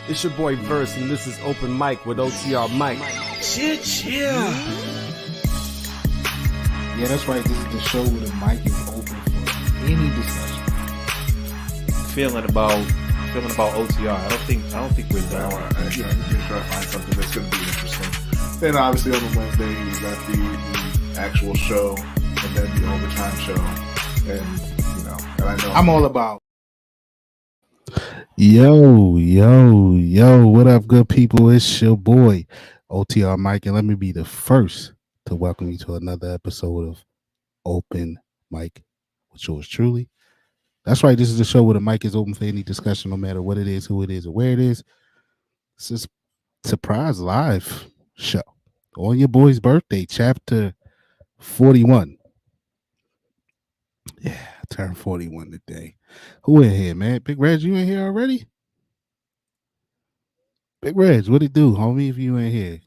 It's your boy Verse, and this is Open Mike with OTR Mike. Yeah, that's right. This is the show where the mic is open for any discussion. Feeling about OTR. I don't think we're done. You can try to find something that's going to be interesting. Then obviously on Wednesday we got the actual show, and then the overtime show, and I know I'm all about. Yo, what up, good people? It's your boy, OTR Mike, and let me be the first to welcome you to another episode of Open Mike with yours truly. That's right, this is the show where the mic is open for any discussion, no matter what it is, who it is, or where it is. It's a surprise live show on your boy's birthday, chapter 41. Yeah, I turned 41 today. Who in here, man? Big Reg, you in here already? Big Reg, what it do, homie, if you in here?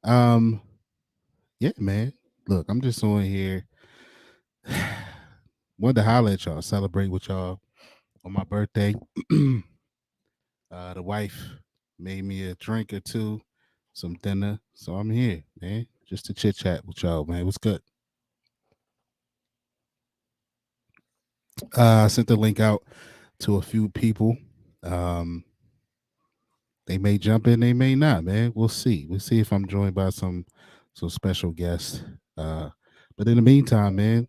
Yeah, man. Look, I'm just on here. Wanted to holler at y'all, celebrate with y'all on my birthday. The wife made me a drink or two, some dinner. So I'm here, man. Just to chit chat with y'all, man. What's good? I sent the link out to a few people. They may jump in, they may not, man. We'll see. We'll see if I'm joined by some special guests. But in the meantime, man,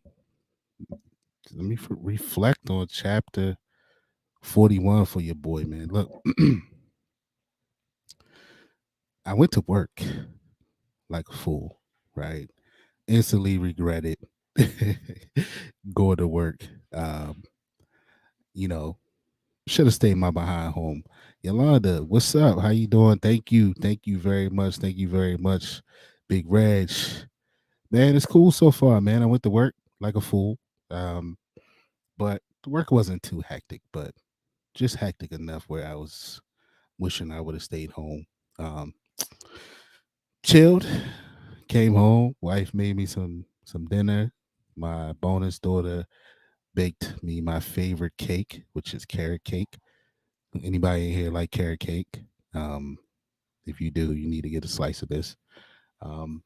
let me reflect on chapter 41 for your boy, man. Look, I went to work like a fool, right? Instantly regretted going to work. Should have stayed my behind home. Yolanda, what's up? How you doing? Thank you very much. Thank you very much, Big Reg. Man, it's cool so far, man. I went to work like a fool, but the work wasn't too hectic, but just hectic enough where I was wishing I would have stayed home. Chilled, came home. Wife made me some dinner. My bonus daughter baked me my favorite cake, which is carrot cake. Anybody in here like carrot cake? If you do, you need to get a slice of this. And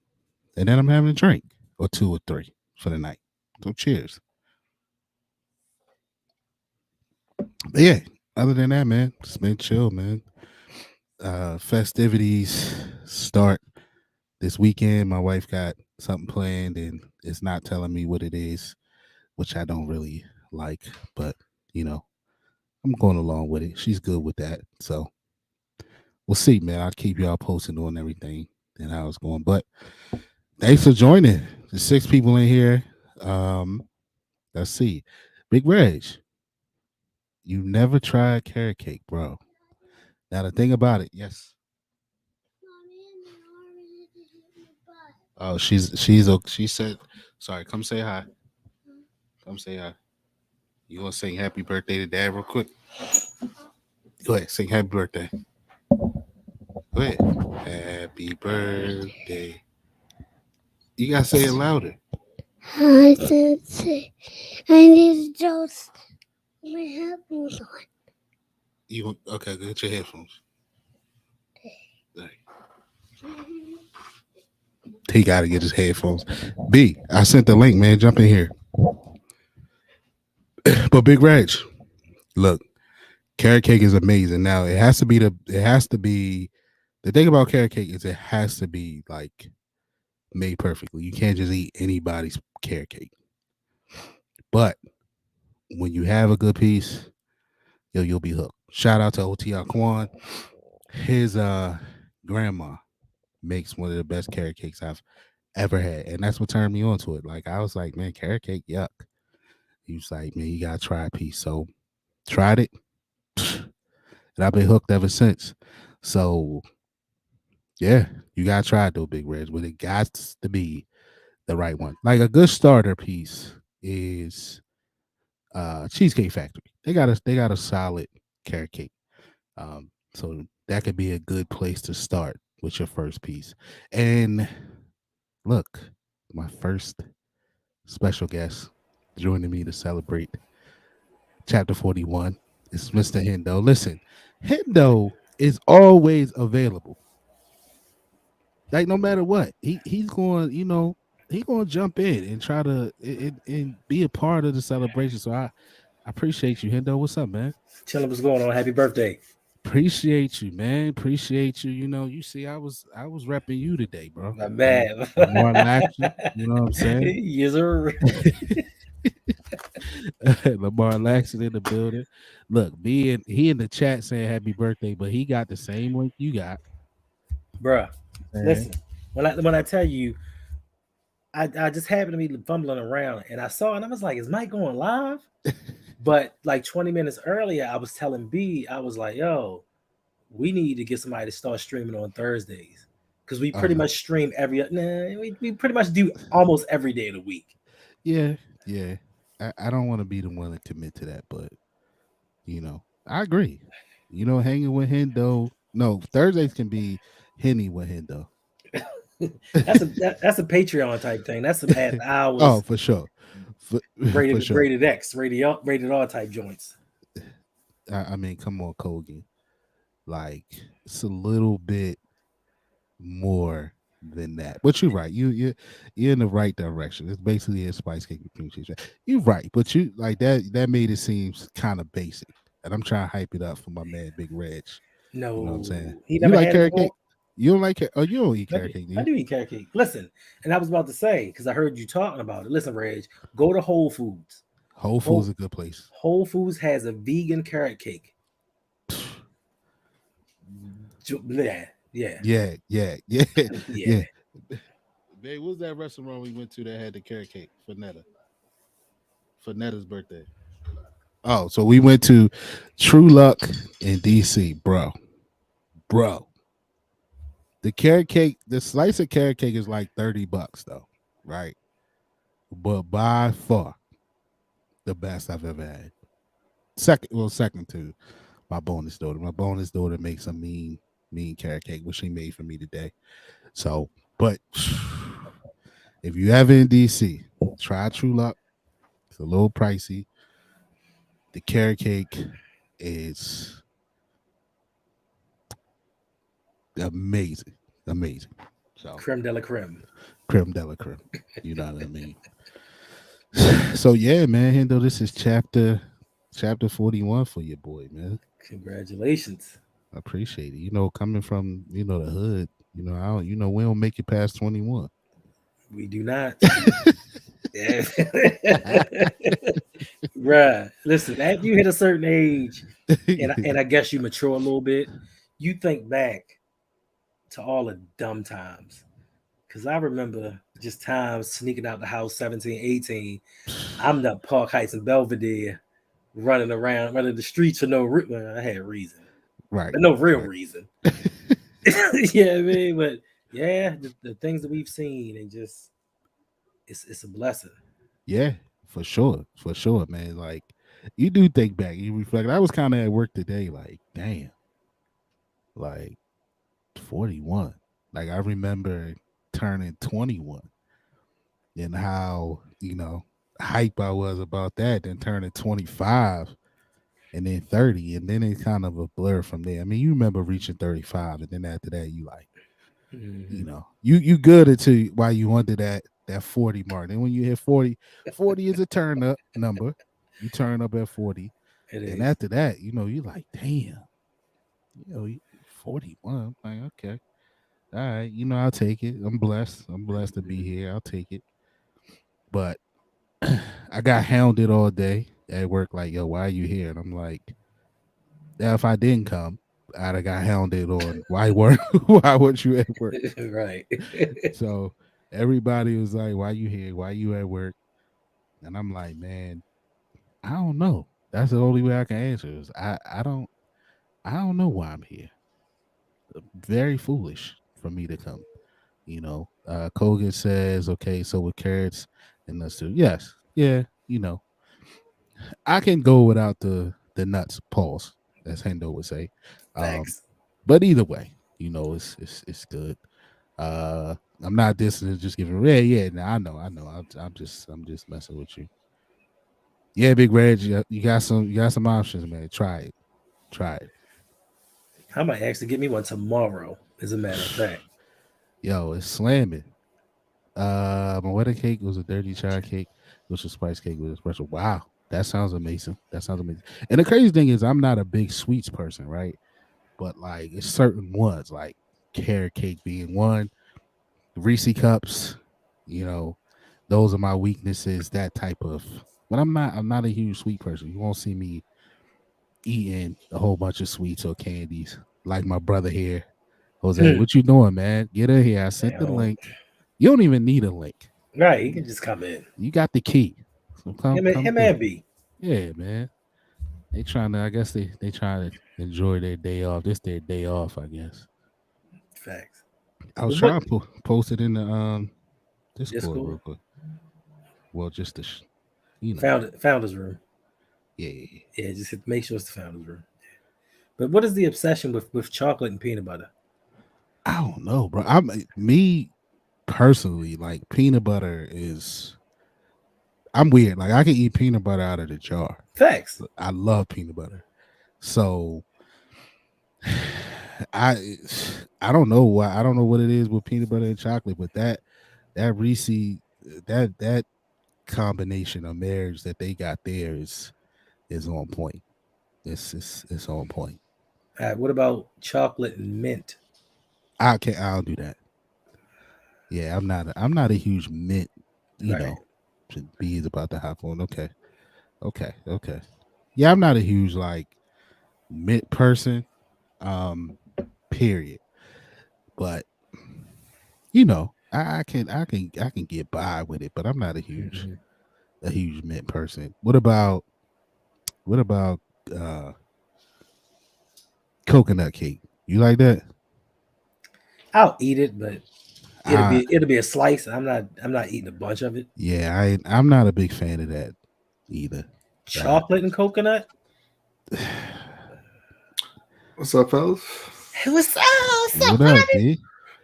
then I'm having a drink or two or three for the night. So cheers. But yeah, other than that, man, it's been chill, man. Festivities start this weekend. My wife got something planned and it's not telling me what it is, which I don't really like, but I'm going along with it. She's good with that. So we'll see, man. I'll keep y'all posted on everything and how it's going. But thanks for joining. There's 6 people in here. Let's see. Big Reg, you never tried carrot cake, bro. Now the thing about it, yes. Oh, she said, sorry, come say hi. Come say hi. You gonna sing happy birthday to dad real quick? Go ahead, sing happy birthday. Go ahead. Happy birthday. You gotta say it louder. I said, I need to just my headphones on. Okay? Get your headphones. Right. He gotta get his headphones. B, I sent the link, man. Jump in here. But Big Reg, look, carrot cake is amazing. Now it has to be the thing about carrot cake is it has to be like made perfectly. You can't just eat anybody's carrot cake. But when you have a good piece, you'll be hooked. Shout out to OTR Kwan. His grandma makes one of the best carrot cakes I've ever had. And that's what turned me on to it. Like I was like, man, carrot cake, yuck. He was like, man, you gotta try a piece. So tried it. And I've been hooked ever since. So yeah, you gotta try it though, Big Reg. But it got to be the right one. Like a good starter piece is Cheesecake Factory. They got a solid carrot cake. So that could be a good place to start with your first piece. And look, my first special guest joining me to celebrate chapter 41 is Mr. Hendo. Listen, Hendo is always available. Like no matter what, he's going, he going to jump in and try to and be a part of the celebration. So I appreciate you, Hendo. What's up, man? Chilling, what's going on? Happy birthday. Appreciate you, man. Appreciate you. You see, I was repping you today, bro. My man. Lamar Laxton, you know what I'm saying? Yes, sir. Lamar Laxton in the building. Look, he in the chat saying happy birthday, but he got the same link you got. Bruh, Man. listen, when I tell you, I just happened to be fumbling around and I saw it and I was like, is Mike going live? But like 20 minutes earlier, I was telling B, I was like, yo, we need to get somebody to start streaming on Thursdays. Because we pretty much stream we pretty much do almost every day of the week. Yeah, yeah. I don't want to be the one to commit to that, but I agree. Hanging with Hendo. No, Thursdays can be Henny with Hendo. That's a Patreon type thing. That's some half hours. Oh, for sure. For sure. Rated X, rated R type joints. I mean, come on, Kogan. Like it's a little bit more than that. But you're right. You're in the right direction. It's basically a spice cake with cream cheese. You're right, but you like that made it seem kind of basic. And I'm trying to hype it up for my man Big Reg. No, you know what I'm saying? he You never like had carrot it cake? You don't like it? Oh, you don't eat I carrot cake, do I you? do eat carrot cake. Listen, and I was about to say because I heard you talking about it. Listen, Reg, go to Whole Foods. Whole Foods is a good place. Whole Foods has a vegan carrot cake. Yeah, yeah, Yeah, yeah, yeah, yeah. yeah. Babe, what's that restaurant we went to that had the carrot cake for Netta? For Netta's birthday. Oh, so we went to True Luck in DC, bro. Bro. The carrot cake, the slice of carrot cake is like $30 though, right? But by far the best I've ever had. Second to my bonus daughter. My bonus daughter makes a mean carrot cake, which she made for me today. So, but if you ever in DC, try True Luck. It's a little pricey. The carrot cake is amazing. Amazing. So Creme de la creme. creme de la creme. You know what I mean? So yeah, man, Hendo, this is chapter 41 for your boy, man. Congratulations. I appreciate it. Coming from, the hood, I don't, we don't make it past 21. We do not. Yeah. Bruh, listen, after you hit a certain age, and I guess you mature a little bit, you think back to all the dumb times. Because I remember just times sneaking out the house 17, 18. I'm the Park Heights and Belvedere running around, running the streets for no reason. Well, I had a reason. Right. But no real reason. Yeah, I mean, but yeah, the things that we've seen and just it's a blessing. Yeah, for sure, man. Like you do think back, you reflect. I was kind of at work today, like, damn, like 41. Like I remember turning 21 and how hype I was about that. Then turning 25 and then 30, and then it's kind of a blur from there. I mean, you remember reaching 35, and then after that, you like, you good until while you under that 40 mark. And when you hit 40 is a turn up number. You turn up at 40. And after that, you like, damn, 41. I'm like, okay. All right, I'll take it. I'm blessed. I'm blessed to be here. I'll take it. But I got hounded all day at work, like, yo, why are you here? And I'm like, yeah, if I didn't come, I'd have got hounded on why weren't you at work? Right. So everybody was like, why you here? Why you at work? And I'm like, man, I don't know. That's the only way I can answer is I don't know why I'm here. Very foolish for me to come. Kogan says, okay, so with carrots and nuts too. Yes. Yeah, I can go without the nuts, pause, as Hendo would say. Thanks. But either way, it's good. I'm not dissing, just giving. Yeah. Nah, I know. I'm just messing with you. Yeah, Big Reg, you got some options, man. Try it. I might actually get me one tomorrow, as a matter of fact. Yo, it's slamming. My wedding cake was a dirty child cake, which was spice cake with espresso. Wow, that sounds amazing. That sounds amazing. And the crazy thing is, I'm not a big sweets person, right? But like, it's certain ones, like carrot cake being one, Reese cups. You know, those are my weaknesses. That type of. But I'm not a huge sweet person. You won't see me eating a whole bunch of sweets or candies like my brother here. Jose, what you doing, man? Get in here. I sent the link. You don't even need a link. Right, he can just come in. You got the key. So come Him through. and B. Yeah, man. They trying to. I guess they trying to enjoy their day off. This their day off, I guess. Facts. I was But trying to post it in the Discord Discord? real quick. Well, just the you know. Founders room. Yeah. Yeah, just make sure it's the founders room. But what is the obsession with chocolate and peanut butter? I don't know, bro. Me personally, like peanut butter is. I'm weird. Like I can eat peanut butter out of the jar. Facts. I love peanut butter. So I don't know why. I don't know what it is with peanut butter and chocolate, but that Reese that combination of marriage that they got there is on point. It's on point. All right, what about chocolate and mint? I don't do that. Yeah, I'm not a huge mint, Right. know. B is about to hop on. Okay. Yeah, I'm not a huge like mint person. Period. But you know, I can get by with it, but I'm not a huge mint person. What about coconut cake? You like that? I'll eat it, but it'll be a slice. I'm not eating a bunch of it. Yeah, I'm not a big fan of that either. Chocolate and coconut. What's up, fellas? What's up? What up, D?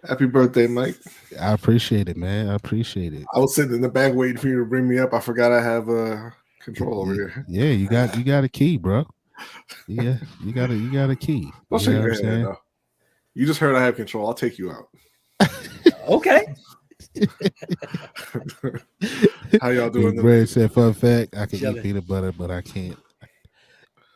Happy birthday, Mike. I appreciate it, man. I appreciate it. I was sitting in the back waiting for you to bring me up. I forgot I have control over here. Yeah, you got a key, bro. Yeah, you got a key. Don't shake your head, though. You just heard I have control. I'll take you out. Okay. How y'all doing? Brad said, "Fun fact: I can Chilling. eat peanut butter, but I can't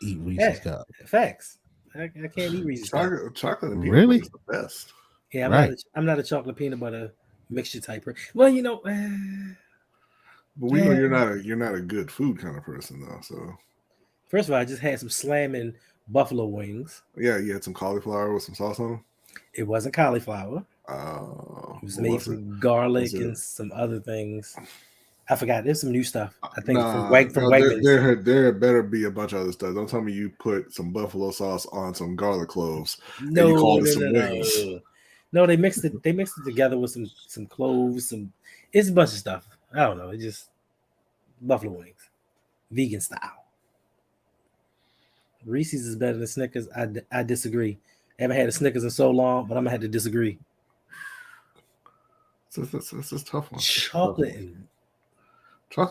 eat Reese's cup." Facts. I can't eat Reese's cup. Chocolate and peanut Really? butter is the best. Yeah, I'm not a chocolate peanut butter mixture type person. Well, you know, but we know you're not a good food kind of person though. So first of all, I just had some slamming buffalo wings. Yeah, you had some cauliflower with some sauce on them. It wasn't cauliflower. It was made from garlic and some other things. I forgot. There's some new stuff. I think from Wegmans. There better be a bunch of other stuff. Don't tell me you put some buffalo sauce on some garlic cloves. No, and you called it some wings. No, they mixed it. They mixed it together with some cloves. It's a bunch of stuff. I don't know. It's just buffalo wings, vegan style. Reese's is better than Snickers. I disagree. I haven't had a Snickers in so long, but I'm gonna have to disagree. It's a tough one. Chocolate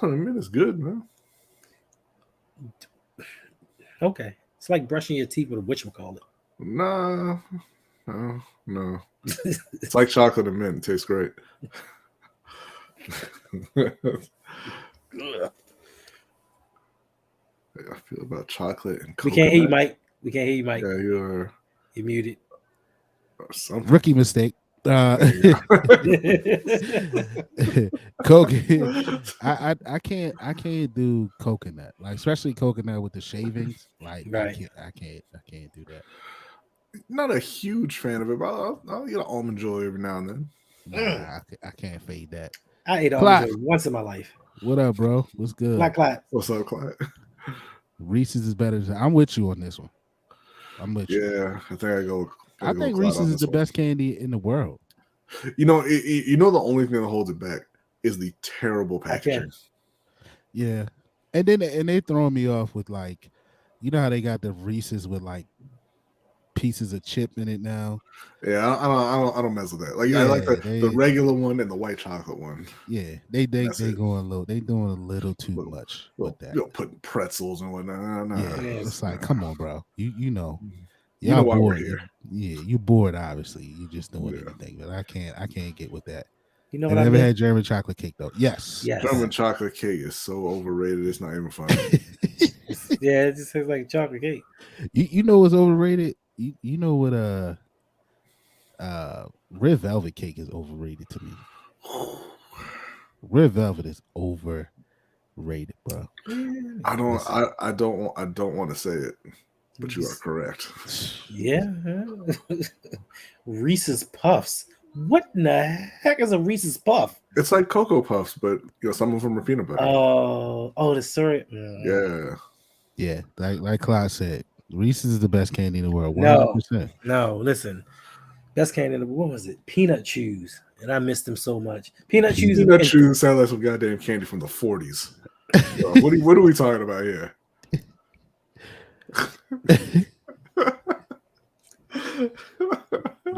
and mint is good, man. Okay, it's like brushing your teeth with a whatchamacallit. No. It's like chocolate and mint. It tastes great. I feel about chocolate and coconut. We can't hear you, Mike. Yeah, you're muted. Rookie mistake. Coke. I can't do coconut, like especially coconut with the shavings. Like right. I can't do that. Not a huge fan of it, but I'll eat an almond joy every now and then. Nah, I can't fade that. I ate almond joy once in my life. What up, bro? What's good? Clyde. What's up, Clyde? Reese's is better. I'm with you on this one. I'm with you. Yeah, I think I go. I think Reese's is the best candy in the world. You know, the only thing that holds it back is the terrible packaging. Yeah, and they throwing me off with like, you know how they got the Reese's with like pieces of chip in it now. Yeah, I don't mess with that. Like, yeah, I like the regular one and the white chocolate one. Yeah, they doing a little too much with that. You know, putting pretzels and whatnot. Yeah, it's like, come on, bro. You know You know Y'all why we're bored. here. Yeah, you bored. Obviously, you just doing Yeah. anything. But I can't get with that. You know Have what you I ever mean? had German chocolate cake though? Yes. Yes. German chocolate cake is so overrated. It's not even funny. Yeah, it just tastes like chocolate cake. You know what's overrated? You know what red velvet cake is overrated to me. Red velvet is overrated, bro. I don't want to say it, but you are correct. Yeah. Reese's Puffs. What in the heck is a Reese's Puff? It's like Cocoa Puffs, but some of them are peanut butter. Oh, the syrup. Yeah. Yeah, like Clyde said, Reese's is the best candy in the world. 100%. No, listen. Best candy in the world, what was it? Peanut Chews. And I missed them so much. Peanut Chews. Peanut Chews sound like some goddamn candy from the 40s. What are we talking about here?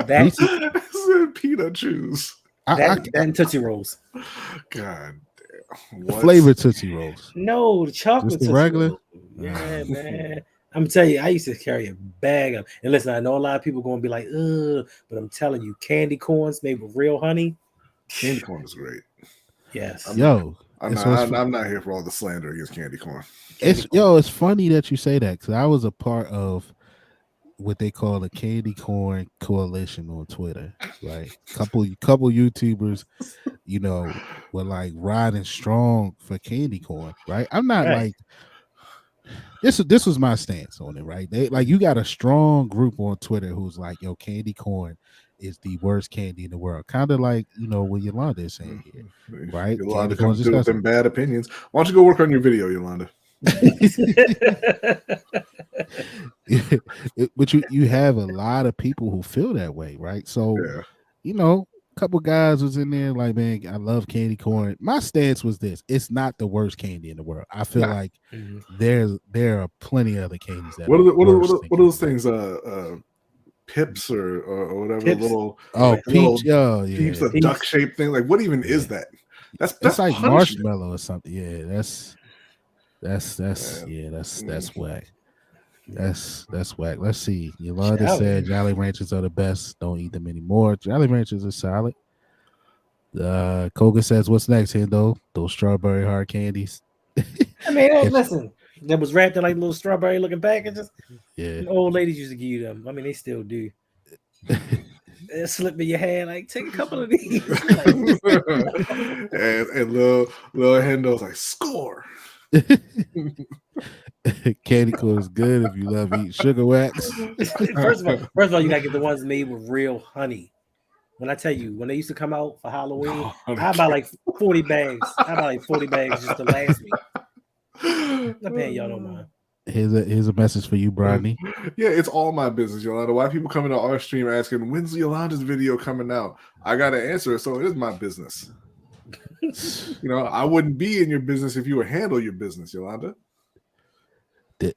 That Peanut Chews. and Tootsie Rolls. God damn. What? Flavor Tootsie Rolls. No, the chocolate Just the Tootsie regular? Rolls. Yeah, man. I'm telling you, I used to carry a bag of. And listen, I know a lot of people going to be like, ugh, but I'm telling you, candy corns made with real honey. Candy corn is great. Yes. I'm not here for all the slander against candy corn. It's funny that you say that because I was a part of what they call the candy corn coalition on Twitter. Right, couple YouTubers, were like riding strong for candy corn. Right, I'm not like this was my stance on it. Right, they like you got a strong group on Twitter who's like, yo, candy corn is the worst candy in the world. Kind of like what Yolanda is saying here, right? Yolanda comes through with them bad opinions. Why don't you go work on your video, Yolanda? But you have a lot of people who feel that way, right? So a couple guys was in there like, man, I love candy corn. My stance was this: it's not the worst candy in the world. I feel like there are plenty of other candies that what are those things? Pips or whatever. Pips? Little peeps, peeps, the duck shaped thing. Like, what even is that? That's like punishment. marshmallow or something. Yeah, that's whack. That's whack. Let's see. Yolanda said Jolly Ranchers are the best. Don't eat them anymore. Jolly Ranchers are solid. Koga says, "What's next, Hendo? Those strawberry hard candies." I mean, listen, that was wrapped in like little strawberry looking packages. Yeah, old ladies used to give you them. I mean, they still do. Slip in your hand, like take a couple of these. and little Hendo's like, score. Candy corn is good if you love eating sugar wax. First of all, you gotta get the ones made with real honey. When I tell you, when they used to come out for Halloween, I buy like 40 bags. I buy like 40 bags just to last me. I'm paying y'all no mind. Here's a message for you, Brodney. Yeah, it's all my business, Yolanda. Why people coming to our stream asking, when's Yolanda's video coming out? I got to answer it, so it is my business. I wouldn't be in your business if you would handle your business, Yolanda.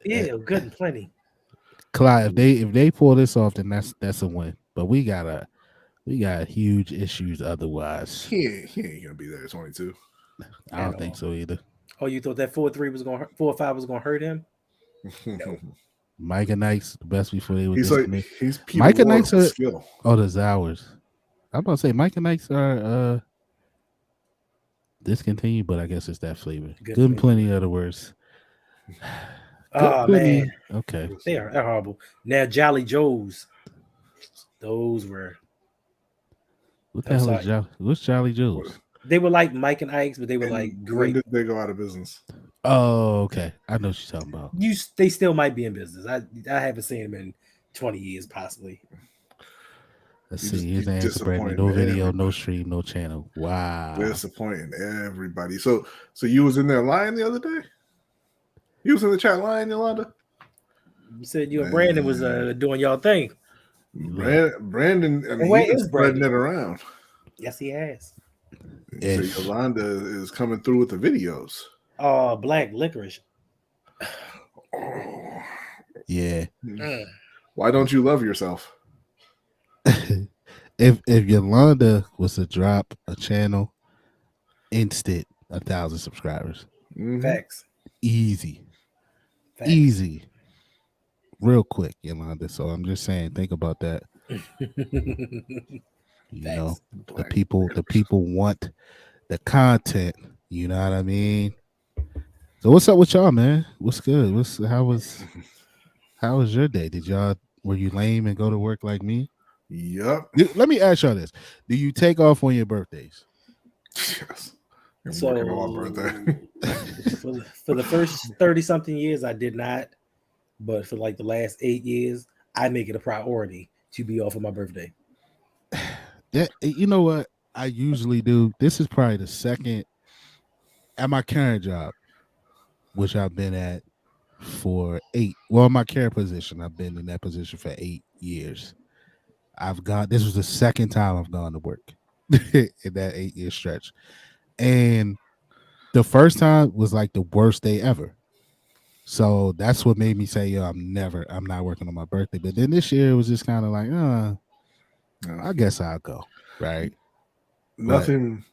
Yeah, good and plenty. Clyde, if they pull this off, then that's a win. But we got huge issues otherwise. He ain't gonna be there at 22. I don't think so either. Oh, you thought that 4-3 was going 4-5 was gonna hurt him? No. Mike and Ike's the best before they were he's Mike and Ike's are skill. Oh, the Zowers. I'm about to say Mike and Ike's are discontinued, but I guess it's that flavor. Good and plenty other words. Oh man. Okay. They're horrible. Now Jolly Joes. Those were what the hell is Jolly? What's Jolly Joes? They were like Mike and Ike's, but they were like great. When did they go out of business? Oh, okay. I know what you're talking about. They still might be in business. I haven't seen them in 20 years, possibly. Let's see. His answer, Brandon. No video, no stream, no channel. Wow. Disappointing everybody. So you was in there lying the other day? You was in the chat lying, Yolanda? You said you and Brandon was doing y'all thing. Brandon, he's spreading it around. Yes, he has. So Yolanda is coming through with the videos. Oh, black licorice. Yeah. Why don't you love yourself? If Yolanda was to drop a channel, instant 1,000 subscribers. Facts. Easy. real quick, Yolanda. So I'm just saying, think about that. You know, the people want the content. You know what I mean? So what's up with y'all, man? What's good? How was your day? Were you lame and go to work like me? Yep. Let me ask y'all this: do you take off on your birthdays? Yes. I'm So working on my birthday. for the first 30-something years, I did not. But for like the last 8 years, I make it a priority to be off on my birthday. Yeah, you know what? I usually do. This is probably the second at my current job, which I've been at for 8. Well, my current position, I've been in that position for 8 years. This was the second time I've gone to work in that 8-year stretch. And the first time was like the worst day ever. So that's what made me say, yo, I'm not working on my birthday. But then this year it was just kind of like, I guess I'll go. Right. Nothing.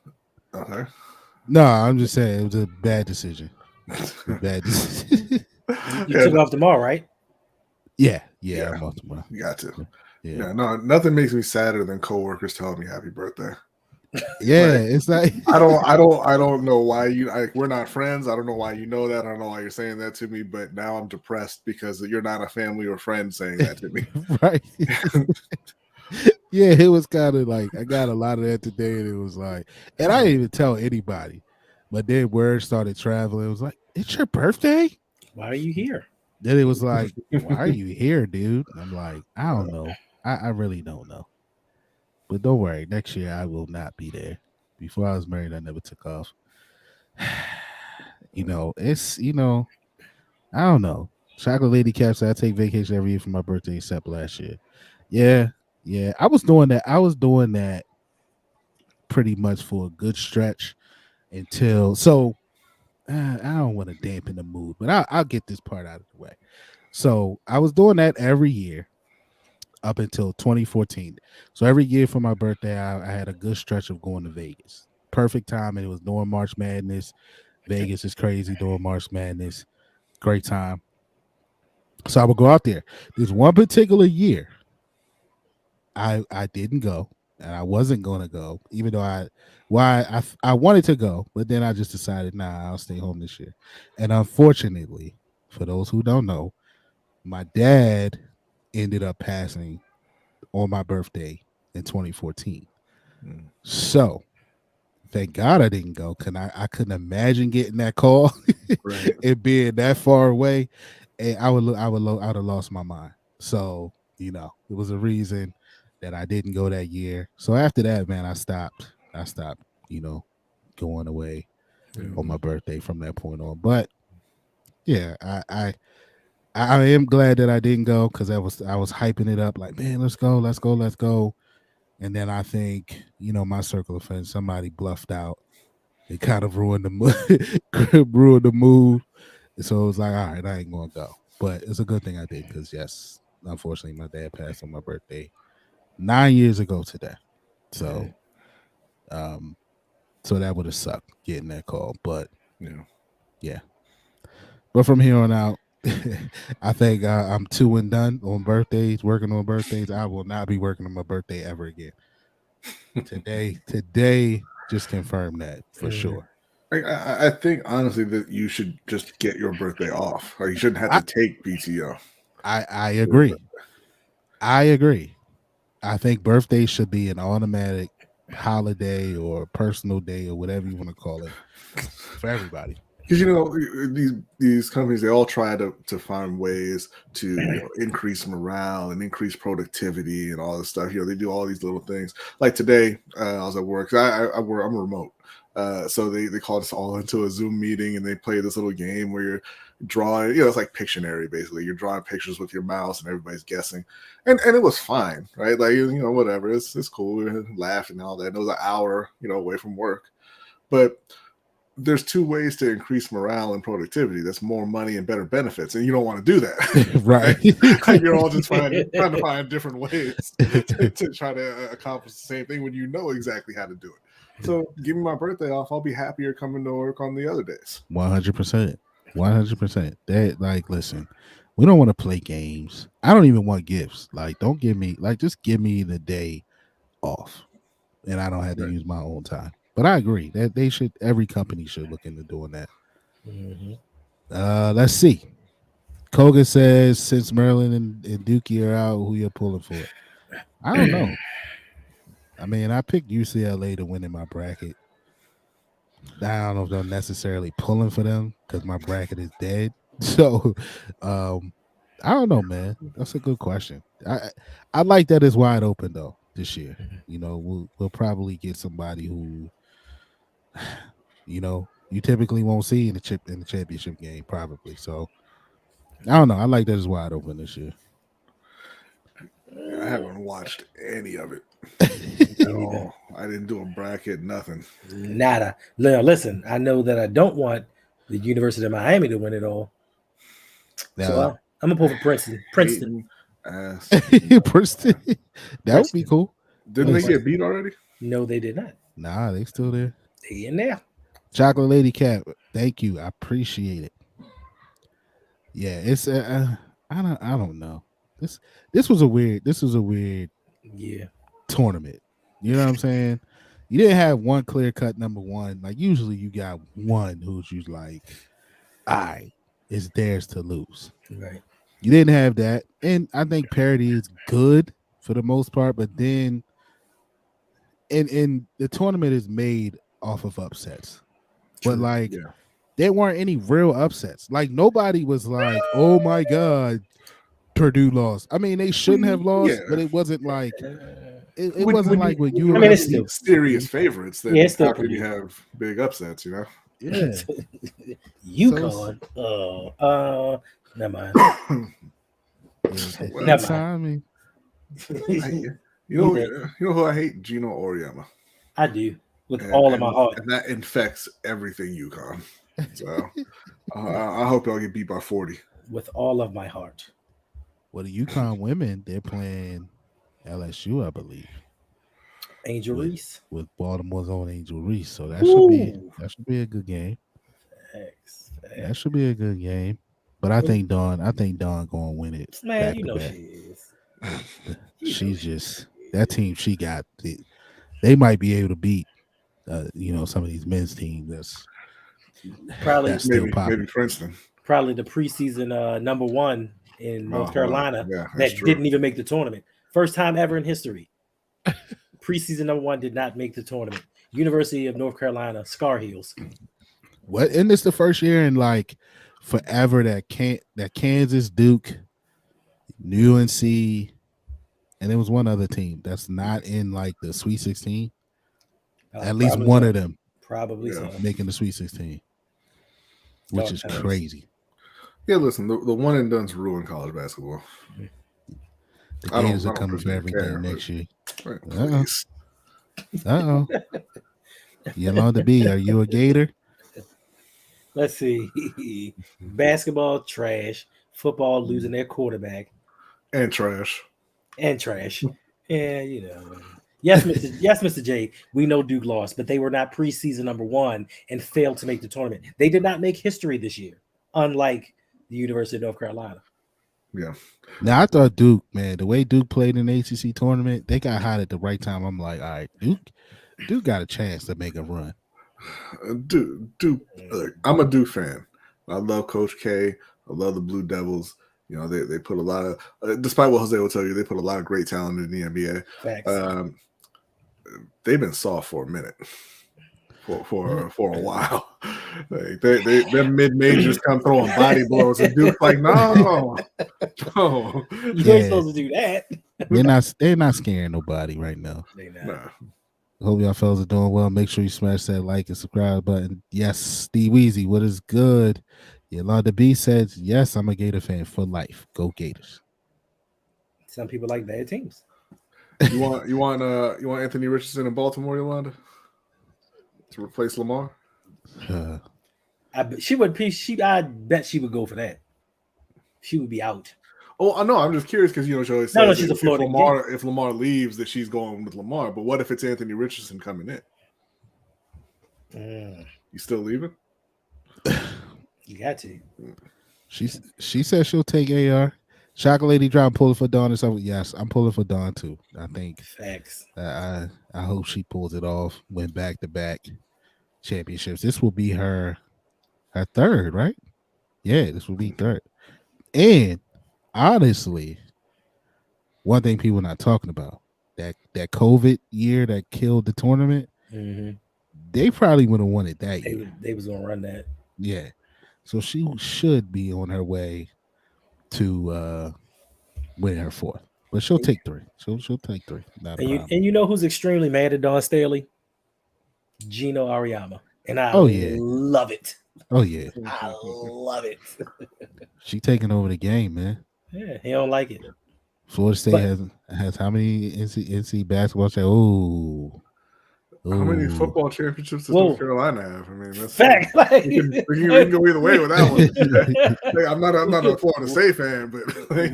Okay. No, I'm just saying it was a bad decision. Bad decision. You took off tomorrow, right? Yeah, I'm off tomorrow. You got to. Yeah. No, nothing makes me sadder than coworkers telling me happy birthday. Yeah, it's like I don't know why we're not friends. I don't know why you know that. I don't know why you're saying that to me, but now I'm depressed because you're not a family or friend saying that to me. Right. Yeah, it was kind of like I got a lot of that today, and it was like, and I didn't even tell anybody, but then word started traveling. It was like, it's your birthday? Why are you here? Then it was like, why are you here, dude? And I'm like, I don't know. I really don't know. But don't worry, next year I will not be there. Before I was married, I never took off. It's I don't know. Chocolate Lady Cap said I take vacation every year for my birthday except last year. Yeah. I was doing that pretty much for a good stretch until I don't want to dampen the mood, but I'll get this part out of the way. So I was doing that every year up until 2014. So every year for my birthday, I had a good stretch of going to Vegas. Perfect time, and it was during March Madness. Vegas is crazy during March Madness. Great time. So I would go out there. There's one particular year I didn't go, and I wasn't going to go, even though I wanted to go, but then I just decided, nah, I'll stay home this year. And unfortunately, for those who don't know, my dad ended up passing on my birthday in 2014. So thank God I didn't go, because I couldn't imagine getting that call Right. and being that far away, and I would have lost my mind. So it was a reason that I didn't go that year. So after that, man, I stopped going away on my birthday from that point on. But yeah, I am glad that I didn't go, because I was hyping it up like, man, let's go. And then I think, my circle of friends, somebody bluffed out. It kind of ruined the move. So it was like, all right, I ain't gonna go. But it's a good thing I did, because yes, unfortunately, my dad passed on my birthday 9 years ago today. So, so that would have sucked getting that call. But yeah. But from here on out, I think I'm 2 and done on birthdays. Working on birthdays, I will not be working on my birthday ever again. Today just confirmed that for sure. I think honestly that you should just get your birthday off. Or you shouldn't have to take PTO. I agree. I think birthdays should be an automatic holiday or personal day or whatever you want to call it for everybody. Because these companies, they all try to find ways to increase morale and increase productivity and all this stuff. They do all these little things. Like today, I was at work. I'm remote. So they called us all into a Zoom meeting, and they play this little game where you're drawing, it's like Pictionary, basically. You're drawing pictures with your mouse and everybody's guessing. And it was fine, right? Like, whatever. It's cool. We laughed and all that. And it was an hour, away from work. But there's 2 ways to increase morale and productivity. That's more money and better benefits. And you don't want to do that. Right. You're all just trying to find different ways to try to accomplish the same thing when you know exactly how to do it. So give me my birthday off. I'll be happier coming to work on the other days. 100%. That, like, listen, We don't want to play games. I don't even want gifts. Like, don't give me just give me the day off, and I don't have to use my own time. But I agree that every company should look into doing that. Mm-hmm. Let's see. Koga says since Maryland and Dookie are out, who you're pulling for? I don't know. I mean, I picked UCLA to win in my bracket. I don't know if I'm necessarily pulling for them because my bracket is dead. So, I don't know, man. That's a good question. I like that it's wide open though this year. You know, we'll probably get somebody who, you know, you typically won't see in the championship game probably. So, I don't know. I like that it's wide open this year. I haven't watched any of it at all. I didn't do a bracket, nothing. Nada. Now, listen, I know that I don't want the University of Miami to win it all. So I'm gonna pull for Princeton. Princeton. Princeton. That would be cool. Didn't they get beat already? No, they did not. Nah, they still there. They in there. Chocolate Lady Cat, thank you. I appreciate it. Yeah, it's I don't know. This was a weird tournament. You know what I'm saying? You didn't have one clear cut number one. Like usually you got one who's just like, it's theirs to lose. Right. You didn't have that. And I think parity is good for the most part, but then and the tournament is made off of upsets. True. But like there weren't any real upsets. Like nobody was like, oh my God, Purdue lost. I mean, they shouldn't have lost, but it wasn't like it wasn't like what you. I mean, it's still serious favorites. Then how can you have big upsets? You know. Yeah. UConn. Never mind. Never mind. You know who I hate? Gino Auriemma. I do with all of my heart. And that infects everything UConn. So I hope y'all get beat by 40. With all of my heart. Well, the UConn women, they're playing LSU, I believe. Angel Reese. With Baltimore's own Angel Reese. So that should be a good game. Thanks. That should be a good game. But I think Dawn gonna win it. Man, you know she is. She's just that team she got. They might be able to beat some of these men's teams. That's probably maybe Princeton. Probably the preseason number one in North Carolina that didn't even make the tournament. First time ever in history. Preseason number one did not make the tournament. University of North Carolina, Scar Heels. What? Isn't this the first year in like forever that Kansas, Duke, UNC, and there was one other team that's not in like the Sweet 16? At least one of them. Probably so. Making the Sweet 16. Which is crazy. Yeah, listen, the one and done's ruin college basketball. The Gators are coming for everything next year. Please. Uh-oh. Yolanda B, are you a Gator? Let's see. Basketball, trash. Football, losing their quarterback. And trash. And, you know. Yes, Mr. J, we know Duke lost, but they were not preseason number one and failed to make the tournament. They did not make history this year, unlike the University of North Carolina. Yeah. Now, I thought Duke, man, the way Duke played in the ACC tournament, they got hot at the right time. I'm like, all right, Duke got a chance to make a run. Duke. Look, I'm a Duke fan. I love Coach K. I love the Blue Devils. You know, they put a lot of, despite what Jose will tell you, they put a lot of great talent in the NBA. Facts. They've been soft for a minute, for a while. Like their mid majors come throwing body blows, and Duke's like, no. You ain't supposed to do that. They're not scaring nobody right now. They not. Nah. Hope y'all fellas are doing well. Make sure you smash that like and subscribe button. Yes, Steve Weezy, what is good? Yolanda B says, yes, I'm a Gator fan for life. Go Gators. Some people like bad teams. You want Anthony Richardson in Baltimore, Yolanda, to replace Lamar? I bet she would go for that. She would be out. Oh, I know. I'm just curious because she always says no, she's a Florida. If Lamar leaves, that she's going with Lamar. But what if it's Anthony Richardson coming in? You still leaving? You got to. She said she'll take AR. Chocolate Lady drop pulling for Dawn or something. Yes, I'm pulling for Dawn too. I think Facts. I hope she pulls it off. Win back to back championships. This will be her third, right? Yeah, this will be third. And honestly, one thing people not talking about that COVID year that killed the tournament. Mm-hmm. They probably would have won it that year. They was gonna run that. Yeah, so she should be on her way to win her fourth, but she'll take three. She'll take three. Not a problem. And you know who's extremely mad at Dawn Staley? Gino Ariyama, and I love it. Oh yeah, I love it. she taking over the game, man. Yeah, he don't like it. Florida State has how many NC basketball? Oh, how many football championships does North Carolina have? I mean, that's fact. We can go either way with that one. Like, I'm not a Florida State fan, but like,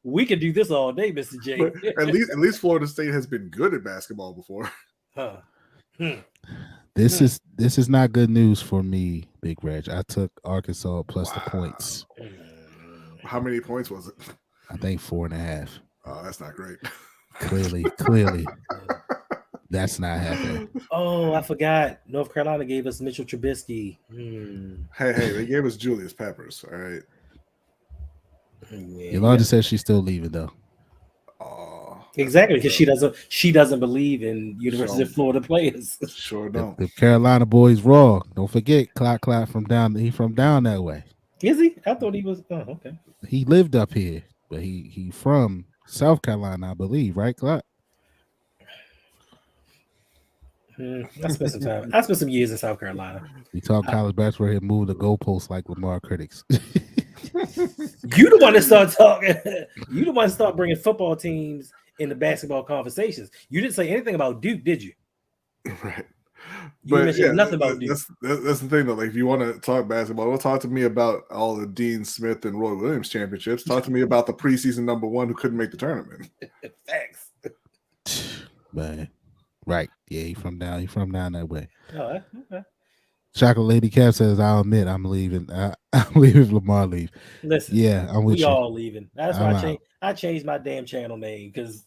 we could do this all day, Mr. J. At least Florida State has been good at basketball before. Huh. This is not good news for me, Big Reg. I took Arkansas plus the points. How many points was it? I think 4.5. Oh, that's not great. Clearly, that's not happening. Oh, I forgot. North Carolina gave us Mitchell Trubisky. Hey, they gave us Julius Peppers. All right. Yeah, Yolanda says she's still leaving though. Exactly, because she doesn't believe in University of Florida players. Sure don't. The Carolina boys raw. Don't forget, Clock from down. He from down that way. Is he? I thought he was. Oh, okay. He lived up here, but he from South Carolina, I believe, right, Clock? I spent some time. I spent some years in South Carolina. We talk college basketball here, move the goalposts like Lamar critics. You the one that start talking. You the one that start bringing football teams in the basketball conversations. You didn't say anything about Duke, did you? Right. You mentioned nothing about Duke. That's the thing, though. Like, if you want to talk basketball, don't talk to me about all the Dean Smith and Roy Williams championships. Talk to me about the preseason number one who couldn't make the tournament. Thanks. Man. Right. Yeah, he from down that way. Oh, okay. Chocolate Lady Cap says, I'll admit I'm leaving. I'm leaving if Lamar leaves. Listen, yeah, I'm with we you. all leaving. That's why I changed my damn channel name, because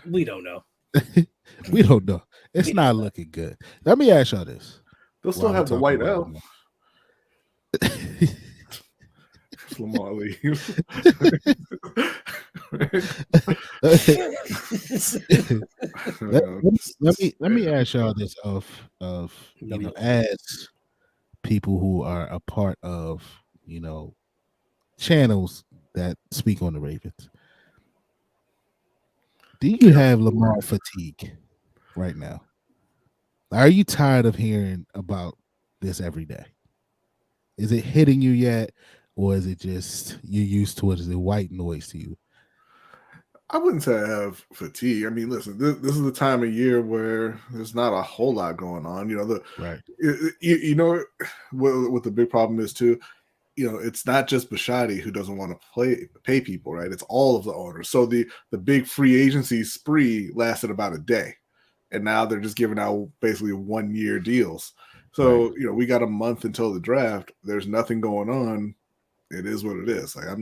we don't know. We don't know. It's not looking good. Let me ask y'all this. They'll still have the white L. Lamar leaves. let me ask y'all this of as people who are a part of channels that speak on the Ravens. Do you have Lamar fatigue right now? Are you tired of hearing about this every day? Is it hitting you yet, or is it just you're used to it? Is it white noise to you? I wouldn't say I have fatigue. I mean, listen, this is the time of year where there's not a whole lot going on. Right. What the big problem is too. It's not just Bishotti who doesn't want to pay people, right? It's all of the owners. So the big free agency spree lasted about a day, and now they're just giving out basically 1-year deals. So right. We got a month until the draft. There's nothing going on. It is what it is. Like, I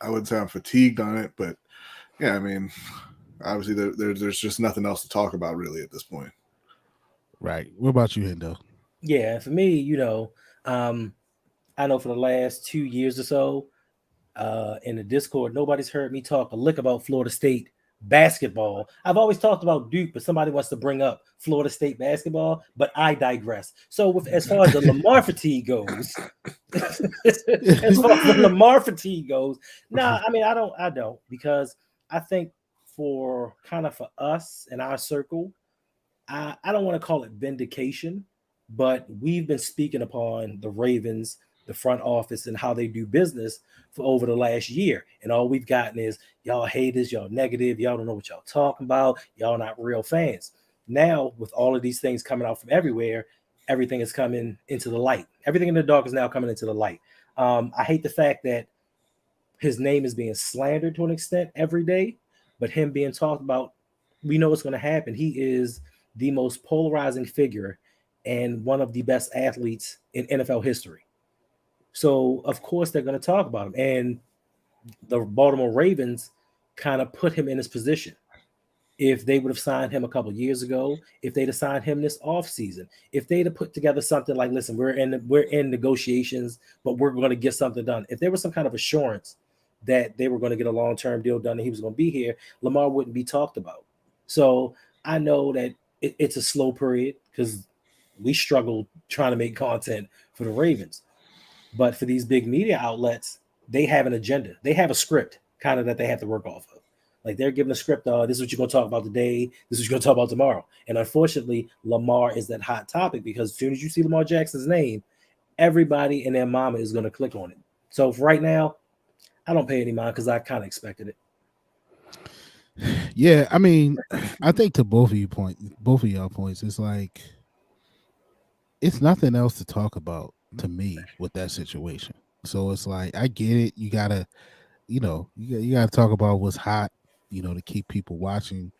wouldn't say I'm fatigued on it, but yeah, I mean, obviously there's just nothing else to talk about really at this point. Right. What about you, Hendo? Yeah, for me, I know for the last 2 years or so, in the Discord, nobody's heard me talk a lick about Florida State basketball. I've always talked about Duke, but somebody wants to bring up Florida State basketball, but I digress. So as far as the Lamar fatigue goes, I mean, I don't, because I think for us in our circle, I don't want to call it vindication, but we've been speaking upon the Ravens, the front office, and how they do business for over the last year. And all we've gotten is y'all haters, y'all negative, y'all don't know what y'all talking about, y'all not real fans. Now, with all of these things coming out from everywhere, everything is coming into the light. Everything in the dark is now coming into the light. I hate the fact that his name is being slandered to an extent every day, but him being talked about, we know what's going to happen. He is the most polarizing figure and one of the best athletes in NFL history. So of course they're going to talk about him. And the Baltimore Ravens kind of put him in his position. If they would have signed him a couple years ago, if they'd have signed him this offseason, if they'd have put together something like, listen, we're in negotiations, but we're going to get something done. If there was some kind of assurance that they were going to get a long-term deal done and he was going to be here, Lamar wouldn't be talked about. So I know that it's a slow period because we struggle trying to make content for the Ravens. But for these big media outlets, they have an agenda. They have a script kind of that they have to work off of. Like they're giving a script, this is what you're going to talk about today. This is what you're going to talk about tomorrow. And unfortunately, Lamar is that hot topic because as soon as you see Lamar Jackson's name, everybody and their mama is going to click on it. So for right now, I don't pay any mind because I kind of expected it. Yeah, I mean, I think to both of y'all points, it's like it's nothing else to talk about to me with that situation. So it's like I get it. You gotta, you gotta talk about what's hot, to keep people watching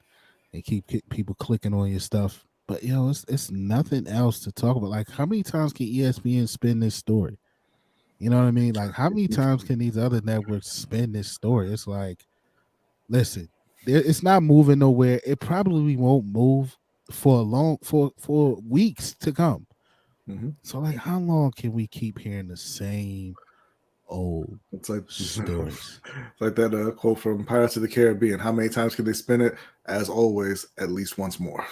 and keep people clicking on your stuff. But it's nothing else to talk about. Like, how many times can ESPN spin this story? You know what I mean? Like, how many times can these other networks spin this story? It's like, listen, it's not moving nowhere. It probably won't move for weeks to come. Mm-hmm. So, like, how long can we keep hearing the same old stories? It's like that quote from Pirates of the Caribbean. How many times can they spin it? As always, at least once more.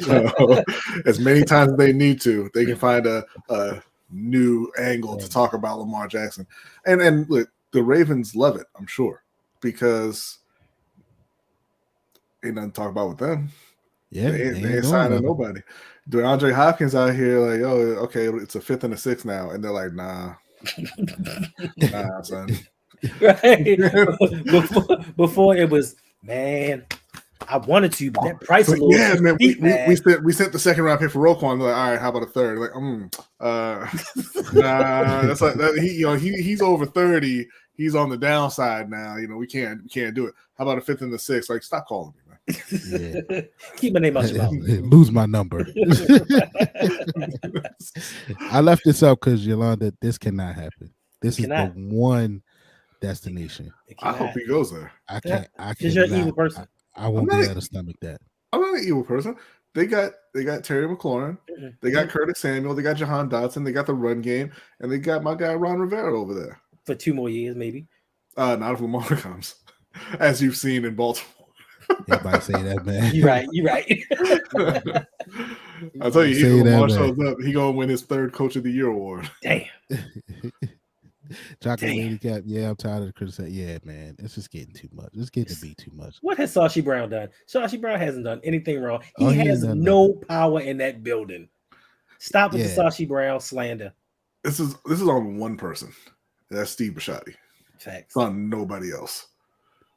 So, as many times as they need to, they can find a new angle to talk about Lamar Jackson. And look, the Ravens love it, I'm sure, because ain't nothing to talk about with them. Yeah, they ain't signing nobody. DeAndre Hopkins out here like, oh, okay, it's a 5th and a 6th now, and they're like, nah, son. Right. Before it was, man, I wanted to, but that price a little. Yeah, man. Cheap, we sent the 2nd round pick for Roquan. They're like, all right, how about a 3rd? Like, nah, that's like that. He's over 30. He's on the downside now. We can't do it. How about a 5th and the 6th? Like, stop calling me, man. Yeah. Keep my name out your mouth. Lose my number. I left this up because Yolanda, this cannot happen. This is the one destination. I hope he goes there. I can't. Because you're an evil person. I won't be able to stomach that. I'm not an evil person. They got Terry McLaurin. They got Curtis Samuel. They got Jahan Dotson. They got the run game, and they got my guy Ron Rivera over there for 2 more years, maybe. Not if Lamar comes, as you've seen in Baltimore. Everybody say that, man. You're right. I'll tell you, if Lamar shows up, he gonna win his 3rd Coach of the Year award. Damn. Chocolate Lady Cap. Yeah, I'm tired of the criticism. Yeah, man, it's just getting too much. It's getting to be too much. What has Sashi Brown done? Sashi Brown hasn't done anything wrong. He has no power in that building. Stop with the Sashi Brown slander. This is on one person. That's Steve Bisciotti. Facts. It's on nobody else.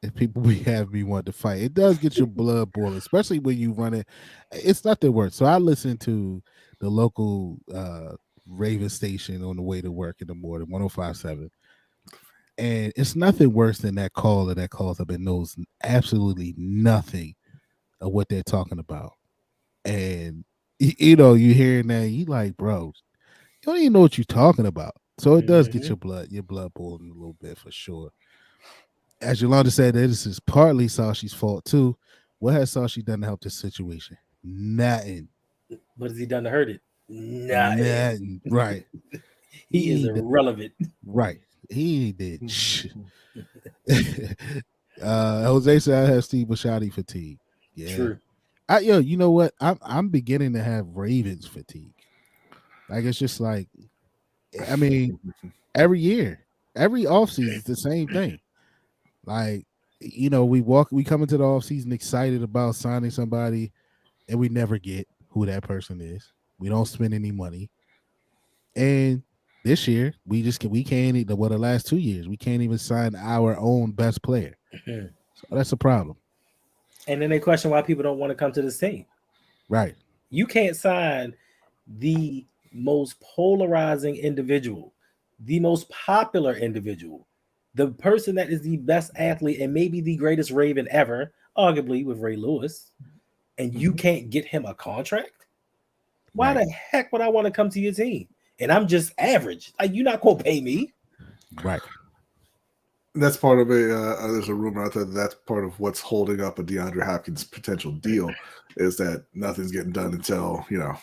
If people have me want to fight, it does get your blood boiling, especially when you run it. It's nothing worse. So I listen to the local Raven station on the way to work in the morning, 105.7. And it's nothing worse than that caller that calls up and knows absolutely nothing of what they're talking about. And, you hearing that, you like, bro, you don't even know what you're talking about. So it does get your blood boiling a little bit for sure. As Yolanda said, this is partly Sashi's fault too. What has Sashi done to help this situation? Nothing. What has he done to hurt it? Nothing. Right. he is irrelevant. Right. He did. Jose said I have Steve Bisciotti fatigue. Yeah. True. You know what? I'm beginning to have Ravens fatigue. Like, it's just like, I mean, every year, every offseason, it's the same thing. Like, we come into the offseason excited about signing somebody, and we never get who that person is. We don't spend any money. And this year, we can't even, the last 2 years, we can't even sign our own best player. So that's a problem. And then they question why people don't want to come to this team. Right. You can't sign the most polarizing individual, the most popular individual, the person that is the best athlete and maybe the greatest Raven ever, arguably with Ray Lewis, and you can't get him a contract? Why the heck would I want to come to your team? and I'm just average. Like, you're not gonna pay me. Right. That's part of there's a rumor out there that's part of what's holding up a DeAndre Hopkins potential deal is that nothing's getting done until the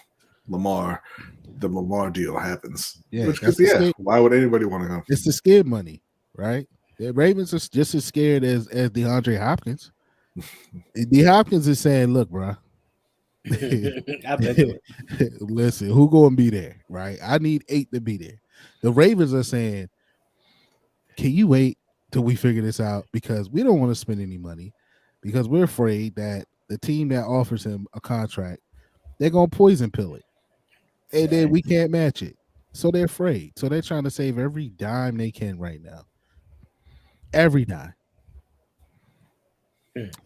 Lamar deal happens. Yeah, Which that's could, why would anybody want to go? It's the scared money, right? The Ravens are just as scared as DeAndre Hopkins. D Hopkins is saying, "Look, bro, I've been through it. listen, who gonna be there, right? I need 8 to be there." The Ravens are saying, "Can you wait till we figure this out? Because we don't want to spend any money, because we're afraid that the team that offers him a contract, they're gonna poison pill it, and then we can't match it. So they're afraid. So they're trying to save every dime they can right now. Every dime."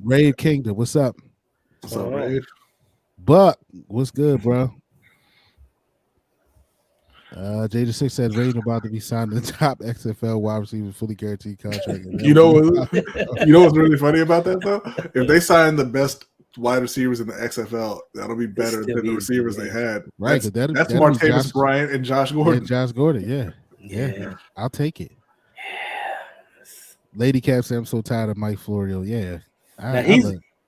Rave Kingdom, what's up? What's up, Rave? Buck, what's good, bro? Jada6 said Raven about to be signed to the top XFL wide receiver fully guaranteed contract. You know what's really funny about that though? If they sign the best wide receivers in the XFL, that'll be better than the receivers they had. Right, that's Martavis Bryant and Josh Gordon. Josh Gordon, yeah. I'll take it. Lady Cap said, "I'm so tired of Mike Florio." Yeah,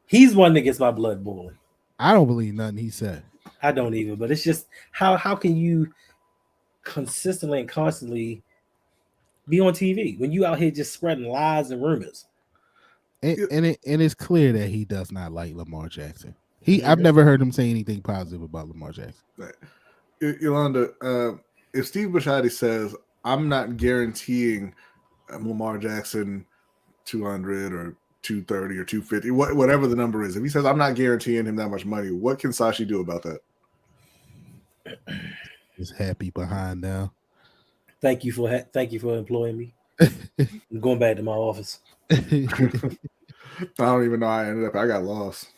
he's one that gets my blood boiling. I don't believe nothing he said. I don't even, but it's just how can you consistently and constantly be on TV when you out here just spreading lies and rumors? And it's clear that he does not like Lamar Jackson. I've never heard him say anything positive about Lamar Jackson. Right. Yolanda, if Steve Bisciotti says, "I'm not guaranteeing Lamar Jackson 200 or 230 or 250, whatever the number is," if he says, "I'm not guaranteeing him that much money," what can Sashi do about that? Is happy behind now. Thank you for employing me. I'm going back to my office. I don't even know how I ended up. I got lost.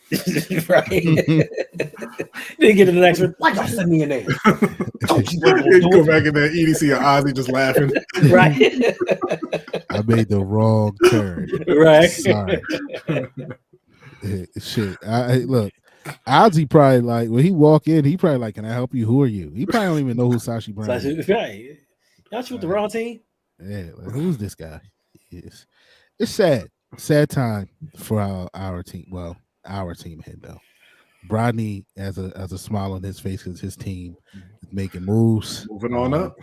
Right. Didn't get to the next one. Why y'all send me in there? Don't you go back in there, EDC and Ozzy just laughing. Right. I made the wrong turn. Right. Sorry. Shit. Look, Ozzy probably like when he walk in, he probably like, "Can I help you? Who are you?" He probably don't even know who Sashi Brown is. Right. Y'all shoot the wrong team? Yeah, like, who's this guy? Yes. It's sad time for our team. Well, our team head though. Brodney has a smile on his face because his team is making moves. Moving on up.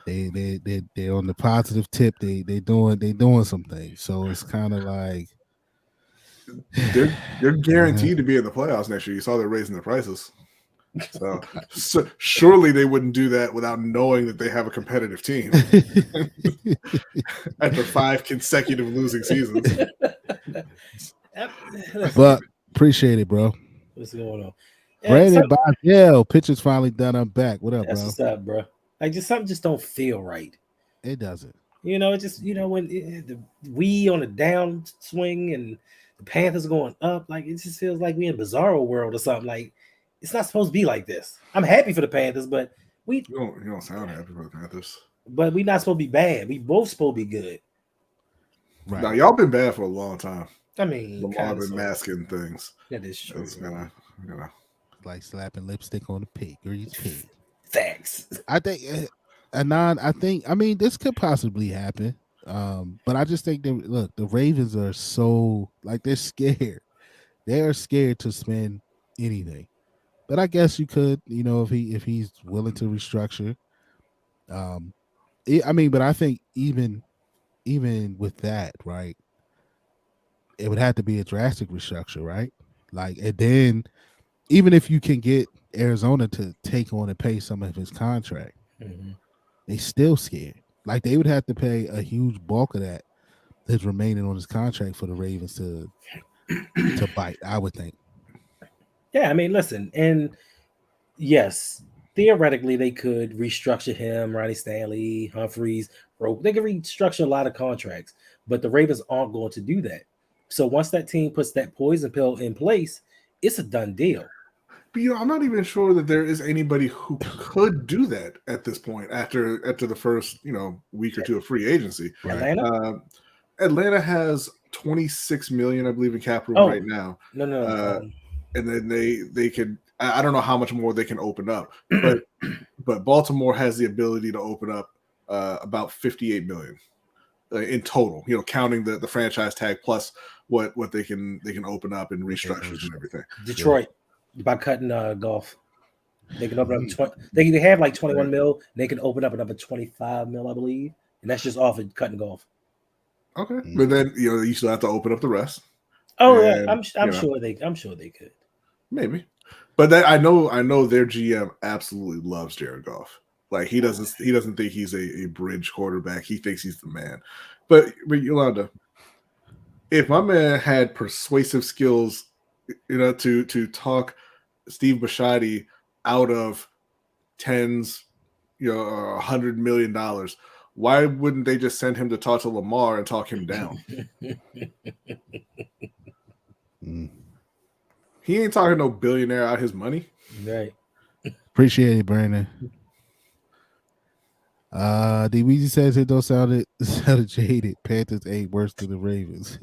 They're on the positive tip. They doing some things. So it's kind of like they're guaranteed to be in the playoffs next year. You saw they're raising the prices. So surely they wouldn't do that without knowing that they have a competitive team after 5 consecutive losing seasons. But appreciate it, bro. What's going on? Brandon Boswell, pitcher's finally done. I'm back. What up, That's bro? What's up, bro? Like, something just don't feel right. It doesn't. It just when we on a downswing and the Panthers going up, like it just feels like we in Bizarro world or something. Like, it's not supposed to be like this. I'm happy for the Panthers, but you don't sound happy for the Panthers. But we're not supposed to be bad. We both supposed to be good. Right. Now y'all been bad for a long time. I mean, Lamar been masking things. That is true. It's gonna like slapping lipstick on a pig or you pig. Thanks. I think Anon, I mean this could possibly happen. But I just think that the Ravens are so like they're scared. They are scared to spend anything. But I guess you could, if he's willing to restructure. But I think even with that, right, it would have to be a drastic restructure, right? Like, and then even if you can get Arizona to take on and pay some of his contract, they still scared. Like they would have to pay a huge bulk of that that's remaining on his contract for the Ravens to bite, I would think. Yeah, I mean, listen, and yes, theoretically they could restructure him, Ronnie Stanley, Humphreys, they could restructure a lot of contracts, but the Ravens aren't going to do that. So once that team puts that poison pill in place, it's a done deal. But I'm not even sure that there is anybody who could do that at this point after the first week or two of free agency. Atlanta, Atlanta has $26 million, I believe, in cap room right now. No. And then they could. I don't know how much more they can open up, but Baltimore has the ability to open up about 58 million in total. You know, counting the franchise tag plus what they can open up in restructures and everything. Detroit by cutting golf. They can open up 20. They have like 21 mil. They can open up another 25 mil, I believe, and that's just off of cutting golf. Okay, but then you still have to open up the rest. Oh, yeah, I'm sure they could. Maybe, but I know their GM absolutely loves Jared Goff. Like he doesn't think he's a bridge quarterback. He thinks he's the man. But Yolanda, if my man had persuasive skills, to talk Steve Bisciotti out of tens, $100 million, why wouldn't they just send him to talk to Lamar and talk him down? He ain't talking no billionaire out his money. Right. Appreciate it, Brandon. D Weezy says it don't sound jaded. Panthers ain't worse than the Ravens.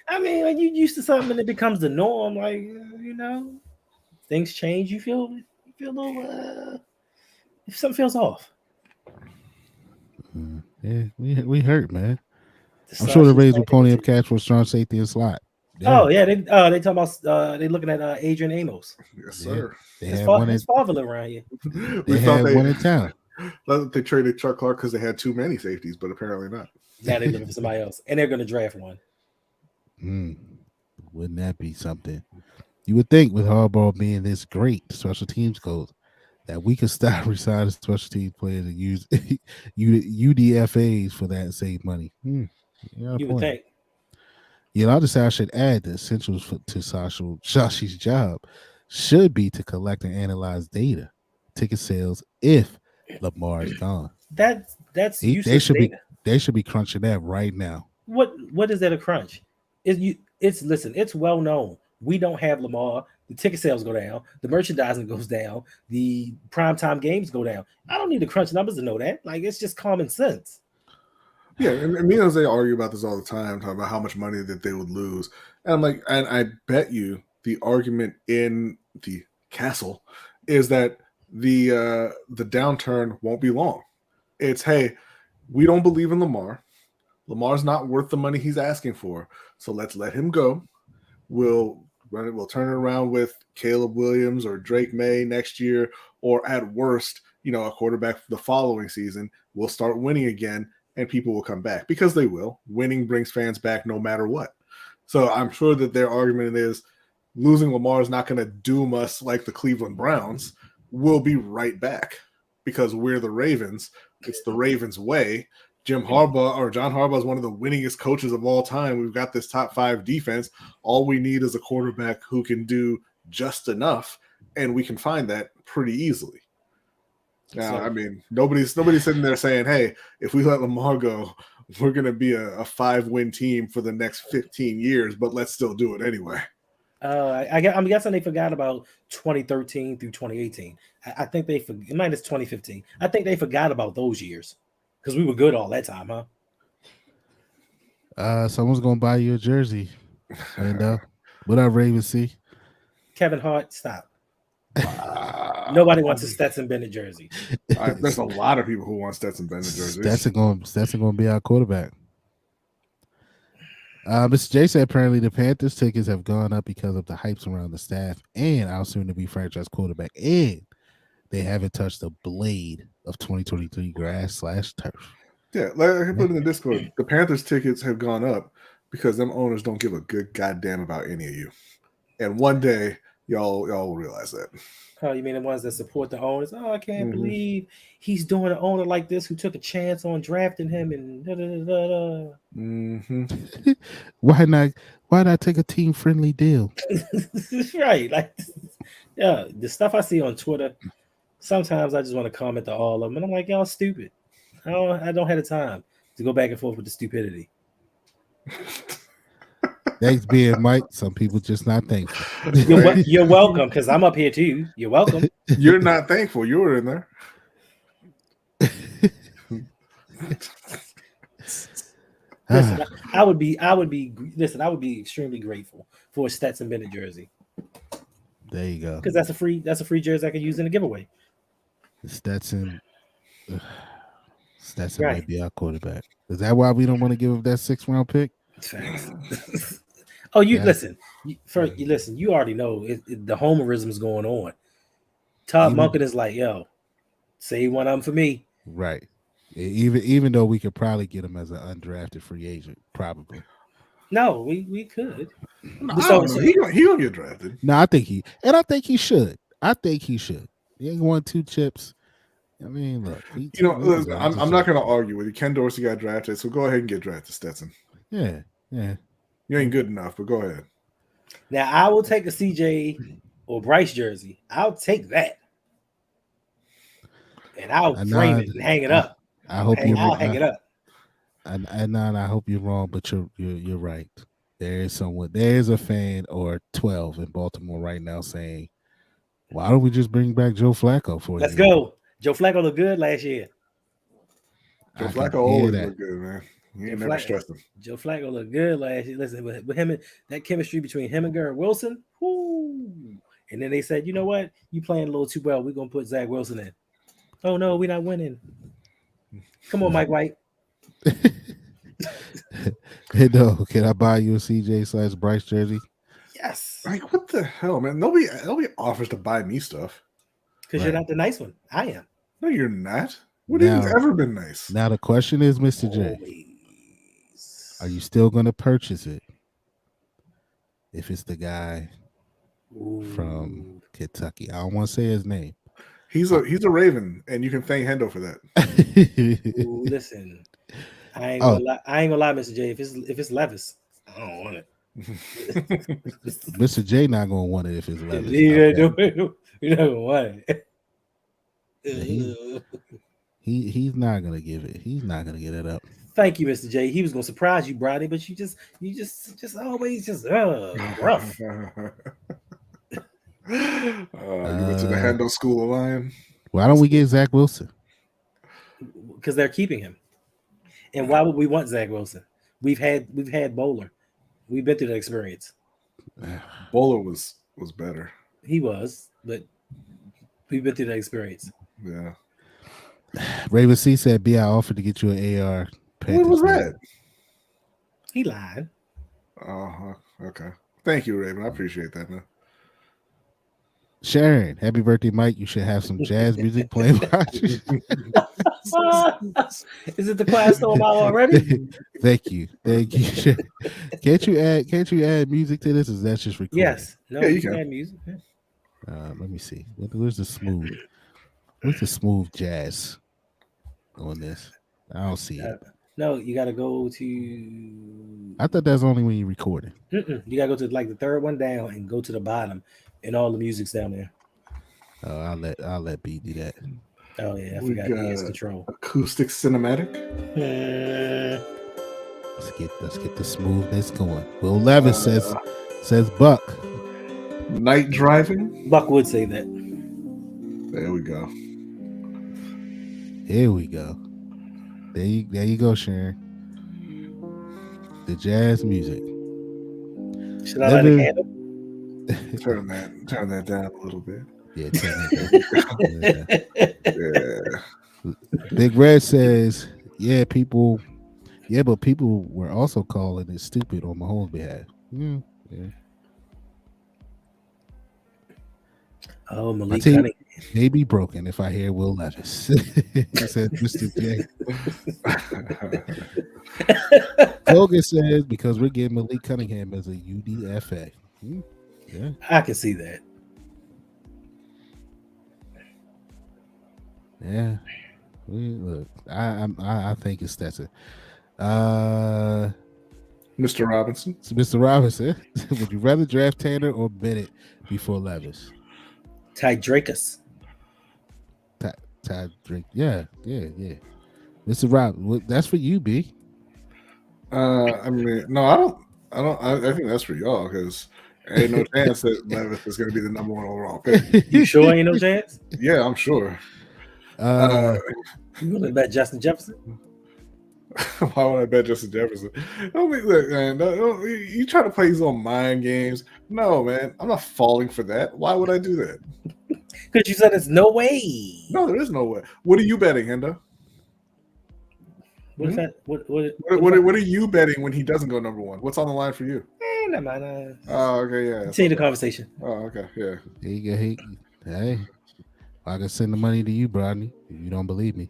I mean, when you used to something and it becomes the norm, like things change. You feel a little if something feels off. Yeah, we hurt, man. I'm sure the Ravens will pony up cash for a strong safety and slot. Yeah. Oh yeah, they talking about they looking at Adrian Amos. Yes, sir. His father live around here. They had one in town. They traded Chuck Clark because they had too many safeties, but apparently not. Now they're looking for somebody else, and they're going to draft one. Wouldn't that be something? You would think with Harbaugh being this great special teams coach that we could stop resigning special teams players and use UDFAs for that and save money. You would think. I'll just say I should add the essentials to Shashi's job should be to collect and analyze data, ticket sales if Lamar is gone. That's useless data. They should be crunching that right now. What is that a crunch? It's well known. We don't have Lamar. The ticket sales go down. The merchandising goes down. The primetime games go down. I don't need to crunch numbers to know that. Like, it's just common sense. Yeah, and me and Jose argue about this all the time, talking about how much money that they would lose. And I'm like, and I bet you the argument in the castle is that the downturn won't be long. It's, hey, we don't believe in Lamar. Lamar's not worth the money he's asking for, so let's let him go. We'll turn it around with Caleb Williams or Drake May next year, or at worst, a quarterback for the following season. We'll start winning again, and people will come back because they will. Winning brings fans back no matter what. So I'm sure that their argument is losing Lamar is not going to doom us like the Cleveland Browns. We'll be right back because we're the Ravens. It's the Ravens way. John Harbaugh is one of the winningest coaches of all time. We've got this top 5 defense. All we need is a quarterback who can do just enough, and we can find that pretty easily. Now, I mean, nobody's sitting there saying, hey, if we let Lamar go, we're going to be a 5-win team for the next 15 years, but let's still do it anyway. I'm guessing they forgot about 2013 through 2018. I think minus 2015. I think they forgot about those years because we were good all that time, huh? Someone's going to buy you a jersey. And what up, Ravens C? Kevin Hart, stop. Nobody wants a Stetson Bennett jersey. There's a lot of people who want Stetson Bennett jerseys. Stetson going to be our quarterback. Mr. J said apparently the Panthers tickets have gone up because of the hypes around the staff and our soon-to-be franchise quarterback, and they haven't touched the blade of 2023 grass/turf. Yeah, like I put in the Discord, the Panthers tickets have gone up because them owners don't give a good goddamn about any of you. And one day, y'all will realize that. Oh, you mean the ones that support the owners? Oh, I can't believe he's doing an owner like this who took a chance on drafting him and Why not take a team-friendly deal? Right. Like, yeah, the stuff I see on Twitter, sometimes I just want to comment to all of them. And I'm like, y'all stupid. I don't have the time to go back and forth with the stupidity. Thanks, being Mike. Some people just not thankful. You're welcome, because I'm up here too. You're welcome. You're not thankful. You were in there. Listen, I would be extremely grateful for a Stetson Bennett jersey. There you go. Because that's a free jersey I can use in the giveaway. Stetson Right. might be our quarterback. Is that why we don't want to give up that 6th round pick? Facts. Oh, you Yeah. listen. You listen. You already know the homerism is going on. Todd Even- Monken is like, yo, say one of them for me. Right. Even though we could probably get him as an undrafted free agent, probably. No, we could. No, I don't know. He gonna get drafted. No, I think he should. I think he should. He ain't won 2 chips. I mean, look. I'm not gonna argue with you. Ken Dorsey got drafted, so go ahead and get drafted, Stetson. Yeah. You ain't good enough, but go ahead. Now I will take a CJ or Bryce jersey. I'll take that. And I'll frame it and hang it up. I'll hang it up. And I hope you're wrong, but you're right. There is a fan or 12 in Baltimore right now saying, why don't we just bring back Joe Flacco for Let's you? go. Joe Flacco looked good last year. Joe Flacco always look good, man. He ain't never stressed him. Joe Flacco looked good last year. Listen, with him and that chemistry between him and Garrett Wilson, whoo. And then they said, you know what? You playing a little too well. We're gonna put Zach Wilson in. Oh no, we're not winning. Come on, Mike White. Hey, no, can I buy you a CJ/Bryce jersey? Yes. Like, what the hell, man? Nobody offers to buy me stuff. Because you're not the nice one. I am. No, you're not. What have you ever been nice? Now the question is, Mr. J, are you still going to purchase it if it's the guy from Kentucky? I don't want to say his name. He's a Raven, and you can thank Hendo for that. Ooh, listen, I ain't gonna lie, Mr. J. If it's Levis, I don't want it. Mr. J not gonna want it if it's Levis. You're not gonna want it. He's not gonna give it. He's not gonna get it up. Thank you, Mr. J. He was gonna surprise you, Brady, but you just always just rough. You went to the Hendo School of Lion. Why don't we get Zach Wilson? Because they're keeping him. And why would we want Zach Wilson? We've had Bowler. We've been through that experience. Bowler was better. He was, but we've been through that experience. Yeah. Raven C said, "B, I offered to get you an AR." What was that? He lied. Okay. Thank you, Raven. I appreciate that, man. Sharon, happy birthday, Mike. You should have some jazz music playing. Is it the class storm out already? Thank you. Can't you add music to this? Is that just recording? Yes. No, yeah, you can add music. Let me see. Where's the smooth? Where's the smooth jazz on this? I don't see it. No, you got to go to. I thought that's only when you recording. You got to go to like the third one down and go to the bottom, and all the music's down there. I'll let B do that. Oh yeah, I forgot he has control. Acoustic cinematic. Let's get the smoothness going. Will Levis says Buck. Night driving. Buck would say that. There we go. Here we go. There you go, Sharon. The jazz music. Should I light a candle? Turn that down a little bit. Yeah, turn that down. Yeah. Big Red says, but people were also calling it stupid on Mahomes' behalf. Yeah. Oh, Malik Cunningham. May be broken if I hear Will Levis. He said, Mr. J. Hogan says, because we're getting Malik Cunningham as a UDFA. Yeah. I can see that. Yeah. Look, I think it's Stetson. Mr. Robinson. So Mr. Robinson, would you rather draft Tanner or Bennett before Levis? Ty Drakus. Ty Drake. Yeah. Mr. Rob, that's for you, B. I mean, no, I don't. I think that's for y'all because ain't no chance that Levis is going to be the number one overall pick. You sure ain't no chance? Yeah, I'm sure. You gonna bet Justin Jefferson? Why would I bet Justin Jefferson? Don't be, look, man. You try to play these little mind games. No, man. I'm not falling for that. Why would I do that? Because you said there's no way. No, there is no way. What are you betting, Hendo? What if that? What are you betting when he doesn't go number one? What's on the line for you? Never mind. Oh, okay, yeah. Continue the conversation. Oh, okay, yeah. Hey, I can send the money to you, Rodney, if you don't believe me.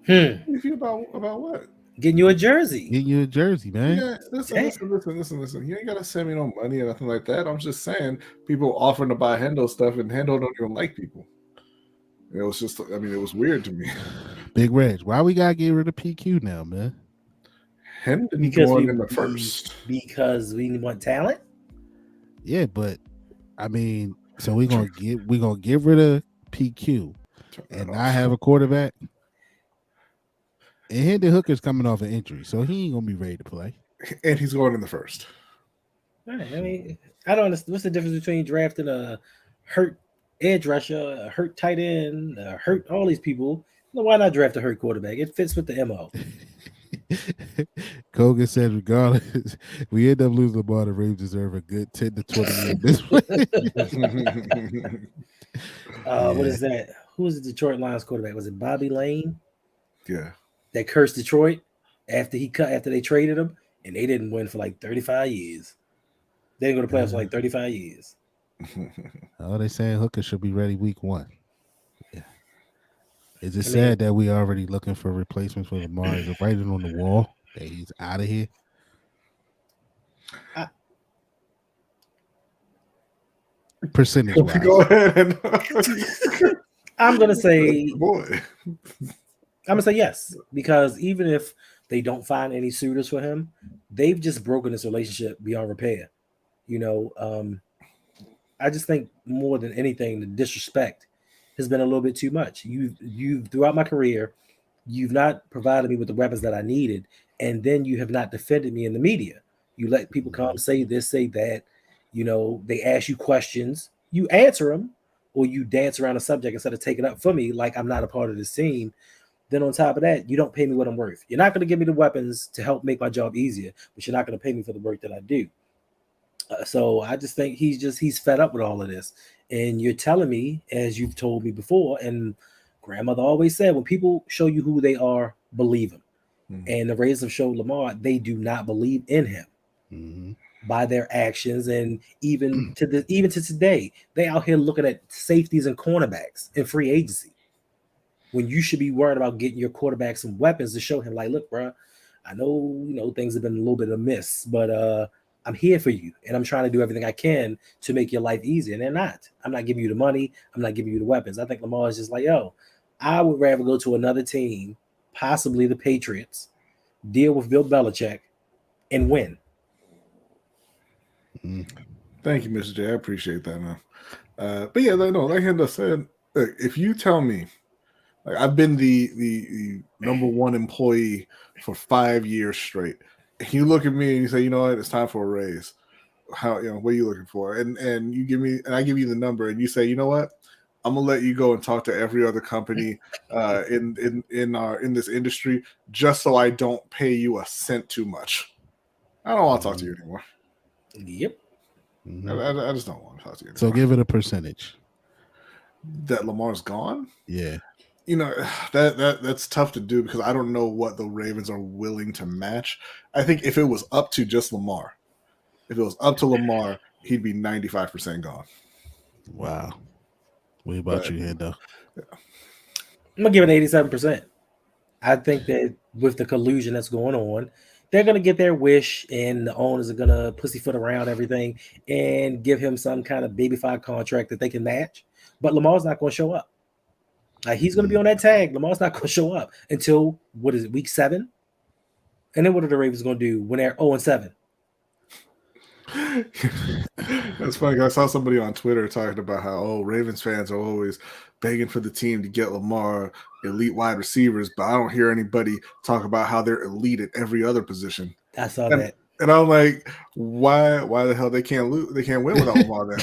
You feel about what? Getting you a jersey. Getting you a jersey, man. Yeah, listen. You ain't gotta send me no money or nothing like that. I'm just saying, people offering to buy Hendo stuff, and Hendo don't even like people. It was just, I mean, it was weird to me. Big Reg, why we gotta get rid of PQ now, man? Hendon going in the first because we want talent. Yeah, but I mean, so we're gonna get rid of PQ and not have a quarterback. And Hendon Hooker's coming off an injury, so he ain't gonna be ready to play. And he's going in the first. Right, I mean, I don't understand. What's the difference between drafting a hurt edge rusher, a hurt tight end, a hurt all these people? Why not draft a hurt quarterback? It fits with the MO. Kogan said, regardless, we end up losing the ball. The Ravens deserve a good 10 to 20 in this way. What is that? Who was the Detroit Lions quarterback? Was it Bobby Lane? Yeah. That cursed Detroit after they traded him, and they didn't win for like 35 years. They didn't go to playoffs for like 35 years. Oh, they saying Hooker should be ready week 1. Yeah. Is it sad that we already looking for replacements for Lamar? Is it writing on the wall that he's out of here? Percentage wise. Go ahead. I'm gonna say boy. I'm gonna say yes, because even if they don't find any suitors for him, they've just broken this relationship beyond repair. I just think more than anything, the disrespect has been a little bit too much. You've throughout my career, you've not provided me with the weapons that I needed, and then you have not defended me in the media. You let people come say this, say that. They ask you questions, you answer them, or you dance around a subject instead of taking up for me like I'm not a part of this team. Then on top of that, you don't pay me what I'm worth. You're not going to give me the weapons to help make my job easier, but you're not going to pay me for the work that I do. So I just think he's fed up with all of this. And you're telling me, as you've told me before, and grandmother always said, when people show you who they are, believe them. Mm-hmm. And the Raiders have showed Lamar they do not believe in him by their actions, and even to today, they out here looking at safeties and cornerbacks in free agency, when you should be worried about getting your quarterback some weapons to show him, like, look, bro, I know things have been a little bit amiss, but I'm here for you, and I'm trying to do everything I can to make your life easier. And they're not. I'm not giving you the money. I'm not giving you the weapons. I think Lamar is just like, yo, I would rather go to another team, possibly the Patriots, deal with Bill Belichick, and win. Thank you, Mr. J. I appreciate that, man. But yeah, like Hendo said, look, if you tell me, like, I've been the number one employee for 5 years straight, and you look at me and you say, you know what, it's time for a raise. What are you looking for? And you give me, and I give you the number, and you say, you know what, I'm gonna let you go and talk to every other company in this industry just so I don't pay you a cent too much. I don't want to talk to you anymore. Yep. I just don't want to talk to you anymore. So give it a percentage. That Lamar's gone? Yeah. That's tough to do because I don't know what the Ravens are willing to match. I think if it was up to just Lamar, he'd be 95% gone. Wow. What about you, Hendo? Yeah. I'm going to give it 87%. I think that with the collusion that's going on, they're going to get their wish, and the owners are going to pussyfoot around everything and give him some kind of baby-fied contract that they can match. But Lamar's not going to show up. He's going to be on that tag. Lamar's not going to show up until, week 7? And then what are the Ravens going to do when they're 0-7? That's funny. I saw somebody on Twitter talking about how, Ravens fans are always begging for the team to get Lamar elite wide receivers, but I don't hear anybody talk about how they're elite at every other position. I saw that. And I'm like, why the hell they can't lose? They can't win without Lamar then.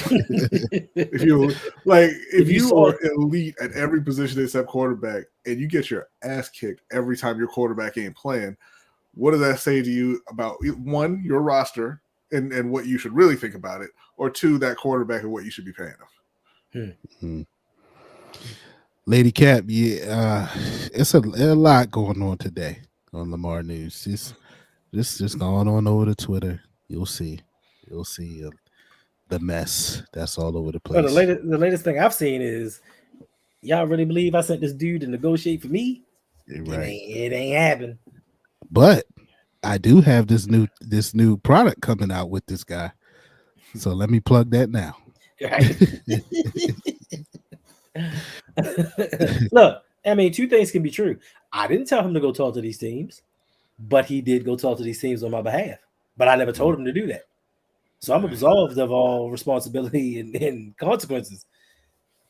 If you saw are elite at every position except quarterback, and you get your ass kicked every time your quarterback ain't playing, what does that say to you about one, your roster and what you should really think about it, or two, that quarterback and what you should be paying them? Lady Cap, it's a lot going on today on Lamar News. Just going on over to Twitter. You'll see the mess that's all over the place. Well, the latest thing I've seen is, y'all really believe I sent this dude to negotiate for me? Right. It ain't happening. But I do have this new product coming out with this guy. So let me plug that now. Right. Look, I mean, two things can be true. I didn't tell him to go talk to these teams, but he did go talk to these teams on my behalf. But I never told him to do that. So I'm absolved of all responsibility and consequences.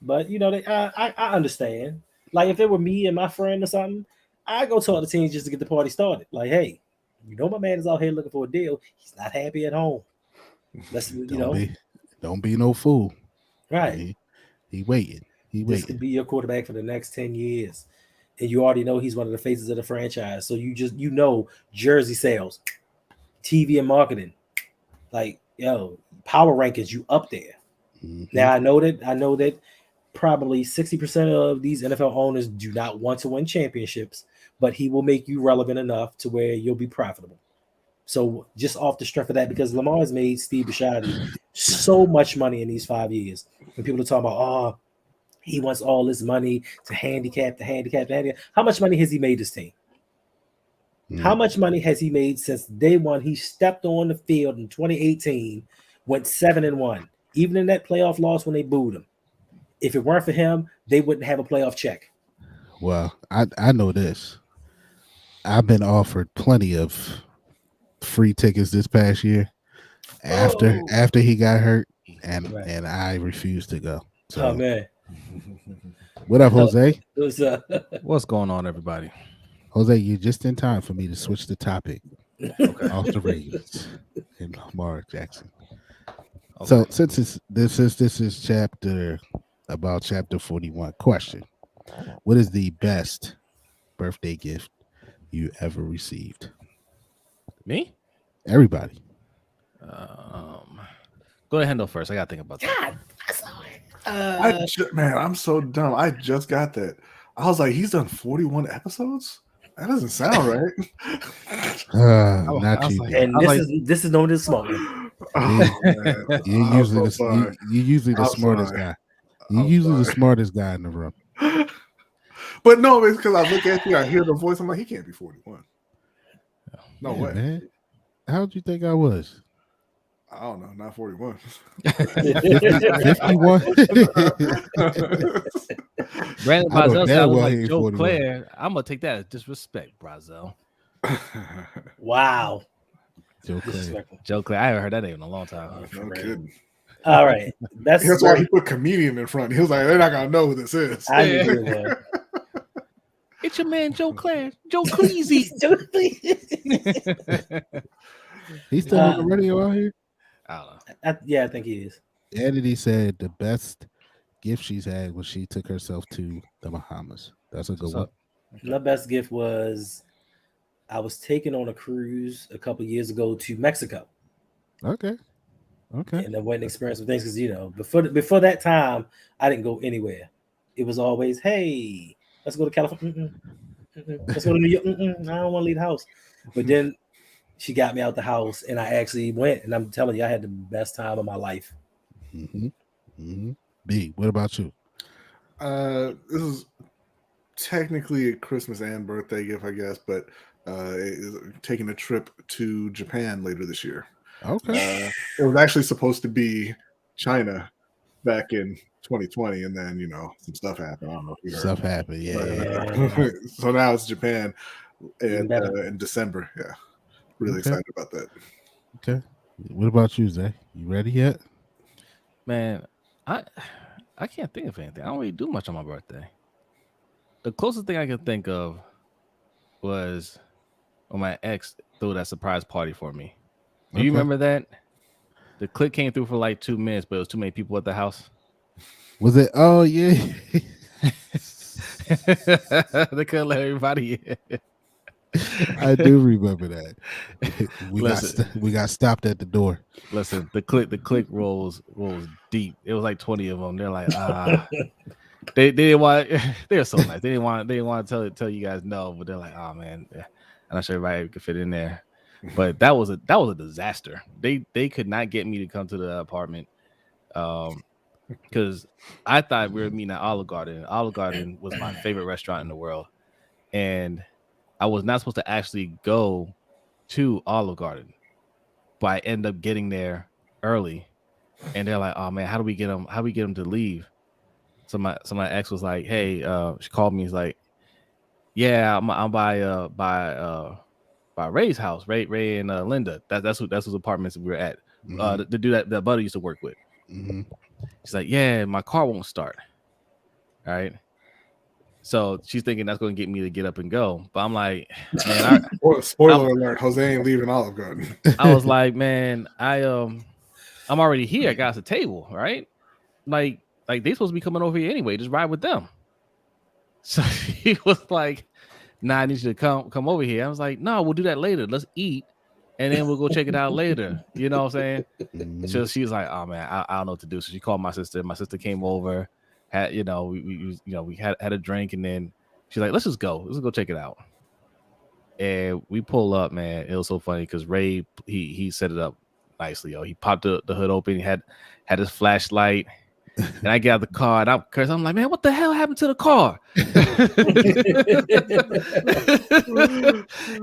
But I understand. Like if it were me and my friend or something, I go talk to teams just to get the party started. Like, hey, my man is out here looking for a deal. He's not happy at home. Let's don't be no fool. Right. He waiting. This could be your quarterback for the next 10 years. And you already know he's one of the faces of the franchise. So jersey sales, TV and marketing. Like, power rankings, you up there. Mm-hmm. Now I know that probably 60% of these NFL owners do not want to win championships, but he will make you relevant enough to where you'll be profitable. So just off the strength of that, because Lamar has made Steve Bisciotti so much money in these 5 years. When people are talking about, he wants all this money to handicap. How much money has he made this team? How much money has he made since day one? He stepped on the field in 2018, went 7-1, even in that playoff loss when they booed him. If it weren't for him, they wouldn't have a playoff check. Well, I know this. I've been offered plenty of free tickets this past year after he got hurt, and I refused to go. So, oh man, what up, Jose? What's going on, everybody? Jose, you're just in time for me to switch the topic off the Ravens and Lamar Jackson. Okay. So since this is chapter 41, question: what is the best birthday gift you ever received? Me? Everybody. Go ahead, Hendo first. I gotta think about that. I'm so dumb. I just got that. I was like, he's done 41 episodes. That doesn't sound right. Not you. Like, and this is known as smart. You're usually the smartest guy. You're usually the smartest guy in the room. But no, it's because I look at you, I hear the voice. I'm like, he can't be 41. No way, man. How'd you think I was? I don't know, not 41. 51. Brandon Brazel sounds like Joe 41. Claire. I'm gonna take that as disrespect, Brazel. Wow. Joe Claire. I haven't heard that name in a long time. No kidding. All right. That's why he put comedian in front. He was like, they're not gonna know who this is. It's your man Joe Claire. Joe Cleasy. He's still on the radio out here? I don't know. I think he is. Eddie said the best gift she's had was she took herself to the Bahamas. That's a good one. My best gift was I was taken on a cruise a couple years ago to Mexico. Okay. And I went and experienced some things because before that time I didn't go anywhere. It was always, hey, let's go to California. Let's go to New York. I don't want to leave the house. But then she got me out the house, and I actually went. And I'm telling you, I had the best time of my life. B, what about you? This is technically a Christmas and birthday gift, I guess, but taking a trip to Japan later this year. Okay. It was actually supposed to be China back in 2020, and then some stuff happened. I don't know if you heard. Stuff happened, yeah. So now it's Japan in December. Yeah, really excited about that. Okay, what about you, Zay? You ready yet? Man, I can't think of anything. I don't really do much on my birthday. The closest thing I could think of was when my ex threw that surprise party for me. Do you remember that? The click came through for like 2 minutes, but it was too many people at the house. Was it? Oh yeah. They couldn't let everybody in. I do remember that. Listen. We got stopped at the door. Listen, the click rolls deep. It was like 20 of them. They're like, they didn't want. They were so nice. They didn't want to tell you guys no, but they're like, oh man, I'm not sure everybody could fit in there. But that was a disaster. They could not get me to come to the apartment, because I thought we were meeting at Olive Garden. Olive Garden was my favorite restaurant in the world, and I was not supposed to actually go to Olive Garden, but I end up getting there early, and they're like, "Oh man, how do we get them? How do we get them to leave?" So my ex was like, "Hey," she called me. He's like, "Yeah, I'm by Ray's house, Ray and Linda. That's whose apartments we were at. The dude that Buddy used to work with." Mm-hmm. She's like, "Yeah, my car won't start." All right. So she's thinking that's going to get me to get up and go. But I'm like, man, spoiler alert, Jose ain't leaving Olive Garden. I was like, man, I'm already here. I got us a table, right? Like they supposed to be coming over here anyway. Just ride with them. So he was like, nah, I need you to come over here. I was like, no, we'll do that later. Let's eat, and then we'll go check it out later. You know what I'm saying? Mm-hmm. So she was like, oh man, I don't know what to do. So she called my sister. My sister came over. Had we had a drink, and then she's like, let's just go check it out. And we pull up, man. It was so funny because Ray he set it up nicely. He popped the hood open. He had his flashlight, and I get out of the car, and I'm like, man, what the hell happened to the car?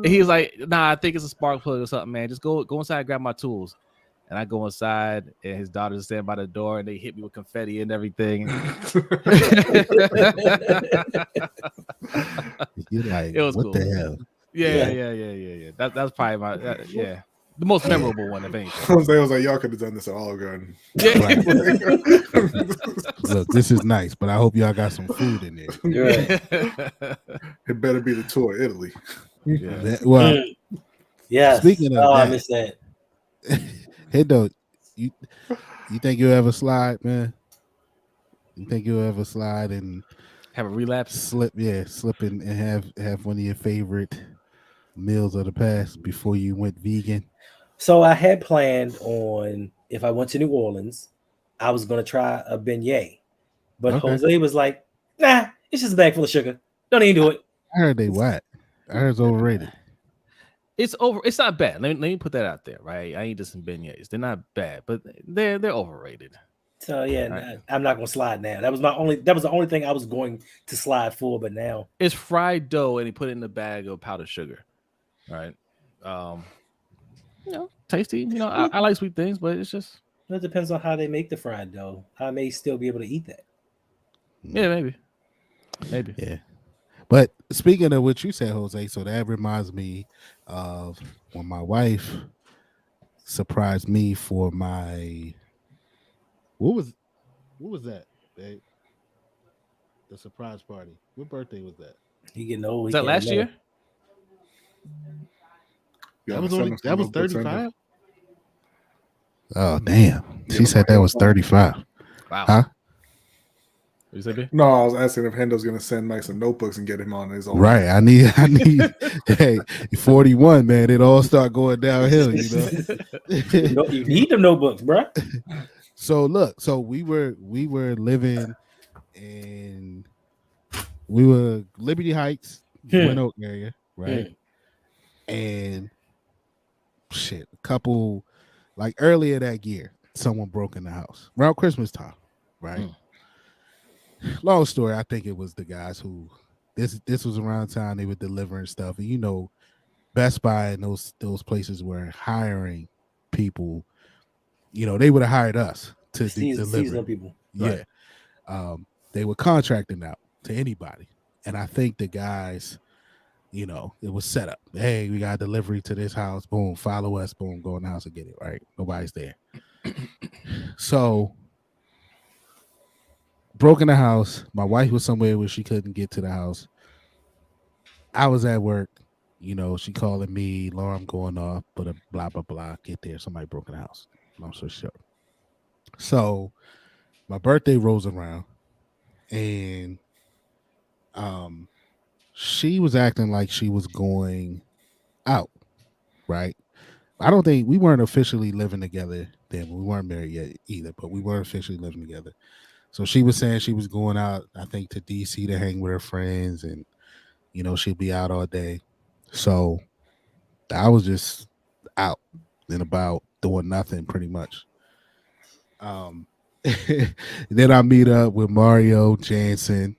And he was like, nah, I think it's a spark plug or something, man. Just go inside and grab my tools. And I go inside, and his daughter's standing by the door, and they hit me with confetti and everything. You're like, it was what cool. the hell? Yeah. That's probably my the most memorable one, if anything. Jose was like, y'all could have done this at Olive Garden. Yeah. Right. Look, this is nice, but I hope y'all got some food in there. Right. It better be the tour of Italy. Yeah. Well, yes. Speaking of I that, missed that. hey, though, you think you'll ever slide, man? You think you'll ever slide and have a relapse? Slip in and have one of your favorite meals of the past before you went vegan? So I had planned on, if I went to New Orleans, I was going to try a beignet. But Okay. Jose was like, nah, it's just a bag full of sugar. Don't even do it. I heard they whack. I heard it's overrated. It's not bad. Let me put that out there, right? I eat some beignets. They're not bad, but they're overrated. So yeah, Right. I'm not gonna slide now. That was the only thing I was going to slide for, but now it's fried dough and he put it in a bag of powdered sugar. Right. Tasty. I like sweet things, but it's just it depends on how they make the fried dough. I may still be able to eat that. Yeah, maybe. Yeah. But speaking of what you said, Jose, so that reminds me of when my wife surprised me for my what was that, babe? The surprise party. What birthday was that? You getting old. Was that last year? That was 35. Oh damn! She said that was 35. Wow. Huh? You said no, I was asking if Hendo's gonna send Mike some notebooks and get him on his own. Right. I need hey, 41, man. It all start going downhill, You need them notebooks, bro. So look, we were living in Liberty Heights, Glen Oak area, right? And shit, a couple like earlier that year, someone broke in the house around Christmas time, right? Long story, I think it was the guys who this was around time they were delivering stuff, and Best Buy and those places were hiring people. They would have hired us to deliver seasonal people. Yeah, right. They were contracting out to anybody, and I think the guys, it was set up. Hey, we got delivery to this house. Boom, follow us. Boom, go in the house and get it. Right, nobody's there. So. Broke in the house. My wife was somewhere where she couldn't get to the house. I was at work. She calling me, alarm going off, but a blah blah blah. Get there, somebody broke in the house. Long story short. So my birthday rolls around, and she was acting like she was going out, right? I don't think we weren't officially living together then. We weren't married yet either, but we weren't officially living together. So she was saying she was going out, I think, to DC to hang with her friends, and she'll be out all day. So I was just out and about doing nothing pretty much. Then I meet up with Mario, Jansen,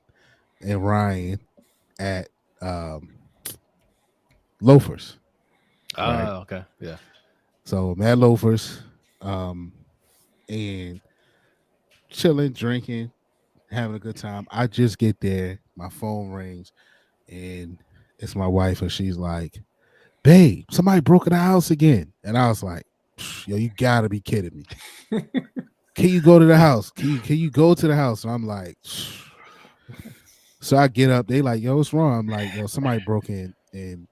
and Ryan at Loafers. Right. Okay. Yeah. So I'm at Loafers, and chilling, drinking, having a good time. I just get there, my phone rings, and it's my wife, and she's like, "Babe, somebody broke in the house again." And I was like, "Yo, you gotta be kidding me. Can you go to the house? Can you go to the house?" And I'm like, so I get up, they like, "Yo, what's wrong?" I'm like, "Yo, somebody broke in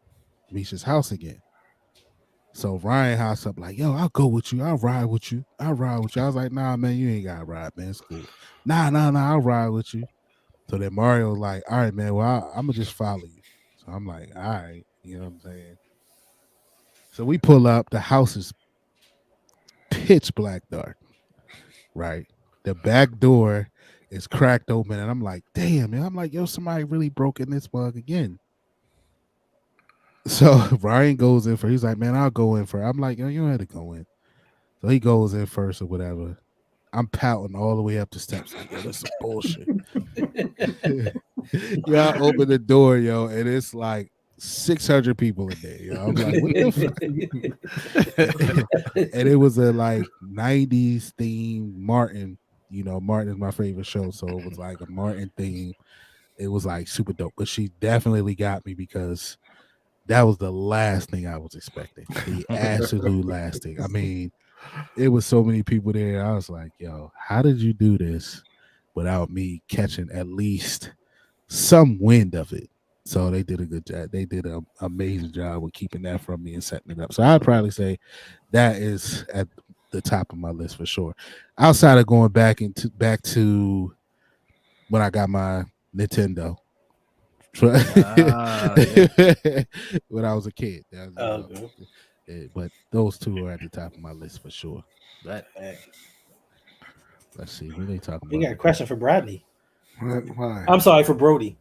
Misha's house again." So Ryan house up like, "Yo, I'll go with you. I'll ride with you. I'll ride with you." I was like, "Nah, man, you ain't gotta ride, man. It's cool." Nah, I'll ride with you. So then Mario was like, "All right, man, well, I'm gonna just follow you." So I'm like, "All right," you know what I'm saying? So we pull up, the house is pitch black dark, right? The back door is cracked open, and I'm like, "Damn, man." I'm like, "Yo, somebody really broke in this mug again." So Ryan goes in for. He's like, "Man, I'll go in for." I'm like, "Yo, you don't have to go in." So he goes in first or whatever. I'm pouting all the way up the steps. Like, "Yo, this is bullshit." Yeah, I open the door, yo, and it's like 600 people in there. Yo, I'm like, "What the fuck?" And it was a like 90s theme Martin. Martin is my favorite show, so it was like a Martin theme. It was like super dope. But she definitely got me because that was the last thing I was expecting. The absolute last thing. I mean, it was so many people there. I was like, "Yo, how did you do this without me catching at least some wind of it?" So they did a good job. They did an amazing job with keeping that from me and setting it up. So I'd probably say that is at the top of my list for sure. Outside of going back to when I got my Nintendo. Yeah. When I was a kid. But those two are at the top of my list for sure. That Let's see. What are they talking We about? got a question for Bradley. Why? I'm sorry, for Brody.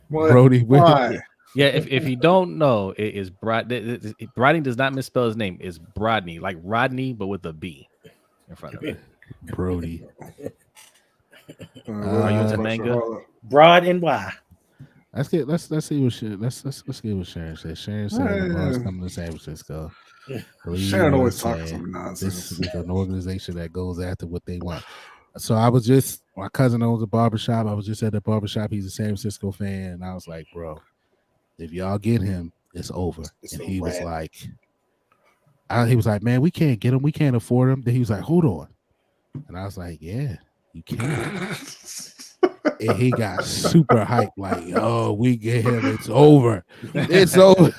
What? Brody. Why? Yeah, if you don't know, it is Brodney does not misspell his name. It's Brodney, like Rodney, but with a B in front of it. Brody. Are you into manga? Broad and Y. Let's see what let's get what Sharon said. Sharon said Lamar's coming to San Francisco. Sharon always talking some nonsense. This is an organization that goes after what they want. So my cousin owns a barbershop. I was just at the barbershop. He's a San Francisco fan. And I was like, "Bro, if y'all get him, it's over." And he was like, "Man, we can't get him. We can't afford him." Then he was like, "Hold on." And I was like, "Yeah, you can." And he got super hyped, like, "Oh, we get him. It's over. It's over."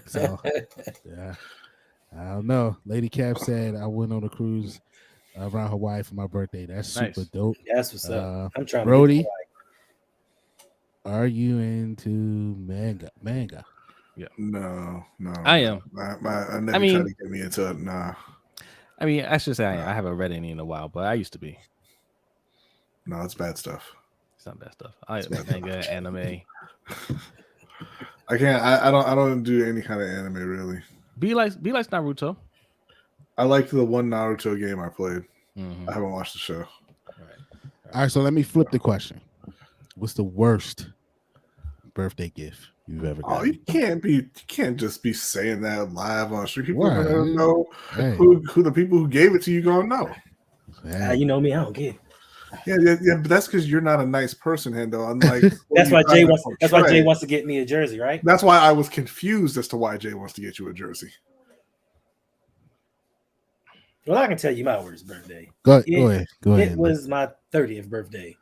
So, yeah. I don't know. Lady Cap said I went on a cruise around Hawaii for my birthday. That's super dope. That's what's up. I'm trying Brody, to get are you into manga? Yeah. No. I am. I never tried to get me into it. Nah. I mean, I should say I haven't read any in a while, but I used to be. No, it's bad stuff. It's not bad stuff. I manga, anime. I can't. I don't do any kind of anime really. Be like Naruto. I liked the one Naruto game I played. Mm-hmm. I haven't watched the show. All right, so let me flip the question. What's the worst birthday gift you've ever got? Oh, you can't just be saying that live on stream. People Why? are gonna know who the people who gave it to you gonna know. You know me, I don't care. Yeah, but that's because you're not a nice person, Hendo. Unlike That's why Jay wants to get me a jersey, right? That's why I was confused as to why Jay wants to get you a jersey. Well, I can tell you my worst birthday. Go ahead. It was my 30th birthday.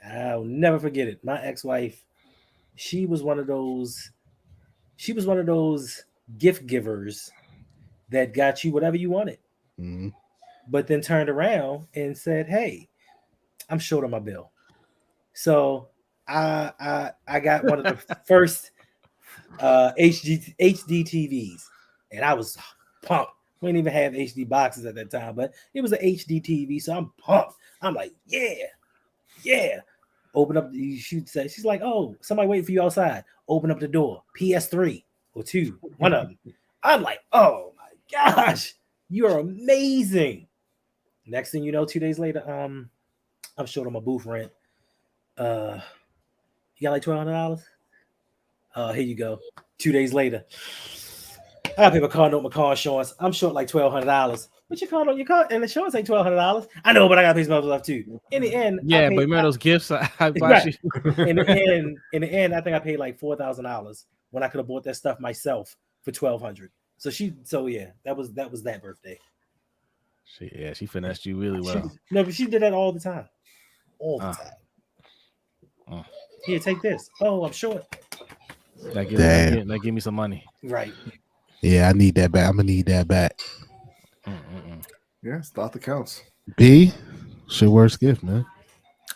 I'll never forget it. My ex-wife, she was one of those she was one of those gift givers that got you whatever you wanted, Mhm. but then turned around and said, "Hey, I'm short on my bill." So I got one of the first HD TVs, and I was pumped. We didn't even have HD boxes at that time, but it was an HD TV, so I'm pumped. I'm like, yeah. Open up. She's like, "Oh, somebody waiting for you outside." Open up the door. PS3 or two, one of them. I'm like, "Oh my gosh, you are amazing." Next thing you know, 2 days later, I'm short on my booth rent. You got like $1,200? Here you go. 2 days later, I gotta pay my car note, my car insurance. I'm short like $1,200. But your car note, your car and insurance ain't $1,200. I know, but I gotta pay some other stuff too. In the end, Yeah, but remember those gifts I bought right. you? In the end, I think I paid like $4,000 when I could have bought that stuff myself for $1,200. So yeah, that was that birthday. She finessed you really well. But she did that all the time, all the Uh. time. Uh. Here, take this. Oh, I'm short. Give me some money. Right. Yeah, I need that back. I'm gonna need that back. Yeah, it's thought that counts. B, it's your worst gift, man.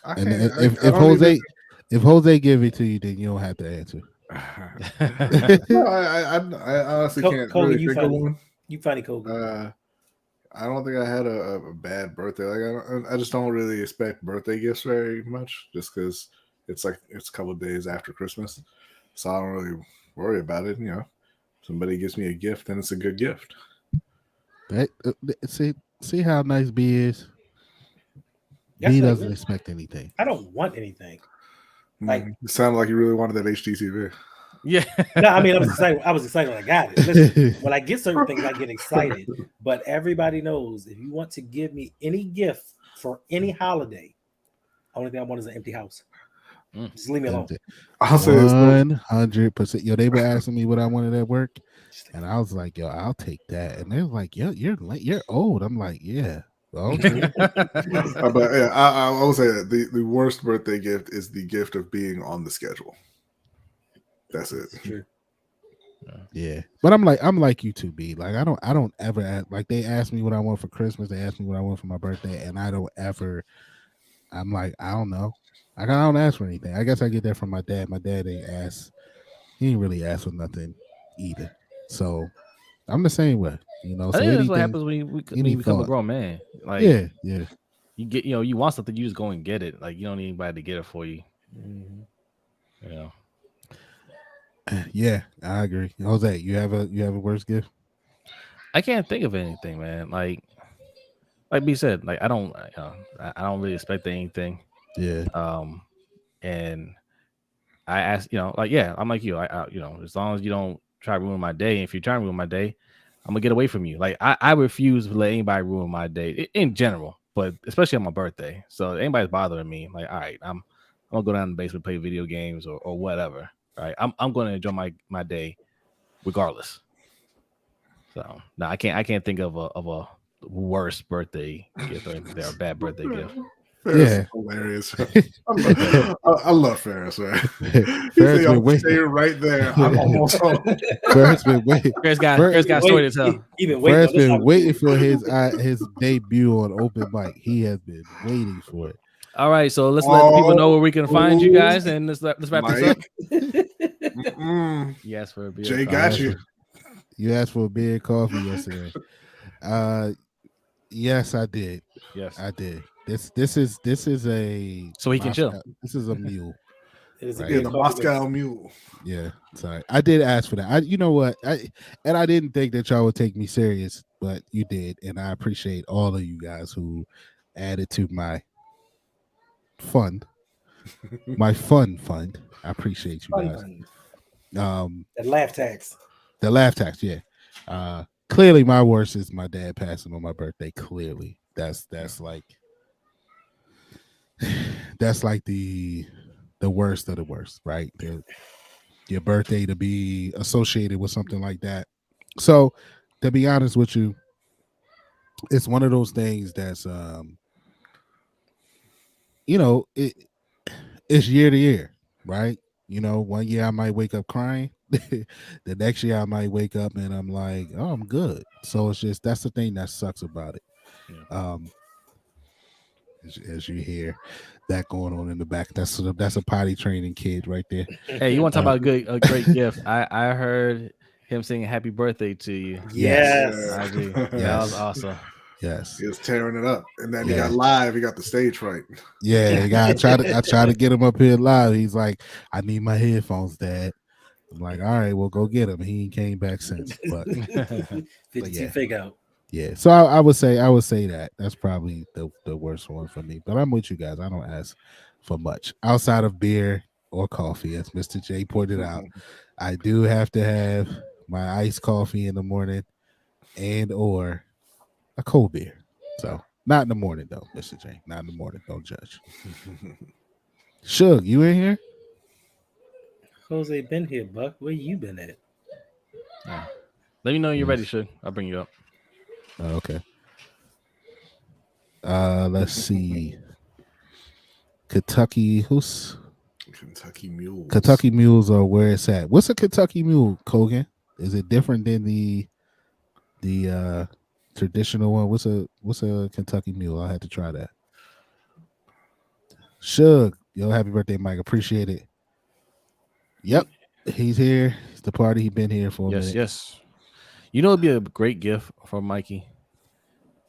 And if Jose give it to you, then you don't have to answer. No, I honestly can't Kogan, really you think funny. of one. You funny, Kogan. I don't think I had a bad birthday. Like I just don't really expect birthday gifts very much, just because it's a couple of days after Christmas, so I don't really worry about it. You know, somebody gives me a gift, then it's a good gift. See how nice B is. That's B like doesn't me. expect anything. I don't want anything. Like It sounded like you really wanted that HDTV. Yeah. No, I mean I was excited when I got it. Listen, when I get certain things, I get excited. But everybody knows if you want to give me any gift for any holiday, only thing I want is an empty house. Just leave me alone. I'll say 100%. Yo, they were asking me what I wanted at work, and I was like, "Yo, I'll take that." And they're like, "Yo, you're old." I'm like, "Yeah." Okay. But yeah, I will say that the worst birthday gift is the gift of being on the schedule. That's it. True. Yeah, but I'm like you too, B. Like I don't ever ask, like they ask me what I want for Christmas. They ask me what I want for my birthday, and I don't ever. I'm like, I don't know. I don't ask for anything. I guess I get that from my dad. My dad ain't ask. He ain't really ask for nothing either. So I'm the same way, you know. I So think that's anything, what happens when you become a grown man. Like yeah. You get, you want something, you just go and get it. Like you don't need anybody to get it for you. Mm-hmm. Yeah, I agree. Jose, you have a worst gift? I can't think of anything, man. Like B said, like I don't really expect anything. Yeah. And I ask, like, yeah, I'm like you. I as long as you don't try to ruin my day. If you try to ruin my day, I'm gonna get away from you. Like I refuse to let anybody ruin my day in general, but especially on my birthday. So if anybody's bothering me, like, all right, I'm gonna go down in the basement, play video games or whatever. Right, I'm gonna enjoy my day regardless. So no, I can't think of a worse birthday gift or anything, or a bad birthday gift. Ferris is hilarious. I love Ferris, man. Ferris been waiting. Stay right there. I'm almost home. Ferris been waiting. Ferris got a story to tell. Ferris been waiting for his debut on Open Mic. He has been waiting for it. All right, so let's let the people know where we can find you guys, and let's wrap this up. You asked for a beer. Jay got you. You asked for a beer and coffee yesterday. Yes, I did. Yes, I did. This is a so he can chill. This is a mule. The Moscow Mule. Yeah, sorry. I did ask for that. You know what? I didn't think that y'all would take me serious, but you did, and I appreciate all of you guys who added to my fund. My fund. I appreciate you guys. That laugh tax. The laugh tax, yeah. Clearly my worst is my dad passing on my birthday. Clearly. That's like the worst of the worst, right? Your birthday to be associated with something like that. So to be honest with you, it's one of those things that's it's year to year, right? 1 year I might wake up crying, the next year I might wake up and I'm like, oh, I'm good. So it's just that's the thing that sucks about it. Yeah. As you hear that going on in the back, that's a potty training kid right there. Hey, you want to talk about a great gift? I heard him singing "Happy Birthday" to you. Yes. IG. That Yes. was awesome. Yes. He was tearing it up, and then he Yeah. got live. He got the stage fright. Yeah, I try to get him up here live. He's like, I need my headphones, Dad. I'm like, all right, well, go get him. He ain't came back since. But 52 yeah. fake out. Yeah, so I would say that that's probably the worst one for me. But I'm with you guys. I don't ask for much outside of beer or coffee, as Mr. J pointed out. I do have to have my iced coffee in the morning and or a cold beer. So not in the morning though, Mr. J. Not in the morning. Don't judge. Suge, you in here? Jose been here, Buck. Where you been at? Let me know when you're ready, Suge. I'll bring you up. Oh, okay. Let's see. Kentucky Mules are where it's at. What's a Kentucky Mule, Kogan? Is it different than the traditional one? What's a Kentucky Mule? I'll have to try that. Suge, yo, happy birthday, Mike. Appreciate it. Yep, he's here. It's the party. He's been here for a minute. Yes. You know, it'd be a great gift for Mikey.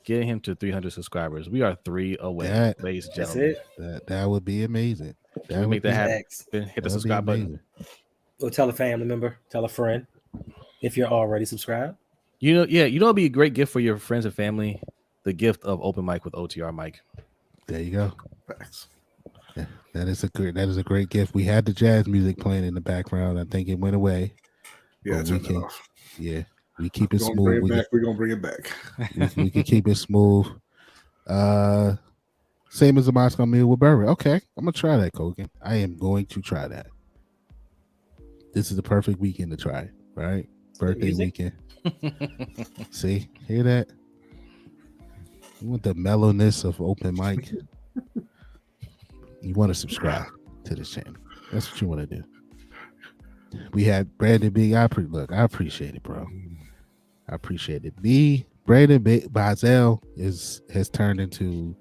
Getting him to 300 subscribers. We are 3 away, ladies and That's gentlemen. it. That would be amazing. Can we make that happen? Hit the That would subscribe be button. Or tell a family member, tell a friend, if you're already subscribed. You know, it'd be a great gift for your friends and family. The gift of open mic with OTR Mike. There you go. Facts. Yeah, that is a great gift. We had the jazz music playing in the background. I think it went away. Yeah, But turn it off. Yeah, we keep it We're gonna smooth. bring it back. We're gonna bring it back. We can keep it smooth. Same as the Moscow meal with Burberry. Okay, I'm gonna try that, Kogan. I am going to try that. This is the perfect weekend to try it, right? Birthday weekend. See, hear that? You want the mellowness of open mic? You want to subscribe to this channel. That's what you want to do. We had Brandon Big. I appreciate it, bro. I appreciate it. Brandon Bazel has turned into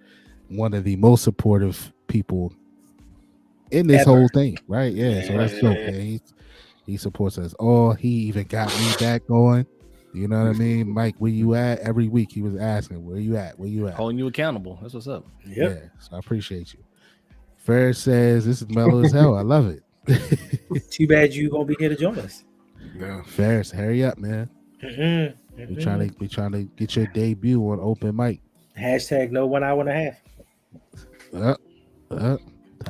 one of the most supportive people in this whole thing, right? Yeah, so that's dope. Yeah, he supports us all. He even got me back going. You know what I mean? Mike, where you at? Every week he was asking, where you at? Where you at? Holding you accountable. That's what's up. Yep. Yeah, so I appreciate you. Ferris says, this is mellow as hell. I love it. Too bad you gonna be here to join us. Yeah. Ferris, hurry up, man. We trying to get your debut on open mic. Hashtag no 1 hour and a half. It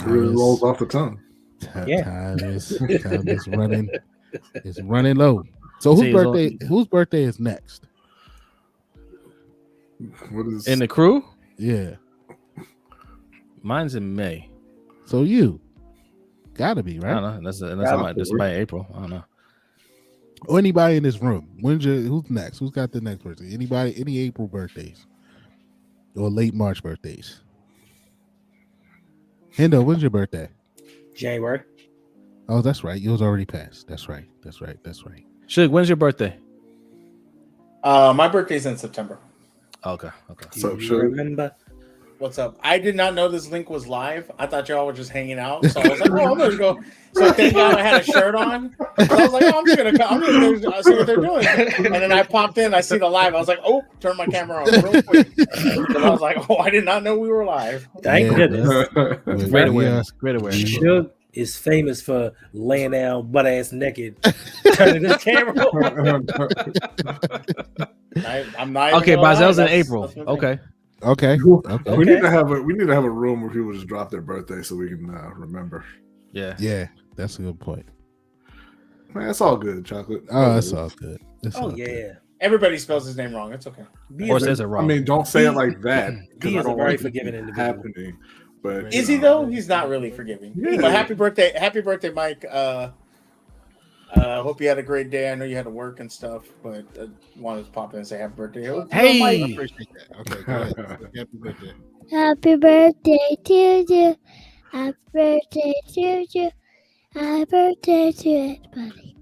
really rolls off the tongue. Time is running. It's running low. So whose birthday is next? What is In the crew? Yeah. Mine's in May. So you gotta be, I right? don't know. That's by April. I don't know. Or anybody in this room. Who's next? Who's got the next birthday? Anybody? Any April birthdays? Or late March birthdays? Hendo, when's your birthday? January. Oh, that's right. Yours already passed. That's right. Suge, when's your birthday? My birthday's in September. Okay. So Do you sure. remember? What's up? I did not know this link was live. I thought y'all were just hanging out. So I was like, oh, I'm going to go. So thank God I had a shirt on. So I was like, oh, I'm just going to come. I'm going to see what they're doing. And then I popped in. I see the live. I was like, oh, turn my camera on real quick. And I was like, oh, I did not know we were live. Thank goodness. Great awareness. Suge is famous for laying down butt ass naked, turning his camera on. I'm not. Okay, even gonna lie. Bazel's in That's- April. that's my thing. Okay. Okay. We need to have a room where people just drop their birthday so we can remember. Yeah. Yeah, that's a good point. Man, it's all good, chocolate. Oh, that's all good. It's all Oh good. yeah. Everybody spells his name wrong. It's okay. Or says it wrong. I mean, don't say it like that. He is a very forgiving individual. Happening, but Is he though? He's not really forgiving. Yeah. But happy birthday, Mike. Hope you had a great day. I know you had to work and stuff, but I wanted to pop in and say happy birthday. Hey! I appreciate that. Okay, go ahead. Happy birthday. Happy birthday to you. Happy birthday to you. Happy birthday to everybody.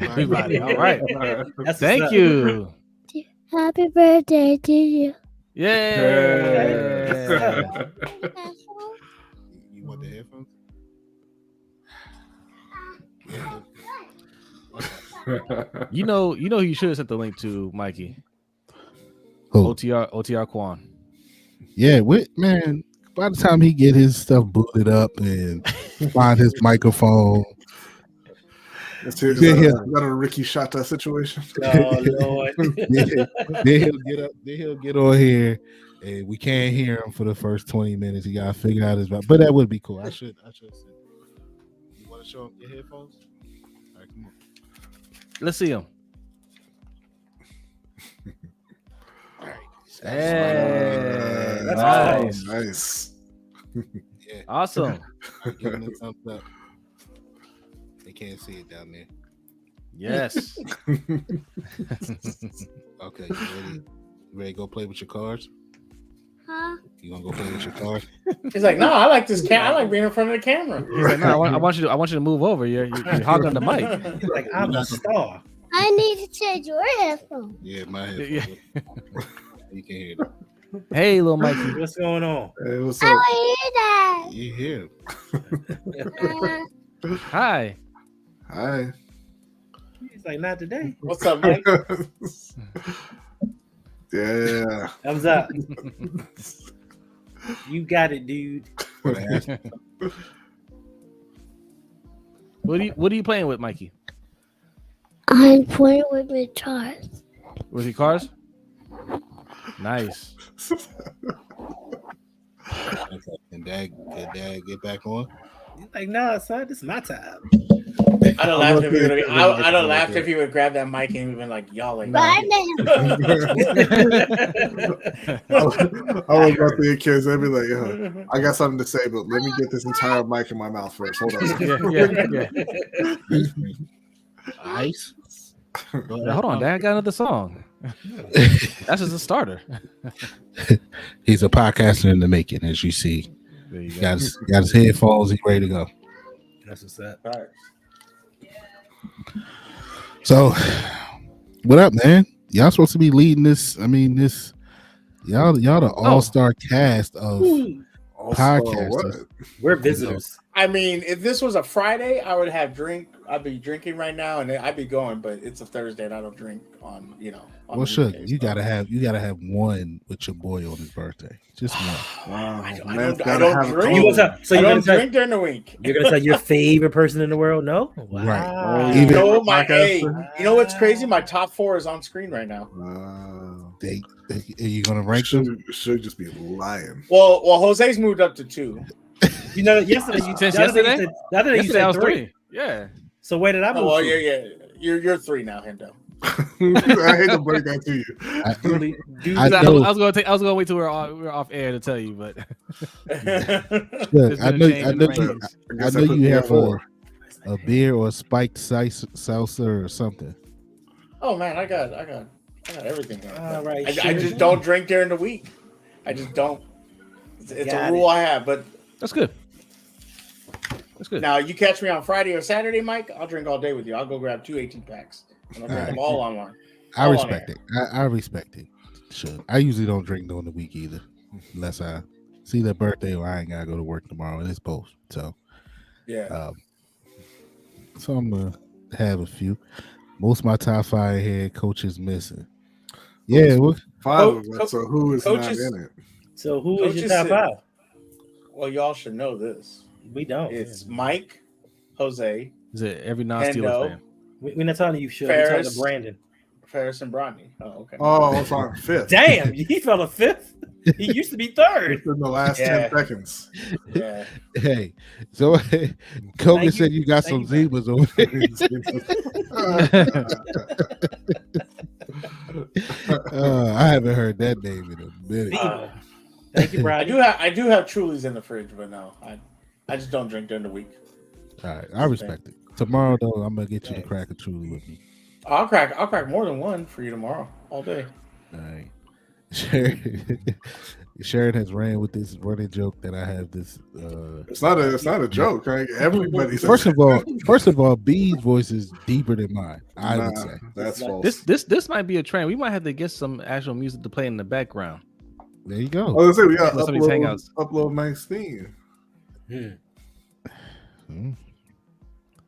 Everybody. All right. That's Thank what's up. you. Happy birthday to you. Yeah. You want the headphones? You know who you should have sent the link to, Mikey. Who? OTR Quan. Yeah, man. By the time he get his stuff booted up and find his microphone, Is that a Ricky Shata situation? Oh Lord. then he'll get up. Then he'll get on here, and we can't hear him for the first 20 minutes. He gotta figure out his. But that would be cool. I should. You want to show him your headphones? All right, come on. Let's see him. Hey, that's nice. Nice. Yeah. Awesome. I'm giving it a thumbs up. They can't see it down there. Yes. Okay, you ready? You ready to go play with your cards? Huh? You gonna go play with your cards? He's like, no, I like this. I like being in front of the camera. He's like, no, I want you to move over. You're hogging the mic. He's like, I'm a star. I need to change your headphones. Yeah, my headphones. Yeah. You can hear them. Hey, little Mikey. What's going on? Hey, what's I up? want to You hear them. hear that. Hi. Hi. He's like, not today. What's up, Mike? Yeah. Thumbs up. You got it, dude. What are you playing with, Mikey? I'm playing with my toys. With your cars? Nice. Can Dad get back on? He's like, nah, son, this is my time. I don't laugh if he would. I don't laugh if he would grab that mic and even like y'all like. Bye now. I was about to say, kids, they'd be like, yo, I got something to say, but let me get this entire mic in my mouth first. Hold on. Yeah. Ice. Hold on, Dad. I got another song. That's just a starter. He's a podcaster in the making, as you see. There you He go. got his headphones. He ready to go. That's what's up. All right. So, what up, man? Y'all supposed to be leading this. I mean, y'all the all-star cast of podcasters. What? We're visitors. I mean, if this was a Friday, I would have drink. I'd be drinking right now, and I'd be going. But it's a Thursday, and I don't drink on. On Well, the sure. weekdays, You so. gotta have one with your boy on his birthday. Just one. Wow. I Man's don't gotta have drink. a You call. gonna so I you're don't gonna tell, drink during the week. you're gonna tell your favorite person in the world? No. Wow. Right. Even- You know, Podcast. you know what's crazy? My top 4 is on screen right now. Are you gonna rank them? Should just be lying. Well, Jose's moved up to 2. You know, yesterday you Since the other day yesterday? the other day you Yesterday I said was 3. 3. Yeah. So where did I move? Oh, well, to? yeah. You're 3 now, Hendo. I hate to break that to you. Really, dude, I I know. was gonna wait till we're off air to tell you, but Look, I know change in the rankings. I know you have a beer or a spiked salsa or something. Oh man, I got everything here. All right, I just don't drink during the week. I just don't. It's a rule I have. But that's good. That's good. now you catch me on Friday or Saturday, Mike. I'll drink all day with you. I'll go grab 2 18 packs and I'll drink them all online. I All on respect it. I respect it. Sure. I usually don't drink during the week either, unless I see their birthday or I ain't gotta go to work tomorrow, and it's both. So Yeah. So I'm gonna have a few. Most of my top 5 head coaches missing. Yeah, well, 5 of them. So who is coaches- not in it? So who is your Coaches top said- 5? Well, y'all should know this. We don't. It's Mike, Jose, Is it every non-Steelers Hendo, fan? We're not telling you should. We're talking Ferris. to Brandon. Ferris, and Brodney. Oh, okay. Oh, I'm sorry, 5th. Damn, he fell a 5th. He used to be 3rd. In the last Yeah. 10 seconds. Yeah. hey, so Kogan you. said you got Thank some you, zebras over there. I haven't heard that name in a minute. Thank you, I Brad. do have Trulies in the fridge, but no, I just don't drink during the week. All right, I respect it. Tomorrow though, I'm gonna get you to crack a truly with me. I'll crack more than one for you tomorrow, all day. All right. Sure. Sharon has ran with this running joke that I have this. It's not a joke. Right? Everybody says First of all, B's voice is deeper than mine. I would say that's false. This might be a trend. We might have to get some actual music to play in the background. There you go. I was gonna say we got Some of these hangouts. upload Mike's theme.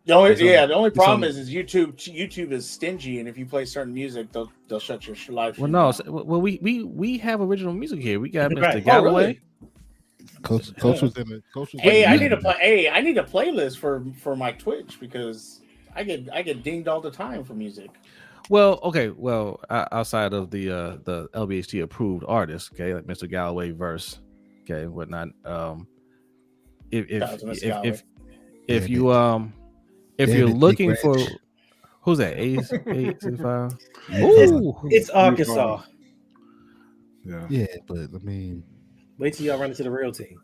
The only problem is YouTube is stingy, and if you play certain music, they'll shut your live. Well, no. Well, we have original music here. We got Mr. Right. Galloway. Oh, really? Coach was in the coach. Was Hey, in I the- need a playlist for my Twitch because I get dinged all the time for music. Well, okay. Well, outside of the LBHT approved artists, okay, like Mr. Galloway verse, okay, whatnot. If you're looking for who's that? 865. Ooh, it's Arkansas. Yeah, but I mean, Wait till y'all run into the real team.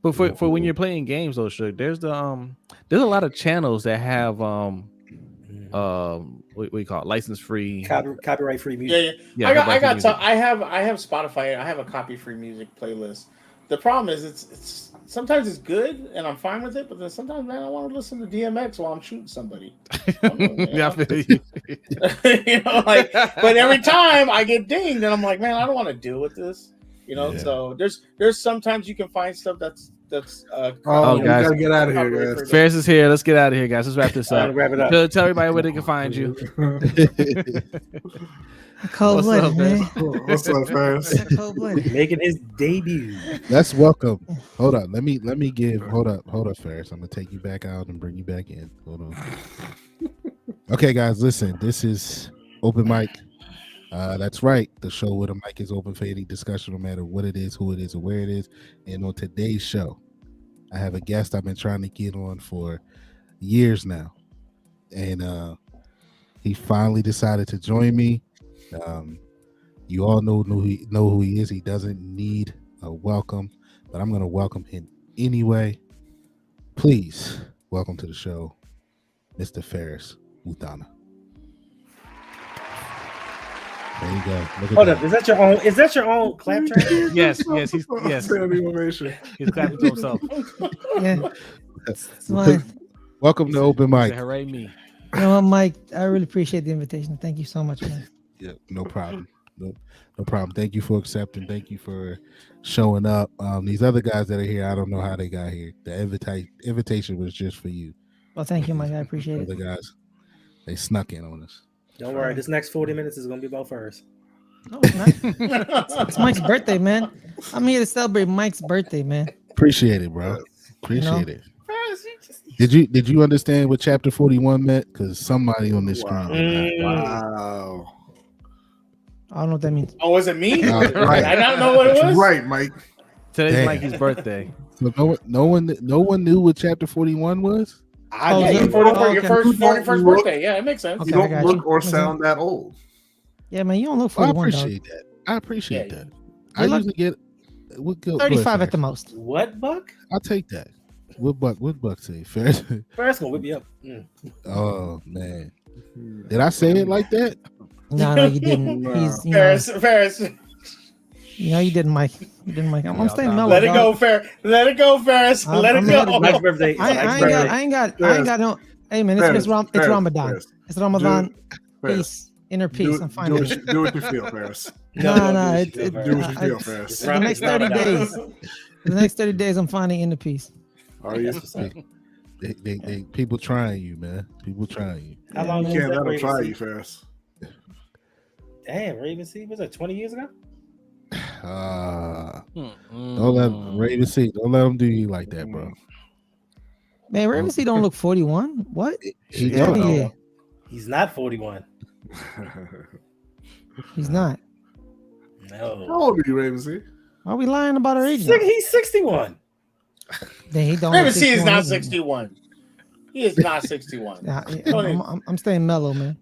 But for when you're playing games, though, Suge, there's a lot of channels that have what we call it, license free, copyright free music. Yeah. I have Spotify. I have a copy free music playlist. The problem is it's sometimes it's good and I'm fine with it, but then sometimes, man, I want to listen to DMX while I'm shooting somebody. Yeah, I feel you. But every time I get dinged, and I'm like, man, I don't want to deal with this. So there's sometimes you can find stuff that's guys, we gotta get out of here, guys. Ferris is here. Let's get out of here, guys. Let's wrap this up. Wrap it up. Tell everybody where they can find you. Cold blooded, man. What's up, Ferris? Cold blooded. Making his debut. let's welcome. Hold on. Let me give. Hold up, Ferris. I'm gonna take you back out and bring you back in. Hold on. Okay, guys, listen. This is Open Mic. That's right. The show where the mic is open for any discussion, no matter what it is, who it is, or where it is. And on today's show, I have a guest I've been trying to get on for years now, and he finally decided to join me. You all know who he is. He doesn't need a welcome, but I'm going to welcome him anyway. Please welcome to the show, Mr. Ferris Utana. There you go. Hold up, is that your own clap track? Yes, he's Standing ovation. he's clapping to himself. Yeah. It's fine. Welcome to Open Mic. Say, hooray me. You know what, Mike? I really appreciate the invitation. Thank you so much, man. Yeah, no problem. No problem. Thank you for accepting. Thank you for showing up. These other guys that are here, I don't know how they got here. The invitation was just for you. Well, thank you, Mike. I appreciate Other it. guys, they snuck in on us. Don't worry, this next 40 minutes is gonna be about Ferris. No, it's not. It's Mike's birthday, man. I'm here to celebrate Mike's birthday, man. Appreciate it, bro. Appreciate You it. Did you understand what chapter 41 meant? Because somebody on this screen. Wow. I don't know what that means. Oh, was it me? Right. I don't know what it was. Right, Mike. Today's Damn. Mikey's birthday. So no one knew what chapter 41 was? Oh, Yeah, yeah. your 41st look- birthday. Yeah, it makes sense. Okay, You I don't got look you. or Okay. sound that old. Yeah, man, you don't look Well, I 41, dog. appreciate that. I appreciate Yeah. that. You I look usually get what go 35 at the most. What, Buck? I'll take that. What Buck say? Ferris? Ferris gonna whip you up. Oh man. Did I say it like that? No, you didn't. He's, Ferris. you didn't, Mike. You didn't, Mike. I'm Yeah, staying I'll- mellow. Let it dog. go, Ferris. Let it go, Ferris. I'm- Let I'm it gonna go. let Mike's birthday. I ain't got no. Hey, man, it's Ferris, Ramadan. Ferris. It's Ramadan. Ferris. Peace, inner peace. I'm fine. with it. Do what you feel, Ferris. No. Do what you feel, Ferris. The next 30 days. The next 30 days, I'm finding inner peace. Are you? They people trying you, man. People trying you. How long You was can't that let them Raven try Seed? you, Ferris. Damn, Raven Seed was that 20 years ago? Don't let Raven see. Don't let them do you like that, bro. Man, Raven C don't look 41. What? He Get outta don't. here. He's not 41. He's not. How No. old are you, Raven C? Why are we lying about our age? now? He's 61. Then he don't. Raven look C is 61 not either. 61. He is not 61. Nah, I'm staying mellow, man.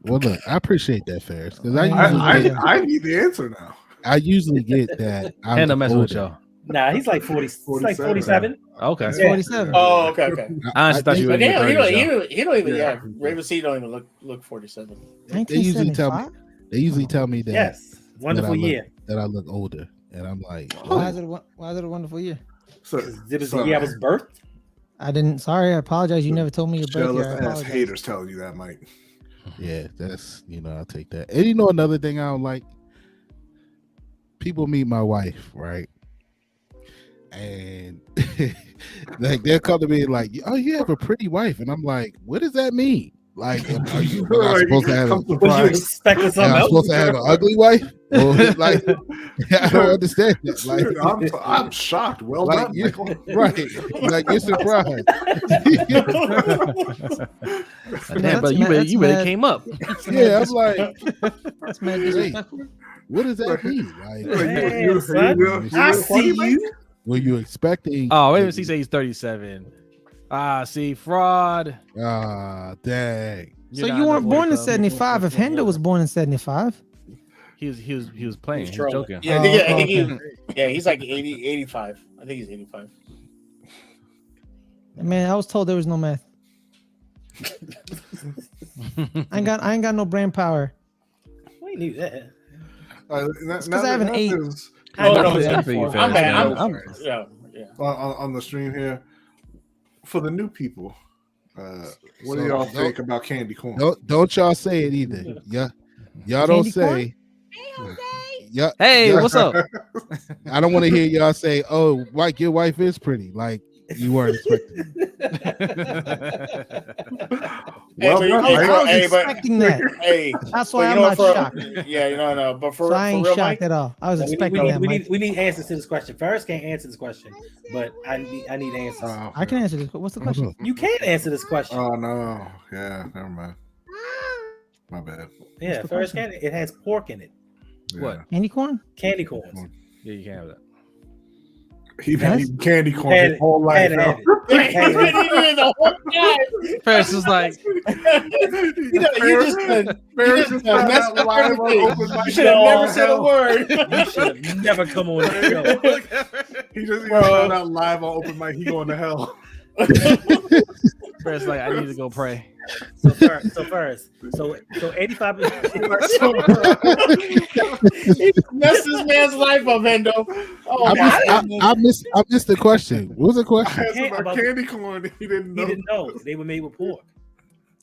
Well, look, I appreciate that, Ferris, because I need the answer now. I usually get that. I'm And I'm messing with older. y'all. Nah, he's like 40. He's like 47. Okay. He's Yeah. 47. Oh, okay. I honestly thought you were But in your damn, 30s, he don't even. Raven C don't even look 47. They usually tell me. 1975? They usually tell me that Yes. Wonderful year. that I look older, and I'm like, Why is it a wonderful year? So, It was the year I was birthed. I didn't. Sorry, I apologize. You never told me your birthday. jealous I ass apologize. haters telling you that, Mike. yeah, that's I'll take that. And you know another thing I don't like. People meet my wife, right? And like they'll come to me like, "Oh, you have a pretty wife," and I'm like, "What does that mean? Like, are you supposed to have? Was you expecting something Am I else? supposed to have an ugly wife? Or, like, I don't understand that. Like, I'm shocked. Well like done, you, Michael. right? Like you're surprised. Damn, but you really came up. Yeah, I'm like, That's mad wait, disrespectful. what does that mean? Like, Hey, son, I see you. were you expecting? Oh, wait a minute. He says he's 37. See, fraud. Ah, dang. So you weren't born in 75. If Hendo was born in 75, He was playing. He was trolling. joking. Yeah, I think he's like 80, 85. I think he's 85. man, I was told there was no math. I ain't got no brain power. We knew that. It's 'cause I have an 8. Oh, no, I'm yeah. pretty I'm fast, bad. man. Yeah. On the stream here, for the new people, what do So, y'all think about candy corn? Don't y'all say it either. Yeah, y'all don't Candy say. Yeah. Hey, yeah. what's up? I don't want to hear y'all say, "Oh, Mike, your wife is pretty." Like you weren't expecting. Well, Hey, done, but- Mike. I was hey, but- expecting that. Hey, That's but why you I'm know not what, shocked. Yeah, no, but for So I ain't real, shocked Mike, at all. I was We expecting that, Mike. need answers to this question. Ferris can't answer this question, but I need answers. I can answer this. What's the question? You can't answer this question. Oh no, yeah, never mind. My bad. Yeah, the Ferris question? can't. It has pork in it. Yeah. What? Candy corn? Candy corns. Yeah, you can't have that. He been Yes? eating candy corn Had his it. whole life. Had to have now. it. Had to have it. Ferris is like, you just Ferris just found messed out up live on everything. open mic. You should have never Oh, said a hell. word. You should have never come on the show. He just found out live on open mic. He going to hell. Ferris like, I need to go pray. So 85. He messed this man's life up, Hendo. Oh, I missed the question. What was the question? Asked about about- candy corn. He didn't know. He didn't know they were made with pork.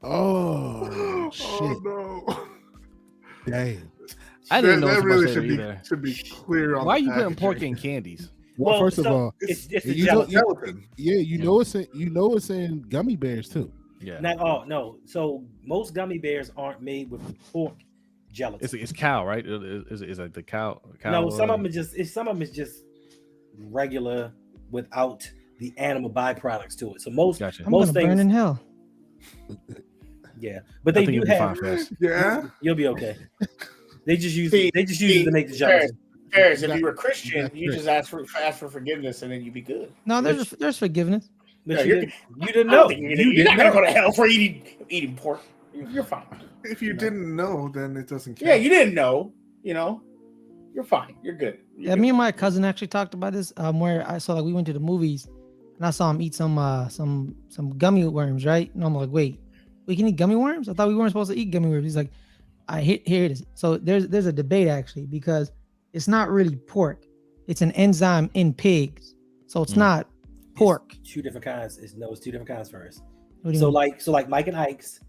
Oh shit! Oh no. Damn. I didn't know that so really much should be either. clear on Why are the you putting packaging. pork in candies? Well, first of so all, it's the you know- gelatin. Gelatin. yeah, you know it's in gummy bears too. Yeah, No. So most gummy bears aren't made with pork gelatin. it's cow, right? Is like the cow? No, some of them is just regular without the animal byproducts to it. So most Gotcha. I'm gonna most burn in things, hell. yeah, but I they think do you'll be have. fine, Ferris. Yeah. You'll be okay. They just use See, it to make the gelatin. Ferris, if you were Christian, you just ask for forgiveness and then you'd be good. No, there's forgiveness. But Yeah, you didn't I know. don't think you're didn't not gonna know. go to hell for eating pork. You're fine. If you didn't know, then it doesn't count. Yeah, you didn't know. You're fine. You're good. Yeah, me and my cousin actually talked about this. Where I saw like we went to the movies, and I saw him eat some gummy worms, right? And I'm like, wait, we can eat gummy worms? I thought we weren't supposed to eat gummy worms. He's like, here it is. So there's a debate actually because it's not really pork. It's an enzyme in pigs, so it's not pork. It's two different kinds. It's two different kinds first. What do you So mean? like Mike and Ike's,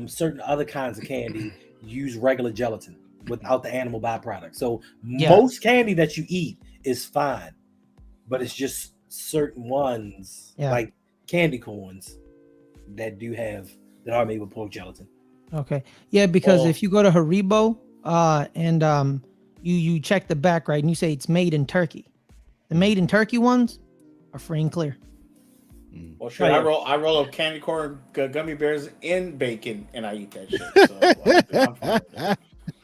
certain other kinds of candy use regular gelatin without the animal byproduct. So Yeah. most candy that you eat is fine, but it's just certain ones like candy corns that are made with pork gelatin. Okay. Yeah, because Oh. if you go to Haribo and you check the back, right, and you say it's made in Turkey, the made in Turkey ones are free and clear. Well, sure. Oh, yeah. I roll up candy corn gummy bears in bacon, and I eat that shit. So I'm fine with that.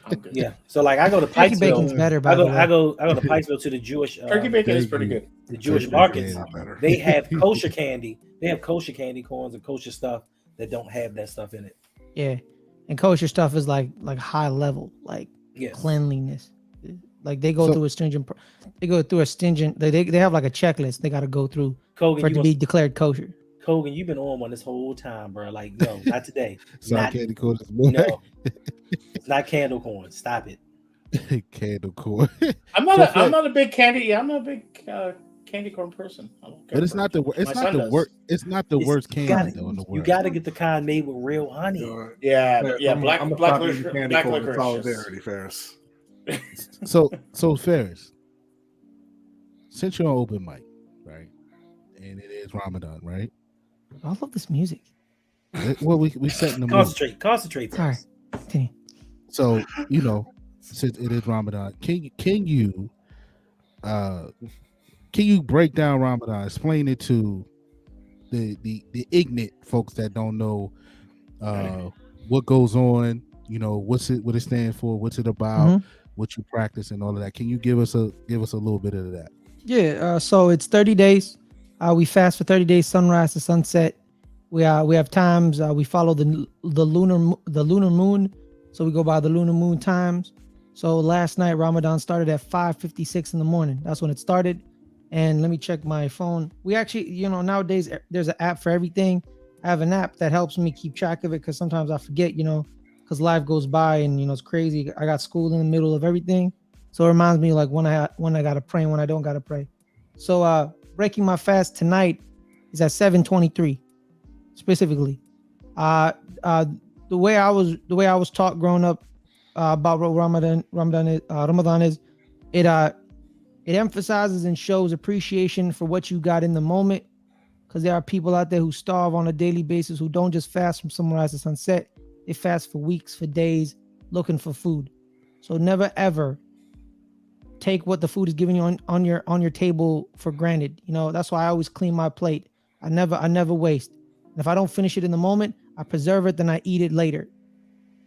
I'm good. Yeah. So like I go to Turkey bacon's Pikesville. better, by the way. I go to Pikesville to the Jewish Turkey bacon is pretty good. the Jewish Turkey markets. bacon is better. They have kosher candy. They have kosher candy corns and kosher stuff that don't have that stuff in it. Yeah. And kosher stuff is like high level, like Yes. cleanliness. Like they go through a stringent. They have like a checklist they got to go through for it to be declared kosher. Kogan, you've been on one this whole time, bro. Like, no, not today. So Not- candy corn is No, it's not candle corn. Stop it. Candle corn. I'm not a big candy. I'm not a big candy corn person. I don't care But it's for not it. the My son does. it's not the worst candy though in the You world. got to get the kind made with real honey. Yeah, I'm a black stop eating candy black corn in licorice. solidarity, Ferris. So Ferris, since you're on open mic, right, and it is Ramadan, right? I love this music. Well, we setting the mood. Concentrate. All right, continue. So since it is Ramadan, can you break down Ramadan? Explain it to the ignorant folks that don't know what goes on. What it stands for, what's it about, what you practice, and all of that. Can you give us a little bit of that? Yeah. So it's 30 days. We fast for 30 days, sunrise to sunset. We have times. We follow the lunar moon, so we go by the lunar moon times. So last night Ramadan started at 5:56 in the morning. That's when it started. And let me check my phone. We actually, nowadays there's an app for everything. I have an app that helps me keep track of it because sometimes I forget, because life goes by and it's crazy. I got school in the middle of everything, so it reminds me like when I gotta pray and when I don't gotta pray. So breaking my fast tonight is at 7:23 specifically. The way I was taught growing up about what Ramadan is, it emphasizes and shows appreciation for what you got in the moment, because there are people out there who starve on a daily basis who don't just fast from sunrise to sunset. They fast for weeks, for days, looking for food. So never ever take what the food is giving you on your table for granted. That's why I always clean my plate. I never waste. And if I don't finish it in the moment, I preserve it, then I eat it later.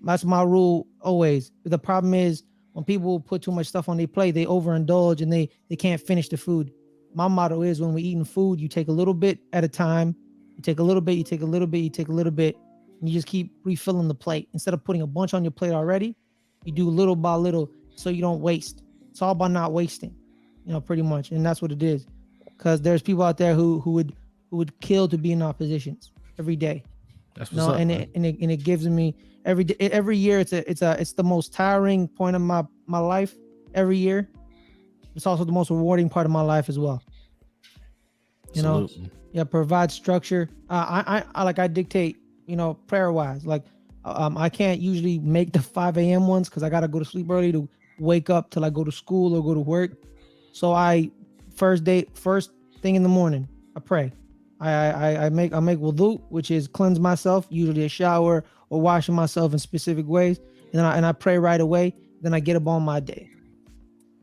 That's my rule always. The problem is when people put too much stuff on their plate, they overindulge and they can't finish the food. My motto is when we're eating food, you take a little bit at a time. You take a little bit, you take a little bit, you take a little bit, and you just keep refilling the plate. Instead of putting a bunch on your plate already, you do little by little so you don't waste. It's all about not wasting, pretty much. And that's what it is. Because there's people out there who would kill to be in our positions every day. That's what's up, and it gives me every year. It's the most tiring point of my life every year. It's also the most rewarding part of my life as well. Provide structure. I dictate. Prayer wise, I can't usually make the 5 a.m. ones because I gotta go to sleep early to wake up till I go to school or go to work. So first thing in the morning, I pray. I make wudu, which is cleanse myself, usually a shower or washing myself in specific ways, and I pray right away. Then I get up on my day.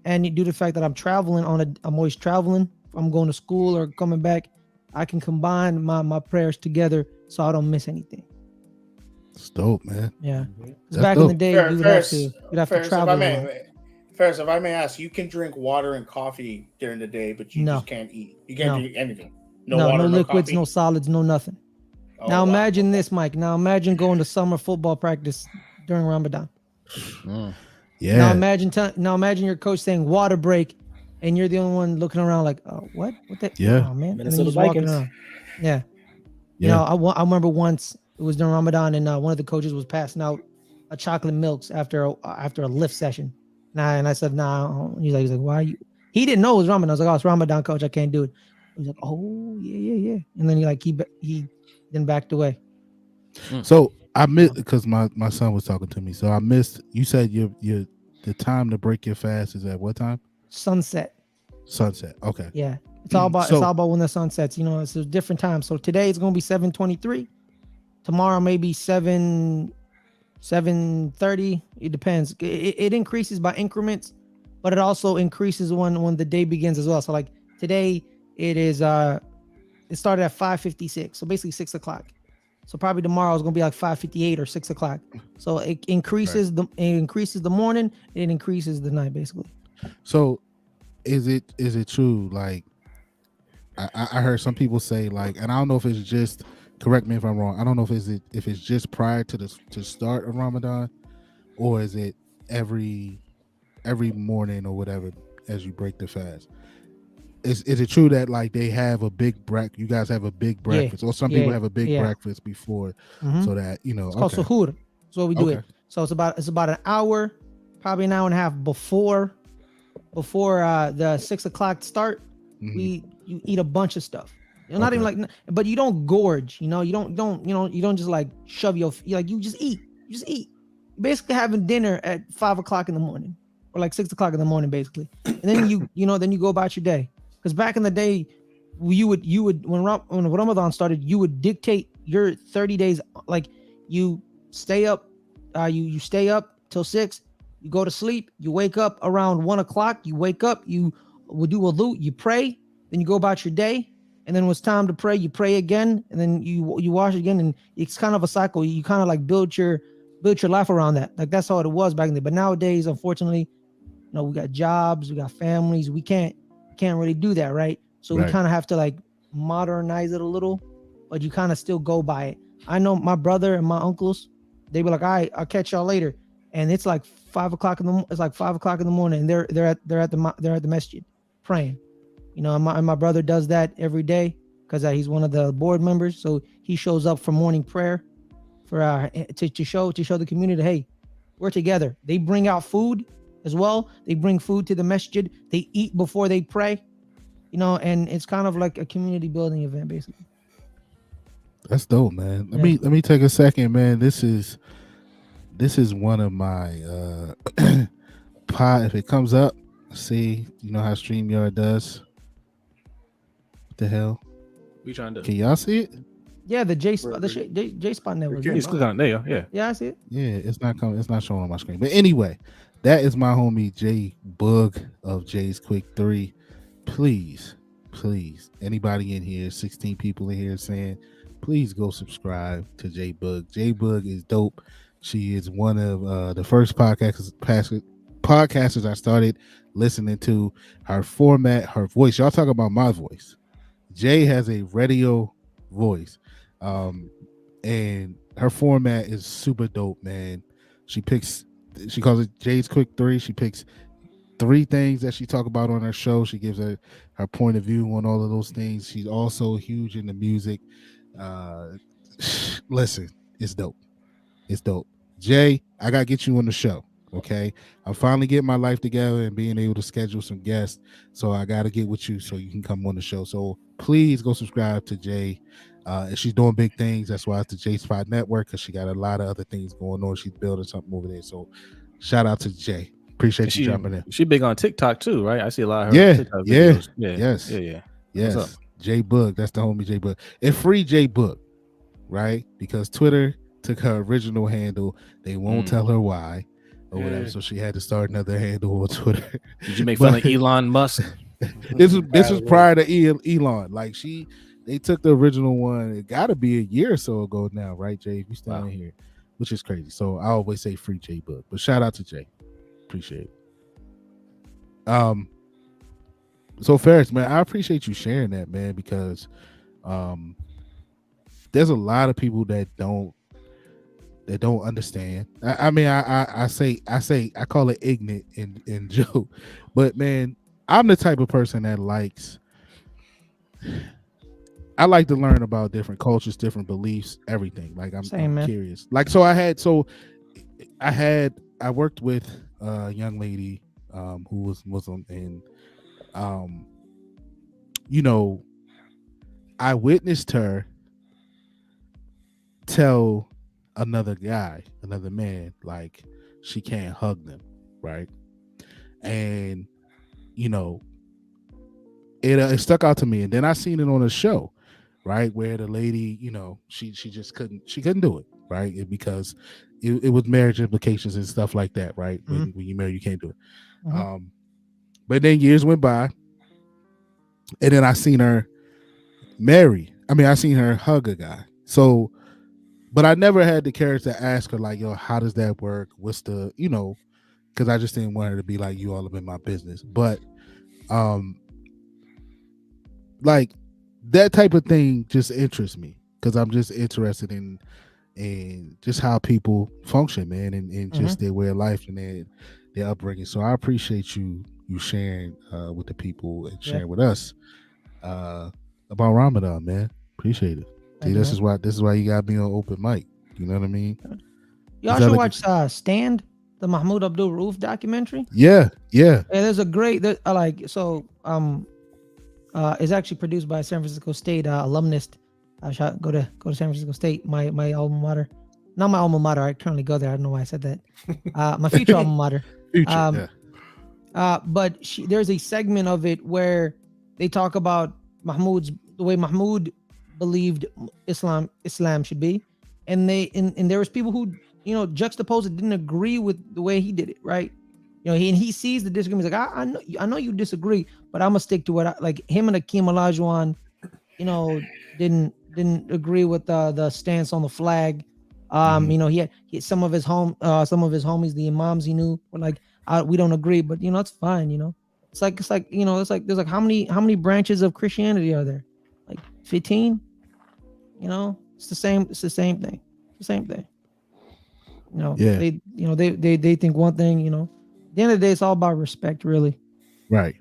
And due to the fact that I'm traveling I'm always traveling. If I'm going to school or coming back, I can combine my prayers together so I don't miss anything. It's dope, man. Yeah. Back in the day, you'd have to travel. First, if I may ask, you can drink water and coffee during the day, but you just can't eat. You can't do anything. No water, no liquids, coffee? No solids, no nothing. Now imagine this, Mike. Now imagine going to summer football practice during Ramadan. Yeah. Now imagine your coach saying water break, and you're the only one looking around like, oh, what? What that? Yeah. Oh, man. Minnesota Vikings. Yeah. I remember once it was during Ramadan, and one of the coaches was passing out a chocolate milks after a lift session. And I said, nah. He's like, why are you? He didn't know it was Ramadan. I was like, oh, it's Ramadan, coach. I can't do it. He's like, oh, yeah. And then he then backed away. So I missed because my son was talking to me. So I missed. You said the time to break your fast is at what time? Sunset. Okay. Yeah. It's all about when the sun sets. It's a different time. So today it's gonna be 7:23. Tomorrow maybe 7:30. It depends. It increases by increments, but it also increases when the day begins as well. So like today it started at 5:56. So basically 6 o'clock. So probably tomorrow is gonna be like 5:58 or 6 o'clock. So it increases the morning, it increases the night basically. So is it true? Like I heard some people say like, and I don't know if it's just, correct me if I'm wrong. I don't know if it's just prior to the start of Ramadan, or is it every morning or whatever as you break the fast. Is it true that like they have a big breakfast? You guys have a big breakfast, or some people have a big breakfast before, so that It's called suhoor. That's what we do it. So it's about an hour probably an hour and a half before the 6 o'clock start. Mhm. You eat a bunch of stuff. You're not even Okay. like, but you don't gorge. You don't just like shove you just eat. You just eat. You're basically having dinner at 5 o'clock in the morning, or like 6 o'clock in the morning, basically. And then then you go about your day. Because back in the day, you would when Ramadan started, you would dictate your 30 days. Like you stay up, you stay up till 6. You go to sleep. You wake up around 1 o'clock. You wake up. You will do wudu. You pray. Then you go about your day. And then when it's time to pray, you pray again, and then you wash again, and it's kind of a cycle. You kind of like build your life around that. Like that's how it was back in the day. But nowadays, unfortunately, we got jobs, we got families. We can't really do that, right? So we Right. kind of have to like modernize it a little, but you kind of still go by it. I know my brother and my uncles, they be like, "All right, I'll catch y'all later," and it's like 5 o'clock in the morning, and they're at the masjid praying. And my brother does that every day because he's one of the board members. So he shows up for morning prayer for to show the community, hey, we're together. They bring out food as well. They bring food to the masjid. They eat before they pray. And it's kind of like a community building event, basically. That's dope, man. Let me take a second, man. This is one of my pod. If it comes up, see, how StreamYard does. What the hell? We trying to? Can y'all see it? Yeah, the J spot network. You just click on it. There you go. Yeah. Yeah, I see it. Yeah, it's not coming. It's not showing on my screen. But anyway, that is my homie Jay Boog of Jay's Quick 3. Please, anybody in here, 16 people in here saying, please go subscribe to Jay Boog. Jay Boog is dope. She is one of the first podcasters I started listening to. Her format, her voice. Y'all talk about my voice. Jay has a radio voice. And her format is super dope, man. She calls it Jay's Quick 3. She picks 3 things that she talk about on her show. She gives her point of view on all of those things. She's also huge into music. Listen, it's dope. Jay, I gotta get you on the show. Okay, I'm finally getting my life together and being able to schedule some guests. So I gotta get with you so you can come on the show. So please go subscribe to Jay. And she's doing big things. That's why it's the J Spot Network, because she got a lot of other things going on. She's building something over there. So shout out to Jay. Appreciate you jumping in. She big on TikTok too, right? I see a lot of her TikTok videos. Yes. Jay Boog. That's the homie Jay Boog. And free Jay Boog, right? Because Twitter took her original handle. They won't tell her why or whatever. So she had to start another handle on Twitter. Did you make fun of Elon Musk? This was prior to Elon. Like they took the original one. It got to be a year or so ago now, right, Jay? If you still in here, which is crazy. So I always say free Jay Boog. But shout out to Jay. Appreciate it. So Ferris, man, I appreciate you sharing that, man, because there's a lot of people that don't understand. I mean, I call it ignorant and joke, but man, I'm the type of person that I like to learn about different cultures, different beliefs, everything. Like I'm curious. Like I worked with a young lady who was Muslim, and I witnessed her tell another man, like she can't hug them, right? And it stuck out to me. And then I seen it on a show, right, where the lady, she just couldn't do it, right? Because it was marriage implications and stuff like that, right? When you marry, you can't do it. But then years went by, and then I seen her hug a guy. So, but I never had the courage to ask her, like, yo, how does that work? What's the, because I just didn't want her to be like, you all up in my business. But like that type of thing just interests me, because I'm just interested in just how people function, man, and just their way of life and their upbringing. So I appreciate you sharing with the people and sharing with us about Ramadan, man. Appreciate it. See, this is why you gotta be on open mic. You know what I mean? Y'all should watch Stand, the Mahmoud Abdul Rauf documentary. Yeah. Yeah, there's a great that I like. So it's actually produced by San Francisco State alumnus. I shall go to San Francisco State, my alma mater. Not my alma mater. I currently go there. I don't know why I said that. My future alma mater. Future. But there's a segment of it where they talk about the way Mahmoud believed Islam should be, and there was people who juxtaposed it, didn't agree with the way he did it, right? He sees the disagreement. He's like, I know you disagree, but I'm gonna stick to it. Like him and Akeem Olajuwon, didn't agree with the stance on the flag. He had some of his homies, the imams he knew, were like, we don't agree, but it's fine. It's like there's like how many branches of Christianity are there? Like 15. It's the same thing. It's the same thing. They think one thing. At the end of the day, it's all about respect, really. Right.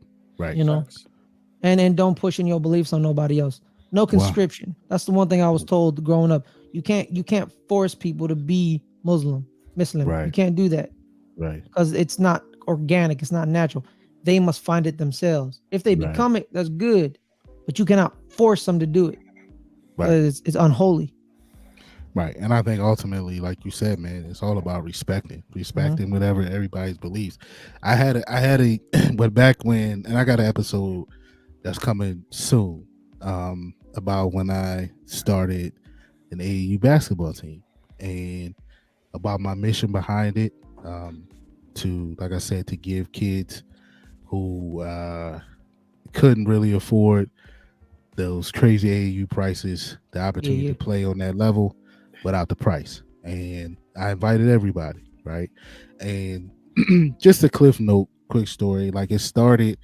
And don't push in your beliefs on nobody else. No conscription. Wow. That's the one thing I was told growing up. You can't force people to be Muslim. Right. You can't do that. Right. Because it's not organic. It's not natural. They must find it themselves. If they become it, that's good. But you cannot force them to do it. Right. It's unholy. Right. And I think ultimately, like you said, man, it's all about respecting whatever everybody's beliefs. I had a but back when, and I got an episode that's coming soon about when I started an AAU basketball team and about my mission behind it, to, like I said, to give kids who couldn't really afford those crazy AAU prices the opportunity to play on that level without the price. And I invited everybody, right? And just a cliff note, quick story, like it started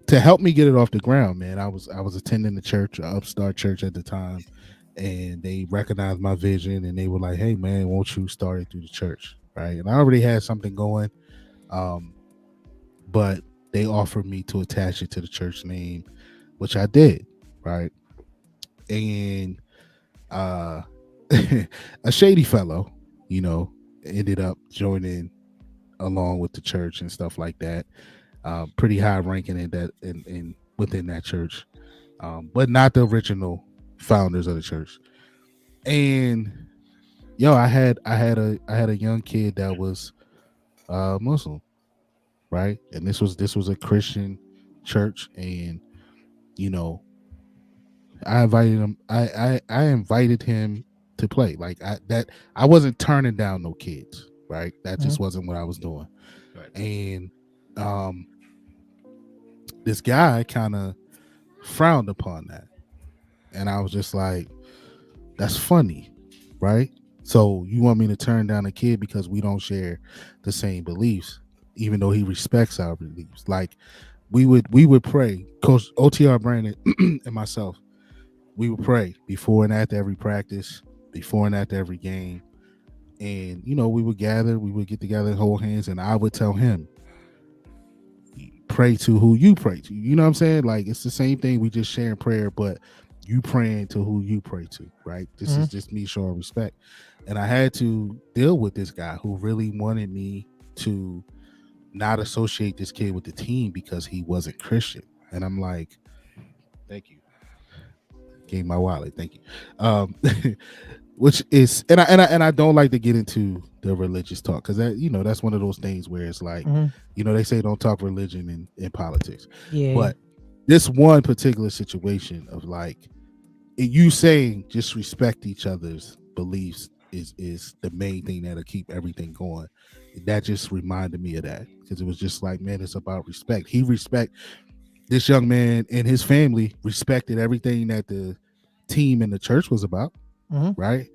to help me get it off the ground, man. I was attending the church, an upstart church at the time, and they recognized my vision and they were like, hey man, won't you start it through the church, right? And I already had something going, but they offered me to attach it to the church name, which I did, right? And a shady fellow, ended up joining along with the church and stuff like that. Pretty high ranking in within that church, but not the original founders of the church. And I had a young kid that was Muslim, right? And this was a Christian church, and I invited him. I invited him to play. Like I wasn't turning down no kids, right? That just wasn't what I was doing. Right. And this guy kind of frowned upon that, and I was just like, "That's funny, right? So you want me to turn down a kid because we don't share the same beliefs, even though he respects our beliefs? Like we would pray, Coach OTR Brandon and myself. We would pray before and after every practice, before and after every game. And, we would gather, we would get together and hold hands. And I would tell him, pray to who you pray to. You know what I'm saying? Like, it's the same thing. We just sharing prayer, but you praying to who you pray to, right? This is just me showing respect. And I had to deal with this guy who really wanted me to not associate this kid with the team because he wasn't Christian. And I'm like, thank you. Gave my wallet, thank you. Which is, and I don't like to get into the religious talk because that's one of those things where it's like, they say don't talk religion in politics. Yeah. But this one particular situation of like you saying just respect each other's beliefs is the main thing that'll keep everything going. That just reminded me of that because it was just like, man, it's about respect. This young man and his family respected everything that the team and the church was about, right?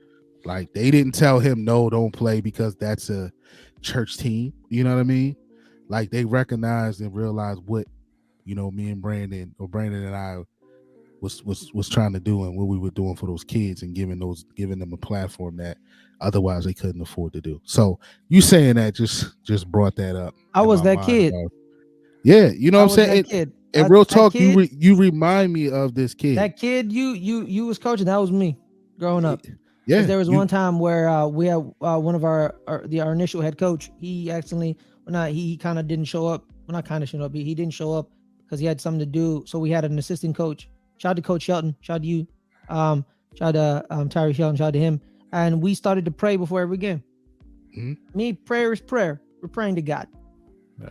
Like they didn't tell him, no, don't play because that's a church team. You know what I mean? Like they recognized and realized what, me and Brandon and I was trying to do and what we were doing for those kids and giving them a platform that otherwise they couldn't afford to do. So you saying that just brought that up. I was that kid. Yeah, you know what I'm saying? And real talk, you remind me of this kid. That kid you was coaching, that was me growing up. Yeah, there was one time where we had one of our initial head coach. He accidentally, he kind of didn't show up. Well, not kind of showed up. He didn't show up because he had something to do. So we had an assistant coach. Shout out to Coach Shelton. Shout out to you. Shout out to Tyree Shelton. Shout out to him. And we started to pray before every game. Me, prayer is prayer. We're praying to God. Yeah.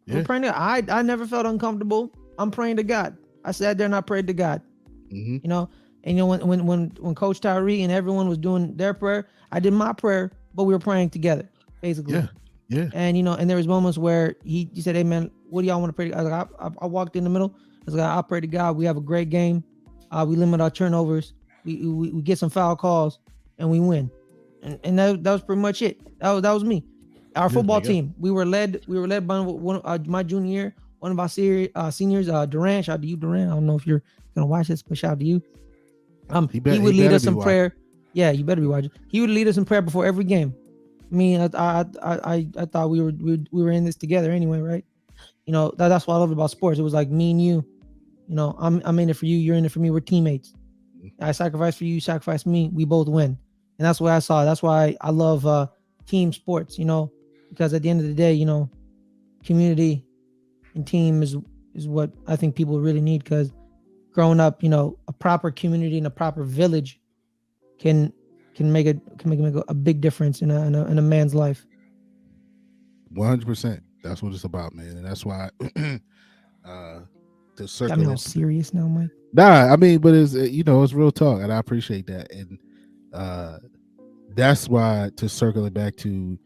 We're praying to God. I never felt uncomfortable. I'm praying to God. I sat there and I prayed to God. You know, and you know when Coach Tyree and everyone was doing their prayer, I did my prayer, but we were praying together, basically. Yeah. And you know, and there was moments where he said, "Hey man, what do y'all want to pray to?" I was like, I walked in the middle. I was like, I pray to God. We have a great game. We limit our turnovers. We get some foul calls and we win. And that was pretty much it. That was me. Our football team. We were led by one my junior year. One of our seniors, Duran. Shout out to you, Duran. I don't know if you're gonna watch this, but shout out to you. He would lead us in prayer. Yeah, you better be watching. He would lead us in prayer before every game. I mean, I thought we were in this together anyway, right? You know, that's what I love about sports. It was like me and you. You know, I'm in it for you. You're in it for me. We're teammates. I sacrifice for you. You sacrifice for me. We both win. And that's what I saw. That's why I love team sports. You know, because at the end of the day, you know, community and team is what I think people really need. Because growing up, you know, a proper community and a proper village can make a big difference in a man's life. 100%. That's what it's about, man, and that's why the circle. Got me all serious now, Mike. Nah, I mean, but it's it's real talk, and I appreciate that, and that's why, to circle it back to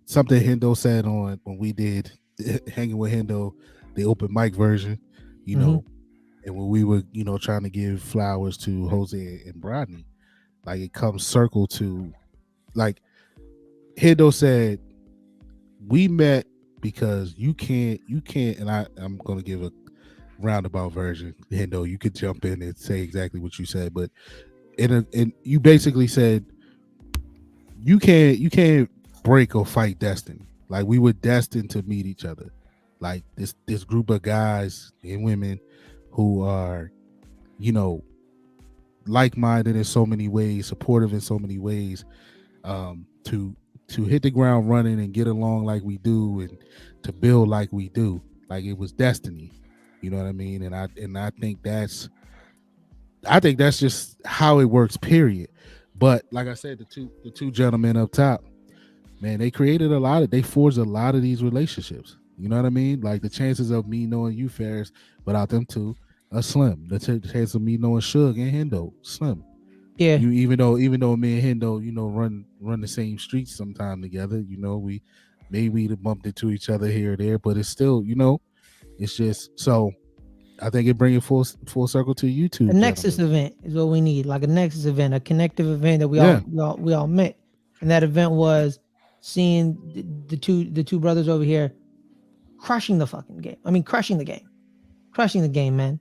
something Hendo said on when we did hanging with Hendo, the open mic version, you know, and when we were trying to give flowers to Jose and Rodney, like it comes circle to, like Hendo said, we met because you can't, and I'm gonna give a roundabout version. Hendo, you could jump in and say exactly what you said, but in you basically said you can't break or fight destiny. Like we were destined to meet each other. Like this group of guys and women who are, like-minded in so many ways, supportive in so many ways, to hit the ground running and get along like we do, and to build like we do. Like it was destiny. You know what I mean? And I think that's just how it works, period. But like I said, the two gentlemen up top, man, they forged a lot of these relationships. You know what I mean? Like the chances of me knowing you, Ferris, without them two, are slim. The chance of me knowing Suge and Hendo, slim. Yeah. Even though me and Hendo, run the same streets sometime together, we maybe bumped into each other here or there, but it's still, it's just so. I think it brings it full circle to you two. A nexus event is what we need, like a nexus event, a connective event that we all met, and that event was seeing the two brothers over here crushing the fucking game. I mean, crushing the game, man.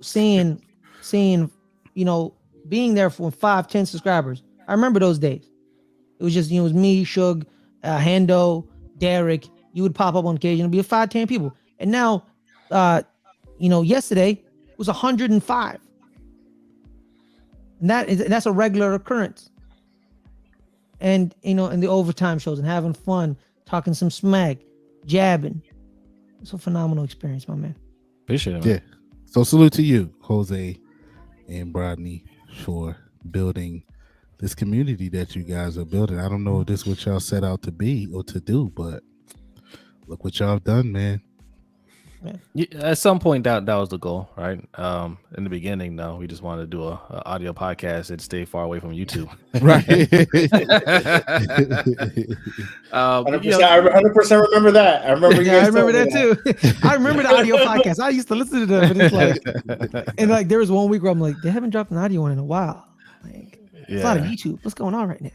Seeing, being there for 5-10 subscribers. I remember those days. It was just, it was me, Suge, Hendo, Derek. You would pop up on occasion. It'd be 5-10 people. And now, yesterday it was 105. And that's a regular occurrence. And, in the overtime shows and having fun, talking some smack, jabbing. It's a phenomenal experience, my man. Appreciate it, man. Yeah. So salute to you, Jose and Rodney, for building this community that you guys are building. I don't know if this is what y'all set out to be or to do, but look what y'all have done, man. Yeah, at some point that was the goal, right? In the beginning, no, we just wanted to do a audio podcast and stay far away from YouTube. Right. 100% remember that. I remember I remember that too. I remember the audio podcast. I used to listen to them, but it's like, and like there was one week where I'm like, they haven't dropped an audio one in a while. Like, it's not on YouTube. What's going on right now?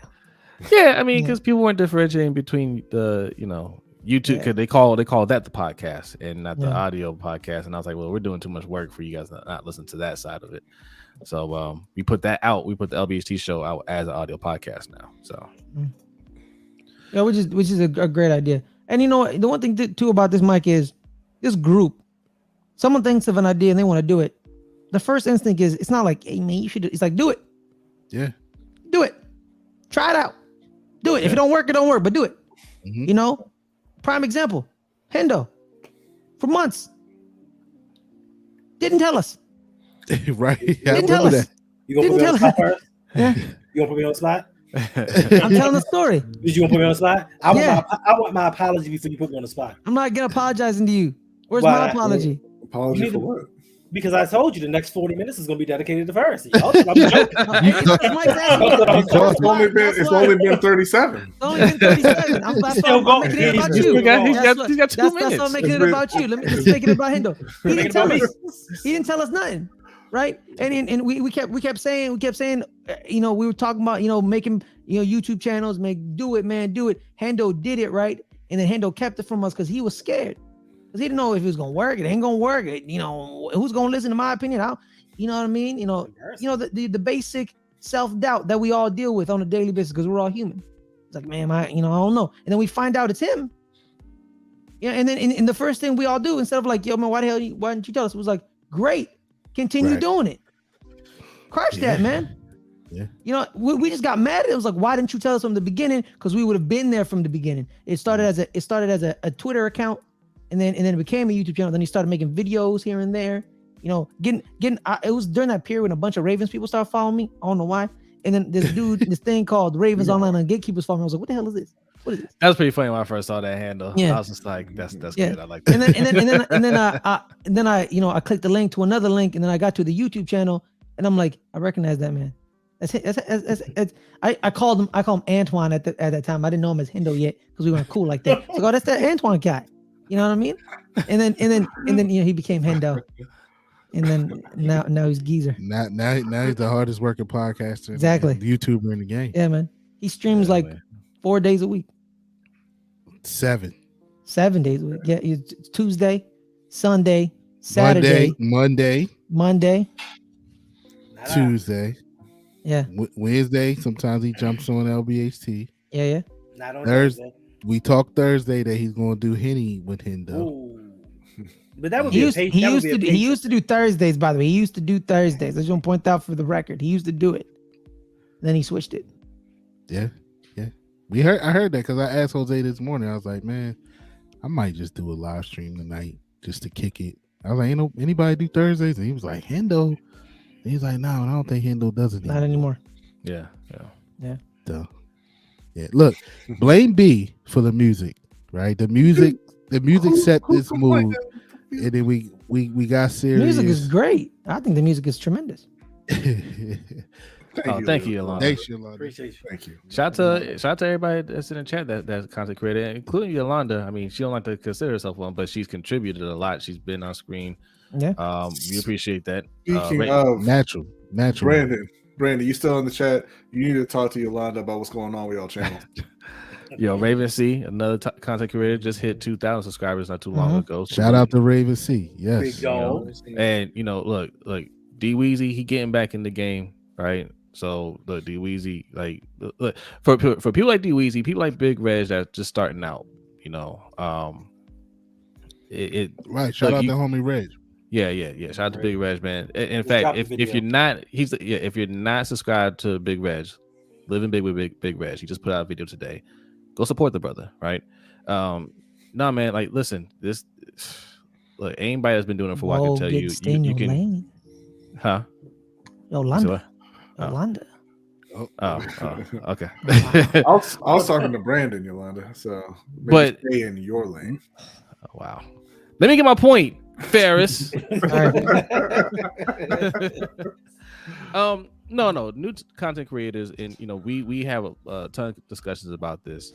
Yeah, I mean, because people weren't differentiating between the, YouTube, because they call that the podcast and not the audio podcast. And I was like, well, we're doing too much work for you guys to not listen to that side of it. So we put that out. We put the LBHT show out as an audio podcast now. So yeah, which is a great idea. And the one thing too about this, Mike, is this group. Someone thinks of an idea and they want to do it. the first instinct is it's not like, hey man, you should. It's like do it, Yeah. do it, try it out, do it. If it don't work, it don't work, but do it. Mhm. You know, prime example, Hendo, for months didn't tell us. Right. I Didn't tell remember us. that. You gonna put me Didn't on the tell spot first? Yeah. You gonna put me on the spot? I'm telling the story. Did you gonna put me on the spot? I want, Yeah. I want my apology before you put me on the spot. I'm not gonna apologizing to you. Where's Why? my apology? Apology You need for to- what? Because I told you the next 40 minutes is gonna be dedicated to Ferris. Y'all think I'm joking. It's Mike's asking me. It's only been 37. It's only been 37. I'm Still going. making it about He's you. still going. He's got 2 That's why minutes. I'm making It's it been- about you. Let's make it about Hendo. He Make didn't it tell about us. me. He didn't tell us nothing, right? And we kept saying, you know, we were talking about, you know, making, you know, YouTube channels, do it, man, do it. Hendo did it, right? And then Hendo kept it from us because he was scared. Because he didn't know if it was gonna work. It ain't gonna work. You know, who's gonna listen to my opinion? You know what I mean? You know the basic self-doubt that we all deal with on a daily basis because we're all human. It's like, man, I don't know. And then we find out it's him. Yeah, and then in the first thing we all do, instead of like, yo, man, why didn't you tell us? It was like, great, continue Right. doing it. Crush that, man. Yeah. You know, we just got mad. It was like, why didn't you tell us from the beginning? Because we would have been there from the beginning. It started as a Twitter account, and then it became a YouTube channel. Then he started making videos here and there. You know, it was during that period when a bunch of Ravens people started following me. I don't know why. And then this thing called Ravens Online and Gatekeepers following me. I was like, what the hell is this? What is this? That was pretty funny when I first saw that handle. Yeah. I was just like, that's Yeah. good. I like that. And then I I clicked the link to another link, and then I got to the YouTube channel, and I'm like, I recognize that man. I called him Antoine at that time. I didn't know him as Hendo yet because we weren't cool like that. So that's that Antoine guy. You know what I mean? And then you know, he became Hendo. And then now he's Geezer. Now he's the hardest working podcaster, Exactly. and YouTuber in the game. Yeah, man. He streams man. 4 days a week. 7. 7 days a week. Yeah, it's Tuesday, Sunday, Saturday, Monday, Monday. Tuesday, Yeah, Wednesday. Sometimes he jumps on LBHT. yeah. Not on Thursday. Thursday. We talked Thursday that he's going to do Henny with Hendo. Ooh. But that would He be used to do Thursdays, by the way. He used to do Thursdays. I just want to point out for the record. He used to do it. Then he switched it. Yeah. I heard that because I asked Jose this morning. I was like, man, I might just do a live stream tonight just to kick it. I was like, anybody do Thursdays? And he was like, Hendo. And he's like, no, I don't think Hendo does it. Not anymore. Yeah. So, yeah. Look, blame B for the music, right? The music set this mood, and then we got serious. Music is great. I think the music is tremendous. Thank you, Yolanda. Thanks, Yolanda. Appreciate you. Thank you. Shout out to everybody that's in the chat that's content creator, including Yolanda. I mean, she don't like to consider herself one, but she's contributed a lot. She's been on screen. Yeah. We appreciate that. Speaking of Natural. Brandon, you still in the chat? You need to talk to Yolanda about what's going on with y'all channel. Yo, Raven C, another content creator, just hit 2,000 subscribers not too long ago. So Shout out to Raven C. Yes. Big dog. And look, D Weezy, he getting back in the game, right? So look, D Weezy, look, for people like D Weezy, people like Big Reg that's just starting out, Right. Shout out to homie Reg. Yeah. Shout out to Big Reg, man. In fact, if you're not, if you're not subscribed to Big Reg, Living Big with Big Reg, he just put out a video today. Go support the brother, right? No, man, listen, anybody that's been doing it for a while can tell you can. Lane. Huh? Yolanda. Oh. Yolanda. Okay. I was talking to Brandon, Yolanda. So maybe stay in your lane. Oh, wow. Let me get my point, Ferris. No, new content creators, and we have a ton of discussions about this.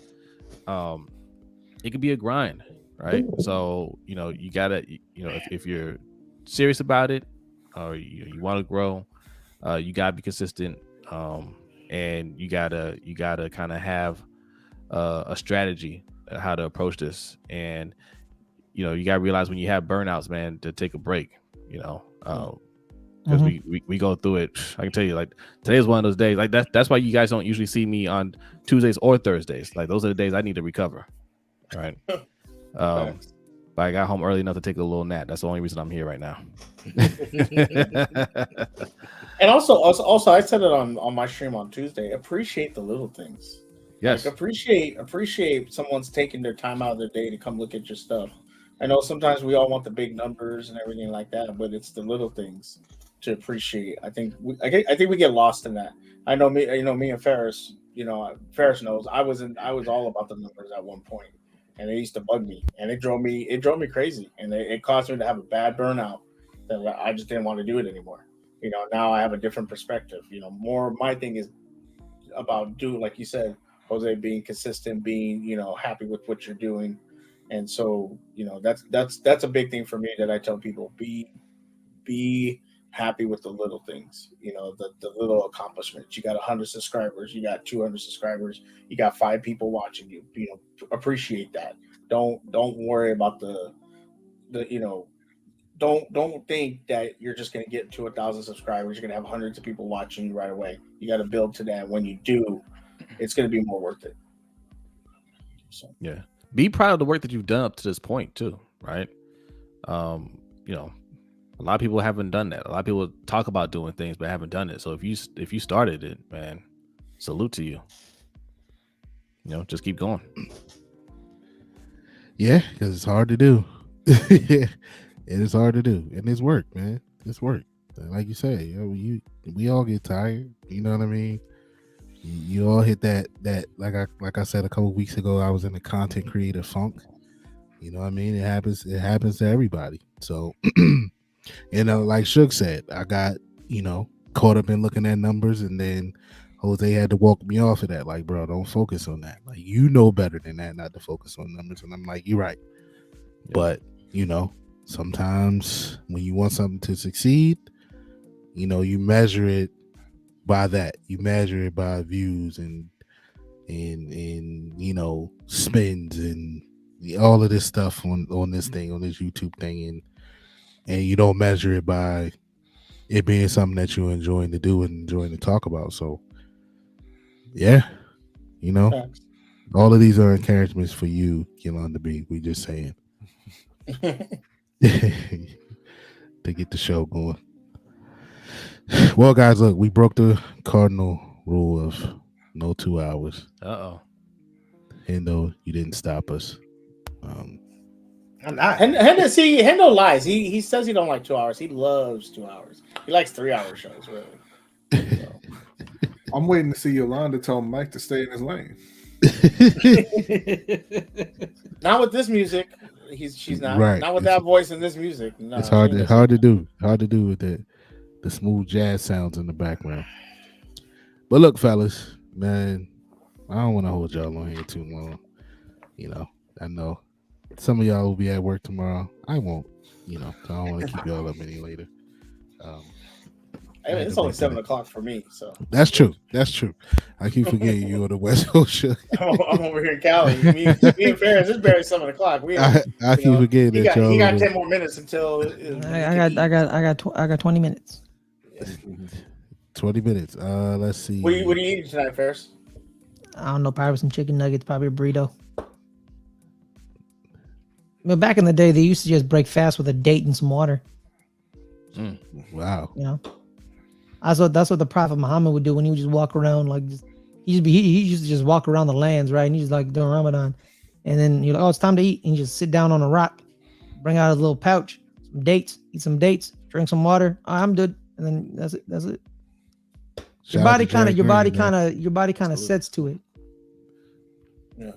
It could be a grind, right? So you gotta, if you're serious about it, or you want to grow, you gotta be consistent, and you gotta kind of have a strategy how to approach this, and you gotta realize when you have burnouts, man, to take a break, because we go through it. I can tell you, today's one of those days. That's why you guys don't usually see me on Tuesdays or Thursdays. Those are the days I need to recover, right? but I got home early enough to take a little nap. That's the only reason I'm here right now. And also, I said it on my stream on Tuesday. Appreciate the little things. Yes. Like appreciate someone's taking their time out of their day to come look at your stuff. I know sometimes we all want the big numbers and everything like that, but it's the little things to appreciate. I think we get lost in that. I know me and Ferris. Ferris knows I was all about the numbers at one point, and it used to bug me, and it drove me crazy, and it caused me to have a bad burnout that I just didn't want to do it anymore. Now I have a different perspective. More my thing is about doing, like you said, Jose, being consistent, being happy with what you're doing, and so that's a big thing for me that I tell people: be happy with the little things, the little accomplishments. You got 100 subscribers, you got 200 subscribers, you got 5 people watching you. Appreciate that. Don't worry about don't think that you're just going to get to 1,000 subscribers. You're going to have hundreds of people watching you right away. You got to build to that. When you do, it's going to be more worth it. So yeah, be proud of the work that you've done up to this point too, right? A lot of people haven't done that. A lot of people talk about doing things but haven't done it. So if you started it, man, salute to you. Just keep going. Yeah, because it's hard to do. It is hard to do, and it's work, man. It's work. Like you say, we all get tired. You know what I mean? You all hit that like I said a couple of weeks ago. I was in the content creator funk. You know what I mean? It happens to everybody. So. Like Shook said, I got, caught up in looking at numbers, and then Jose had to walk me off of that. Like, bro, don't focus on that. Like, better than that, not to focus on numbers. And I'm like, you're right. Yeah. But, sometimes when you want something to succeed, you measure it by that. You measure it by views and spins and all of this stuff on this thing, on this YouTube thing. And you don't measure it by it being something that you're enjoying to do and enjoying to talk about. So, yeah, all of these are encouragements for you, Yolanda B. We just saying to get the show going. Well, guys, look, we broke the cardinal rule of no 2 hours. Hendo, you didn't stop us. I'm not. Hendo lies. He says he don't like 2 hours. He loves 2 hours. He likes 3-hour shows, really. So. I'm waiting to see Yolanda tell Mike to stay in his lane. Not with this music. She's not. Right. Not with that voice and this music. No, it's hard to do. Hard to do with the smooth jazz sounds in the background. But look, fellas, man, I don't want to hold y'all on here too long. I know some of y'all will be at work tomorrow. I won't, so I don't want to keep y'all up any later. It's only 7 o'clock for me, so that's true. I keep forgetting you on the West Coast show. I'm over here in Cali. Me and Ferris, it's barely 7 o'clock. I keep forgetting that y'all. He got 10 more minutes until. I got 20 minutes. 20 minutes. Let's see. What are you eating tonight, Ferris? I don't know. Probably some chicken nuggets. Probably a burrito. But back in the day, they used to just break fast with a date and some water. Wow. That's what the Prophet Muhammad would do when he would just walk around he used to just walk around the lands, right? And he's like doing Ramadan, and then you're like, oh, it's time to eat, and you just sit down on a rock, bring out his little pouch, some dates, eat some dates, drink some water. Oh, I'm good, and then that's it. Your body kind of sets to it. Yeah.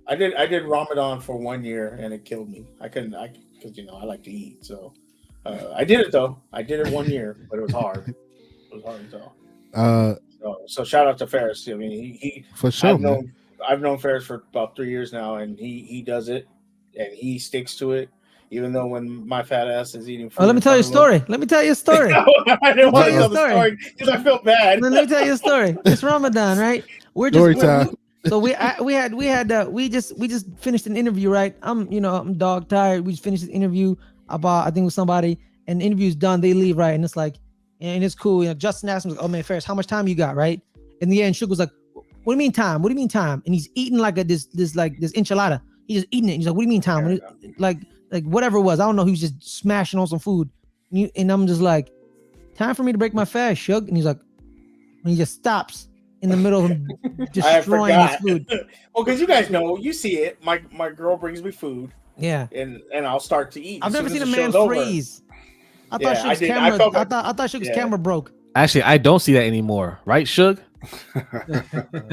I did Ramadan for 1 year and it killed me. Because I like to eat. So I did it though. I did it 1 year, but it was hard. It was hard though. So shout out to Ferris. I mean, he for sure. I've known Ferris for about 3 years now, and he does it and he sticks to it. Even though when my fat ass is eating food. Oh, let me tell you a story. I didn't want to tell the story because I felt bad. Let me tell you a story. It's Ramadan, right? Story time. So we just finished an interview, right? I'm dog tired. We just finished an interview about, I think, with somebody, and the interview's done. They leave, right? And it's like, and it's cool. Justin asked him, oh man, Ferris, how much time you got, right? In the end, Shook was like, what do you mean time? What do you mean time? And he's eating like this enchilada. He's just eating it. He's like, "What do you mean, Tom?" And like whatever it was, I don't know. He was just smashing on some food, and I'm just like, "Time for me to break my fast, Shug." And he's like, when he just stops in the middle of him destroying his food. Well, because you guys know, you see it. My girl brings me food. Yeah, and I'll start to eat. I've never seen a man freeze. I thought Shug's camera. I thought Shug's camera broke. Actually, I don't see that anymore, right, Shug?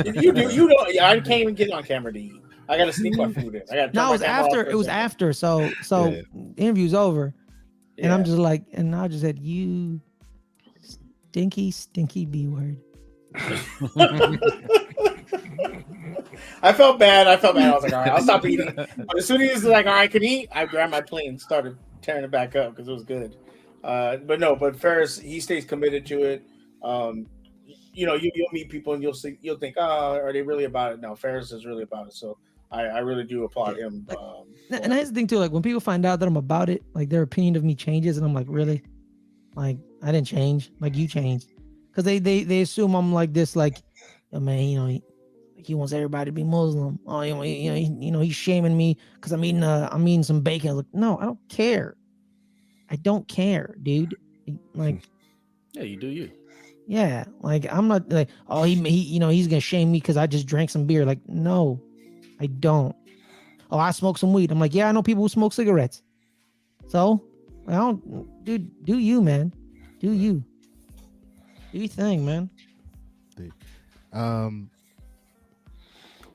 You do. You don't. Yeah, I can't even get on camera to eat. I gotta sneak my food in. No, it was after. It was after. So the interview's over, and I'm just like, and I just said, "You stinky B word." I felt bad. I was like, all right, I'll stop eating. But as soon as he's like, all right, I can eat, I grabbed my plate and started tearing it back up because it was good. But Ferris, he stays committed to it. You'll meet people and you'll think, oh, are they really about it? No, Ferris is really about it. So I really do applaud him. And that's the thing too. Like when people find out that I'm about it, like their opinion of me changes, and I'm like, really? Like I didn't change. Like you changed, because they assume I'm like this. Like, oh, man, he wants everybody to be Muslim. Oh, he's shaming me because I'm eating some bacon. I was like, no, I don't care. I don't care, dude. Like, yeah, you do you. Yeah, like I'm not like, oh, he's gonna shame me because I just drank some beer. Like, no, I don't. Oh, I smoke some weed. I'm like, yeah, I know people who smoke cigarettes. So, I don't, dude. Do you, man? Do you? Do your thing, man.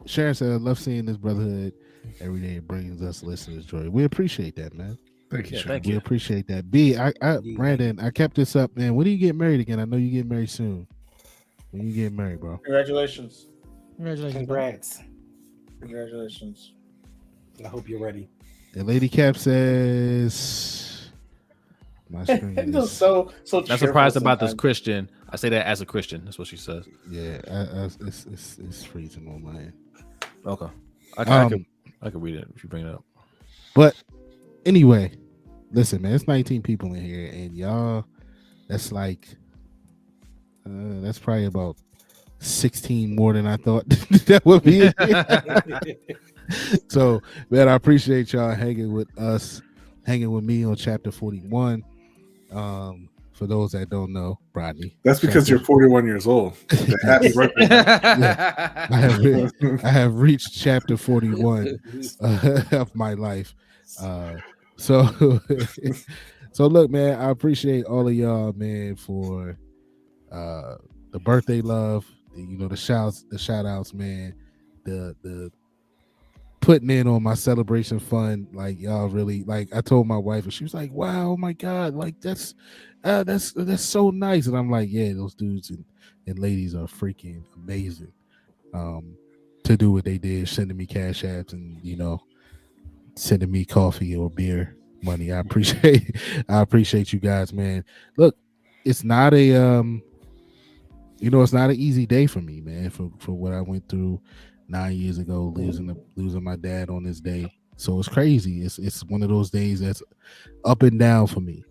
Sharon said, I love seeing this brotherhood every day. It brings us listeners joy. We appreciate that, man. Thank you, Sharon. We appreciate that. Brandon, I kept this up, man. When do you get married again? I know you get married soon. When you get married, bro? Congratulations. Congrats. Congratulations. I hope you're ready. And Lady Cap says, my screen is so not surprised about this Christian. I say that as a Christian. That's what she says. Yeah, it's freezing on my end. Okay, I can read it if you bring it up. But anyway, listen, man, it's 19 people in here, and y'all, that's like, that's probably about 16 more than I thought that would be. So, man, I appreciate y'all hanging with us, hanging with me on chapter 41. For those that don't know, Rodney. That's because you're 41 years old. Happy birthday. Yeah, I have reached chapter 41 of my life. So look, man, I appreciate all of y'all, man, for the birthday love, the shout outs, man, the putting in on my celebration fund. Like, y'all really, like, I told my wife and she was like, wow, oh my God, like that's so nice. And I'm like, yeah, those dudes and ladies are freaking amazing to do what they did, sending me cash apps and sending me coffee or beer money. I appreciate you guys, man. Look, it's not a it's not an easy day for me, man, for what I went through 9 years ago, losing my dad on this day. So it's crazy. It's one of those days that's up and down for me,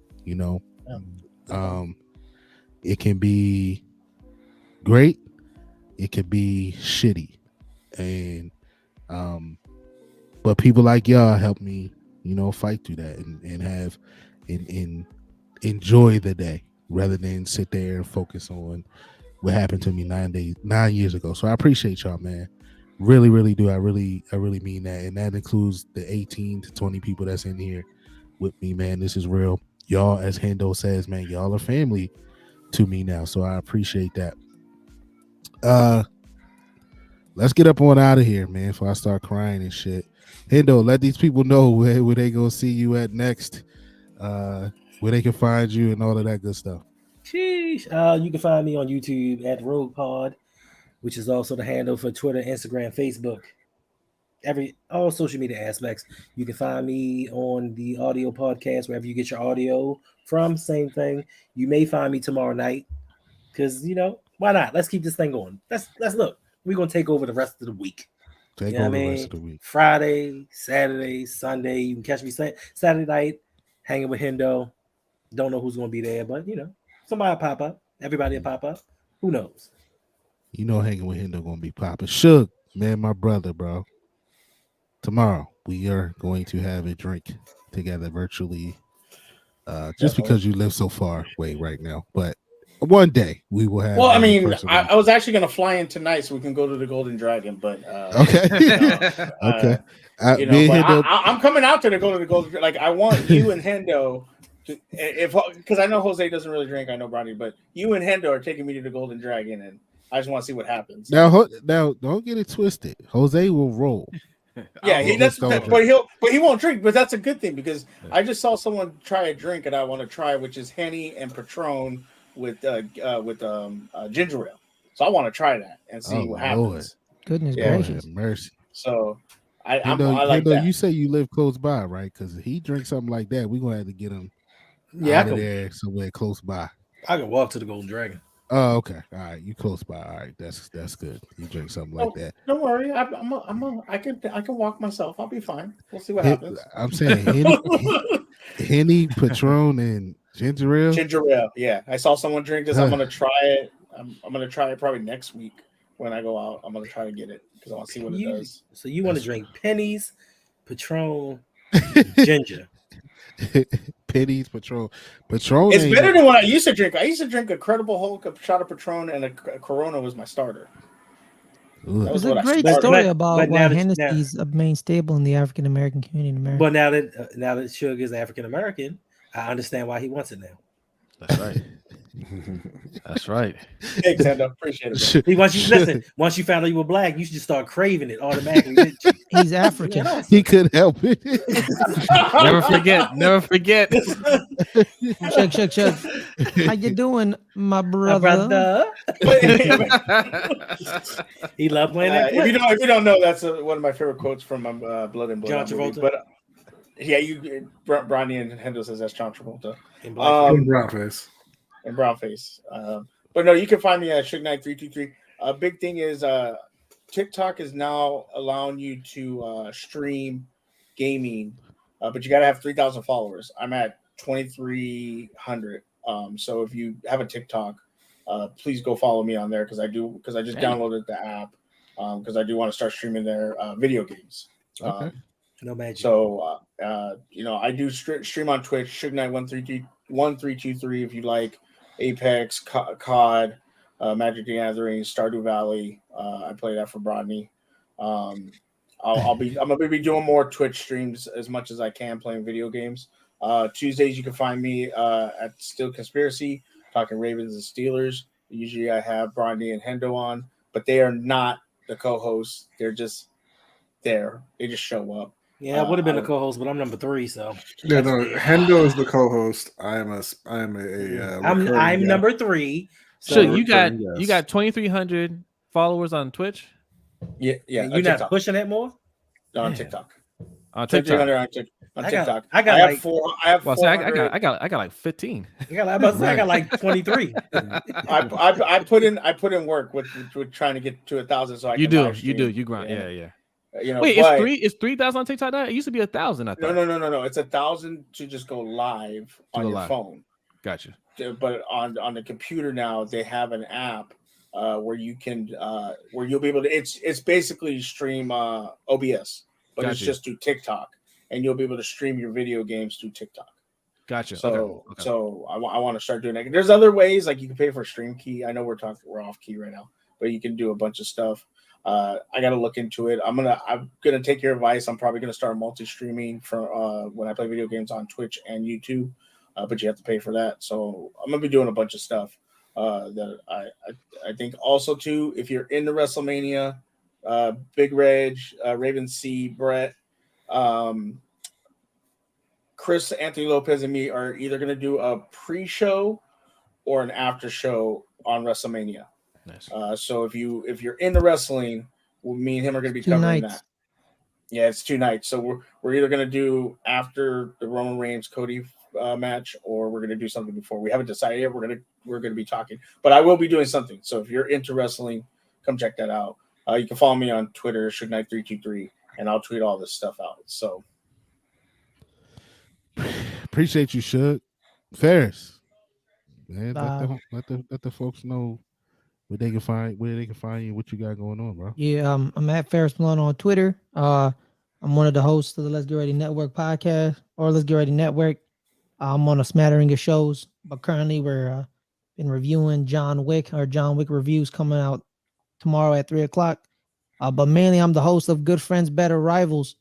It can be great, it could be shitty, and but people like y'all help me, fight through that and have and enjoy the day rather than sit there and focus on what happened to me 9 years ago. So I appreciate y'all, man. Really, really do. I really mean that. And that includes the 18 to 20 people that's in here with me, man. This is real. Y'all, as Hendo says, man, y'all are family to me now. So I appreciate that. Let's get up on out of here, man, before I start crying and shit. Hendo, let these people know where they gonna see you at next, where they can find you and all of that good stuff. Sheesh. You can find me on YouTube at Rogue Pod, which is also the handle for Twitter, Instagram, Facebook, all social media aspects. You can find me on the audio podcast, wherever you get your audio from. Same thing. You may find me tomorrow night because, why not? Let's keep this thing going. Let's look. We're going to take over the rest of the week. Take over the rest of the week. Friday, Saturday, Sunday. You can catch me Saturday night hanging with Hendo. Don't know who's going to be there, but, somebody will pop up. Everybody will pop up. Who knows? Hanging with Hendo going to be popping. Shug, man, my brother, bro. Tomorrow. we are going to have a drink together virtually. Just because you live so far away right now, but one day we will have. Well, I mean, personal I was actually going to fly in tonight so we can go to the Golden Dragon, but okay, okay. You know, but I'm coming out there to go to the Golden. Like, I want you and Hendo, because I know Jose doesn't really drink. I know Brownie, but you and Hendo are taking me to the Golden Dragon, and I just want to see what happens. Now, don't get it twisted. Jose will roll. Yeah, he does, but he won't drink. But that's a good thing because I just saw someone try a drink and I want to try, which is Henny and Patron with ginger ale. So I want to try that and see what happens. Lord. Goodness gracious, mercy. So I like that. You say you live close by, right? Because if he drinks something like that, we're gonna have to get him out of there somewhere close by. I can walk to the Golden Dragon. Oh, okay. All right, you close by. All right, that's good. You drink something like that. Don't worry, I can walk myself. I'll be fine. We'll see what happens. I'm saying Henny, Patron, and ginger ale. Ginger ale, yeah. I saw someone drink this. I'm gonna try it. I'm gonna try it probably next week when I go out. I'm gonna try to get it because I want to see what it does. So you want to drink pennies, Patron, ginger. Pennies, Patron. It's better than what I used to drink. I used to drink a Credible Hulk, a shot of Patron, and a Corona was my starter. There's a great story about why Hennessy's a main staple in the African American community in America. But now that Suge is African American, I understand why he wants it now. That's right. That's right. Thanks, Hendo. Appreciate it. He wants you listen. Once you found out you were black, you should just start craving it automatically. Didn't you? He's African. He could help it. Never forget. Chuck. How you doing, my brother? He loved playing that. If you don't know, that's one of my favorite quotes from Blood and Blood. John Travolta. But yeah, Bronny and Hendo says that's John Travolta. In brownface. In brownface. But no, you can find me at Suge9323. A big thing is TikTok is now allowing you to stream gaming, but you got to have 3,000 followers. I'm at 2,300. So if you have a TikTok, please go follow me on there because I just downloaded the app because I do want to start streaming their video games. Okay. No magic. So I do stream on Twitch, Suge9323 if you like Apex, COD, Magic the Gathering, Stardew Valley. I play that for Brodney. I'm gonna be doing more Twitch streams as much as I can playing video games. Tuesdays you can find me at Still Conspiracy talking Ravens and Steelers. Usually I have Brodney and Hendo on, but they are not the co-hosts. They're just there. They just show up. Yeah, I would have been a co-host, but I'm number 3. So yeah, no. Hendo is the co-host. I'm number 3. So you got 2,300 followers on Twitch. Yeah. You're not pushing it more on TikTok. On TikTok. On TikTok. I got 4. I got like 15. I got like 23. I put in work with trying to get to 1,000. So you grind. Yeah. Wait, it's 3,000 on TikTok now? It used to be 1,000. I thought. No. It's 1,000 to just go live on your phone. Gotcha. But on the computer now, they have an app where you can where you'll be able to. It's basically stream OBS, but it's just through TikTok, and you'll be able to stream your video games through TikTok. Gotcha. So I want to start doing that. There's other ways, like you can pay for a stream key. I know we're off key right now, but you can do a bunch of stuff. I got to look into it. I'm gonna take your advice. I'm probably gonna start multi-streaming for when I play video games on Twitch and YouTube, but you have to pay for that. So I'm gonna be doing a bunch of stuff that I think also too. If you're into WrestleMania, Big Reg, Raven C, Brett, Chris, Anthony Lopez, and me are either gonna do a pre-show or an after show on WrestleMania. Nice. So if you're into wrestling, me and him are going to be covering that. Yeah, it's 2 nights. So we're either going to do after the Roman Reigns Cody match, or we're going to do something before. We haven't decided yet. We're going to be talking, but I will be doing something. So if you're into wrestling, come check that out. You can follow me on Twitter, Suge9323, and I'll tweet all this stuff out. So appreciate you, Suge. Ferris, man, let the folks know where they can find you, what you got going on, bro. Yeah, I'm at Ferris Malone on Twitter. I'm one of the hosts of the Let's Get Ready Network podcast or Let's Get Ready Network. I'm on a smattering of shows, but currently we're been reviewing John Wick reviews coming out tomorrow at 3:00. But mainly I'm the host of Good Friends, Better Rivals.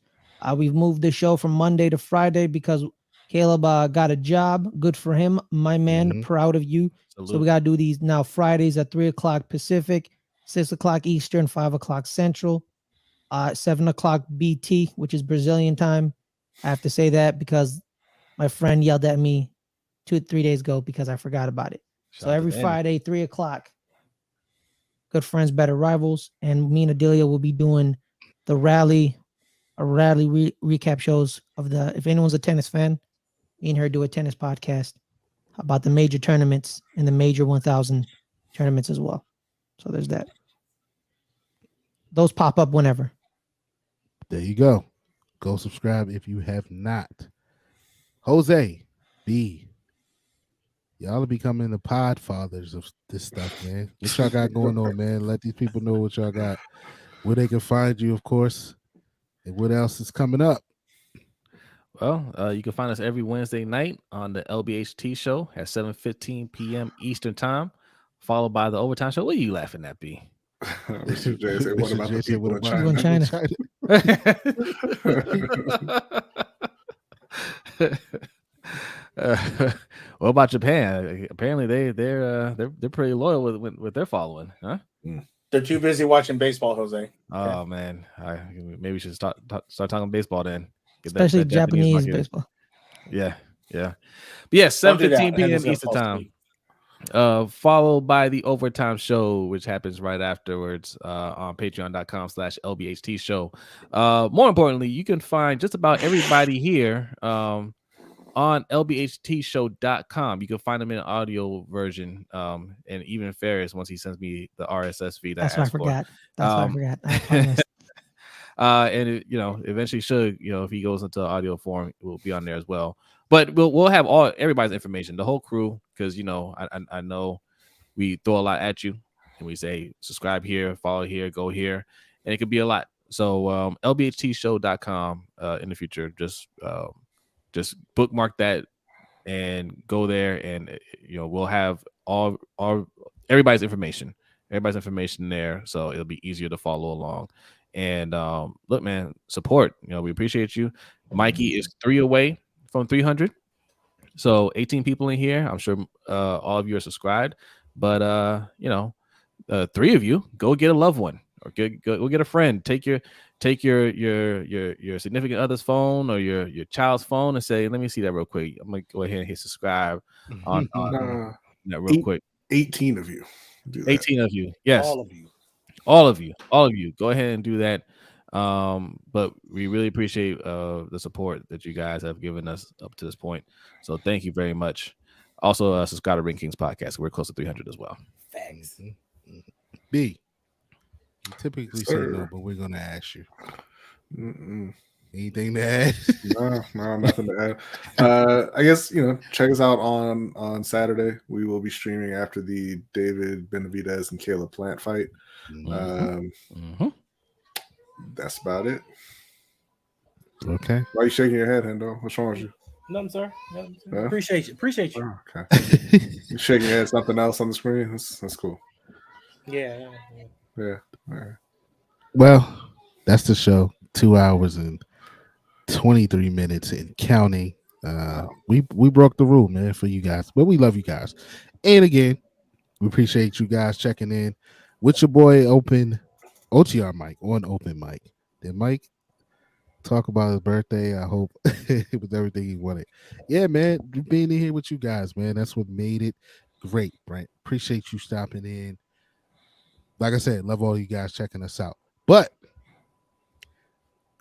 We've moved the show from Monday to Friday because Caleb got a job. Good for him, my man. Proud of you. Salute. So we got to do these now Fridays at 3:00 Pacific, 6:00 Eastern, 5:00 Central, 7:00 BT, which is Brazilian time. I have to say that because my friend yelled at me 2-3 days ago because I forgot about it. Shout So out to every Danny. Friday, 3:00, Good Friends, Better Rivals, and me and Adelia will be doing the rally recap shows of the. If anyone's a tennis fan, me and her do a tennis podcast about the major tournaments and the major 1,000 tournaments as well. So there's that. Those pop up whenever. There you go. Go subscribe if you have not. Jose B. Y'all are becoming the pod fathers of this stuff, man. What y'all got going on, man? Let these people know what y'all got, where they can find you, of course, and what else is coming up. Well, you can find us every Wednesday night on the LBHT show at 7:15 p.m. Eastern time, followed by the Overtime show. What are you laughing at, B? Mr. J said, "What Mr. about J the said, people "What in about China?" What about Japan? Apparently, they're pretty loyal with their following, huh? They're too busy watching baseball, Jose. Oh man, maybe we should start talking baseball then. Get Especially that Japanese market. baseball. Yeah. But yes, 7:15 p.m. Eastern time. Followed by the Overtime show, which happens right afterwards on patreon.com/LBHT show. More importantly, you can find just about everybody here on lbhtshow.com. You can find them in an audio version, and even Ferris, once he sends me the RSS feed. That's what I forgot. That's what I forgot. I promise. And it, eventually should, if he goes into audio form, it will be on there as well. But we'll have everybody's information, the whole crew, because I know we throw a lot at you, and we say subscribe here, follow here, go here, and it could be a lot. So lbhtshow.com in the future, just bookmark that and go there, and we'll have all everybody's information there, so it'll be easier to follow along. And look, man, support. We appreciate you. Mikey is 3 away from 300, so 18 people in here. I'm sure all of you are subscribed, but 3 of you go get a loved one, or go get a friend. Take your significant other's phone or your child's phone and say, let me see that real quick. I'm gonna go ahead and hit subscribe on that real quick. 18 of you. 18 of you. Yes. All of you. Go ahead and do that. But we really appreciate the support that you guys have given us up to this point. So thank you very much. Also, subscribe to Ring Kings podcast. We're close to 300 as well. Thanks. B. You typically say no, but we're gonna ask you. Anything to add? No, nothing to add. I guess check us out on Saturday. We will be streaming after the David Benavidez and Caleb Plant fight. That's about it. Okay. Why are you shaking your head, Hendo? What's wrong with you? Nothing, sir. Appreciate you. Oh, okay. You shaking your head? Something else on the screen? That's cool. Yeah. All right. Well, that's the show. 2 hours and 23 minutes and counting. We broke the rule, man, for you guys, but we love you guys. And again, we appreciate you guys checking in with your boy OTR Mike on Open Mike. Did Mike talk about his birthday? I hope it was everything he wanted. Yeah, man, being in here with you guys, man, that's what made it great, right? Appreciate you stopping in. Like I said, love all you guys checking us out. But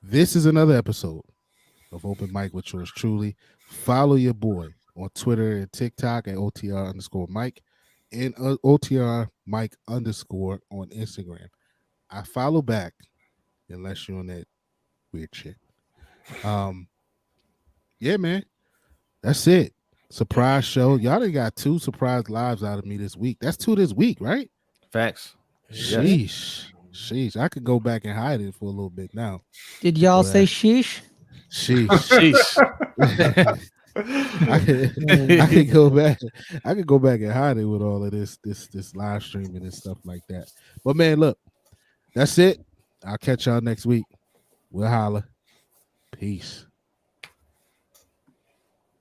this is another episode of Open Mic with yours truly. Follow your boy on Twitter and TikTok at OTR_Mike and OTR Mike_ on Instagram. I follow back unless you're on that weird shit. Yeah, man. That's it. Surprise show. Y'all done got 2 surprise lives out of me this week. That's 2 this week, right? Facts. Sheesh. Sheesh, I could go back and hide it for a little bit now. Did y'all But, say sheesh? Sheesh. I could go back. I could go back and hide it with all of this live streaming and stuff like that. But man, look, that's it. I'll catch y'all next week. We'll holla. Peace.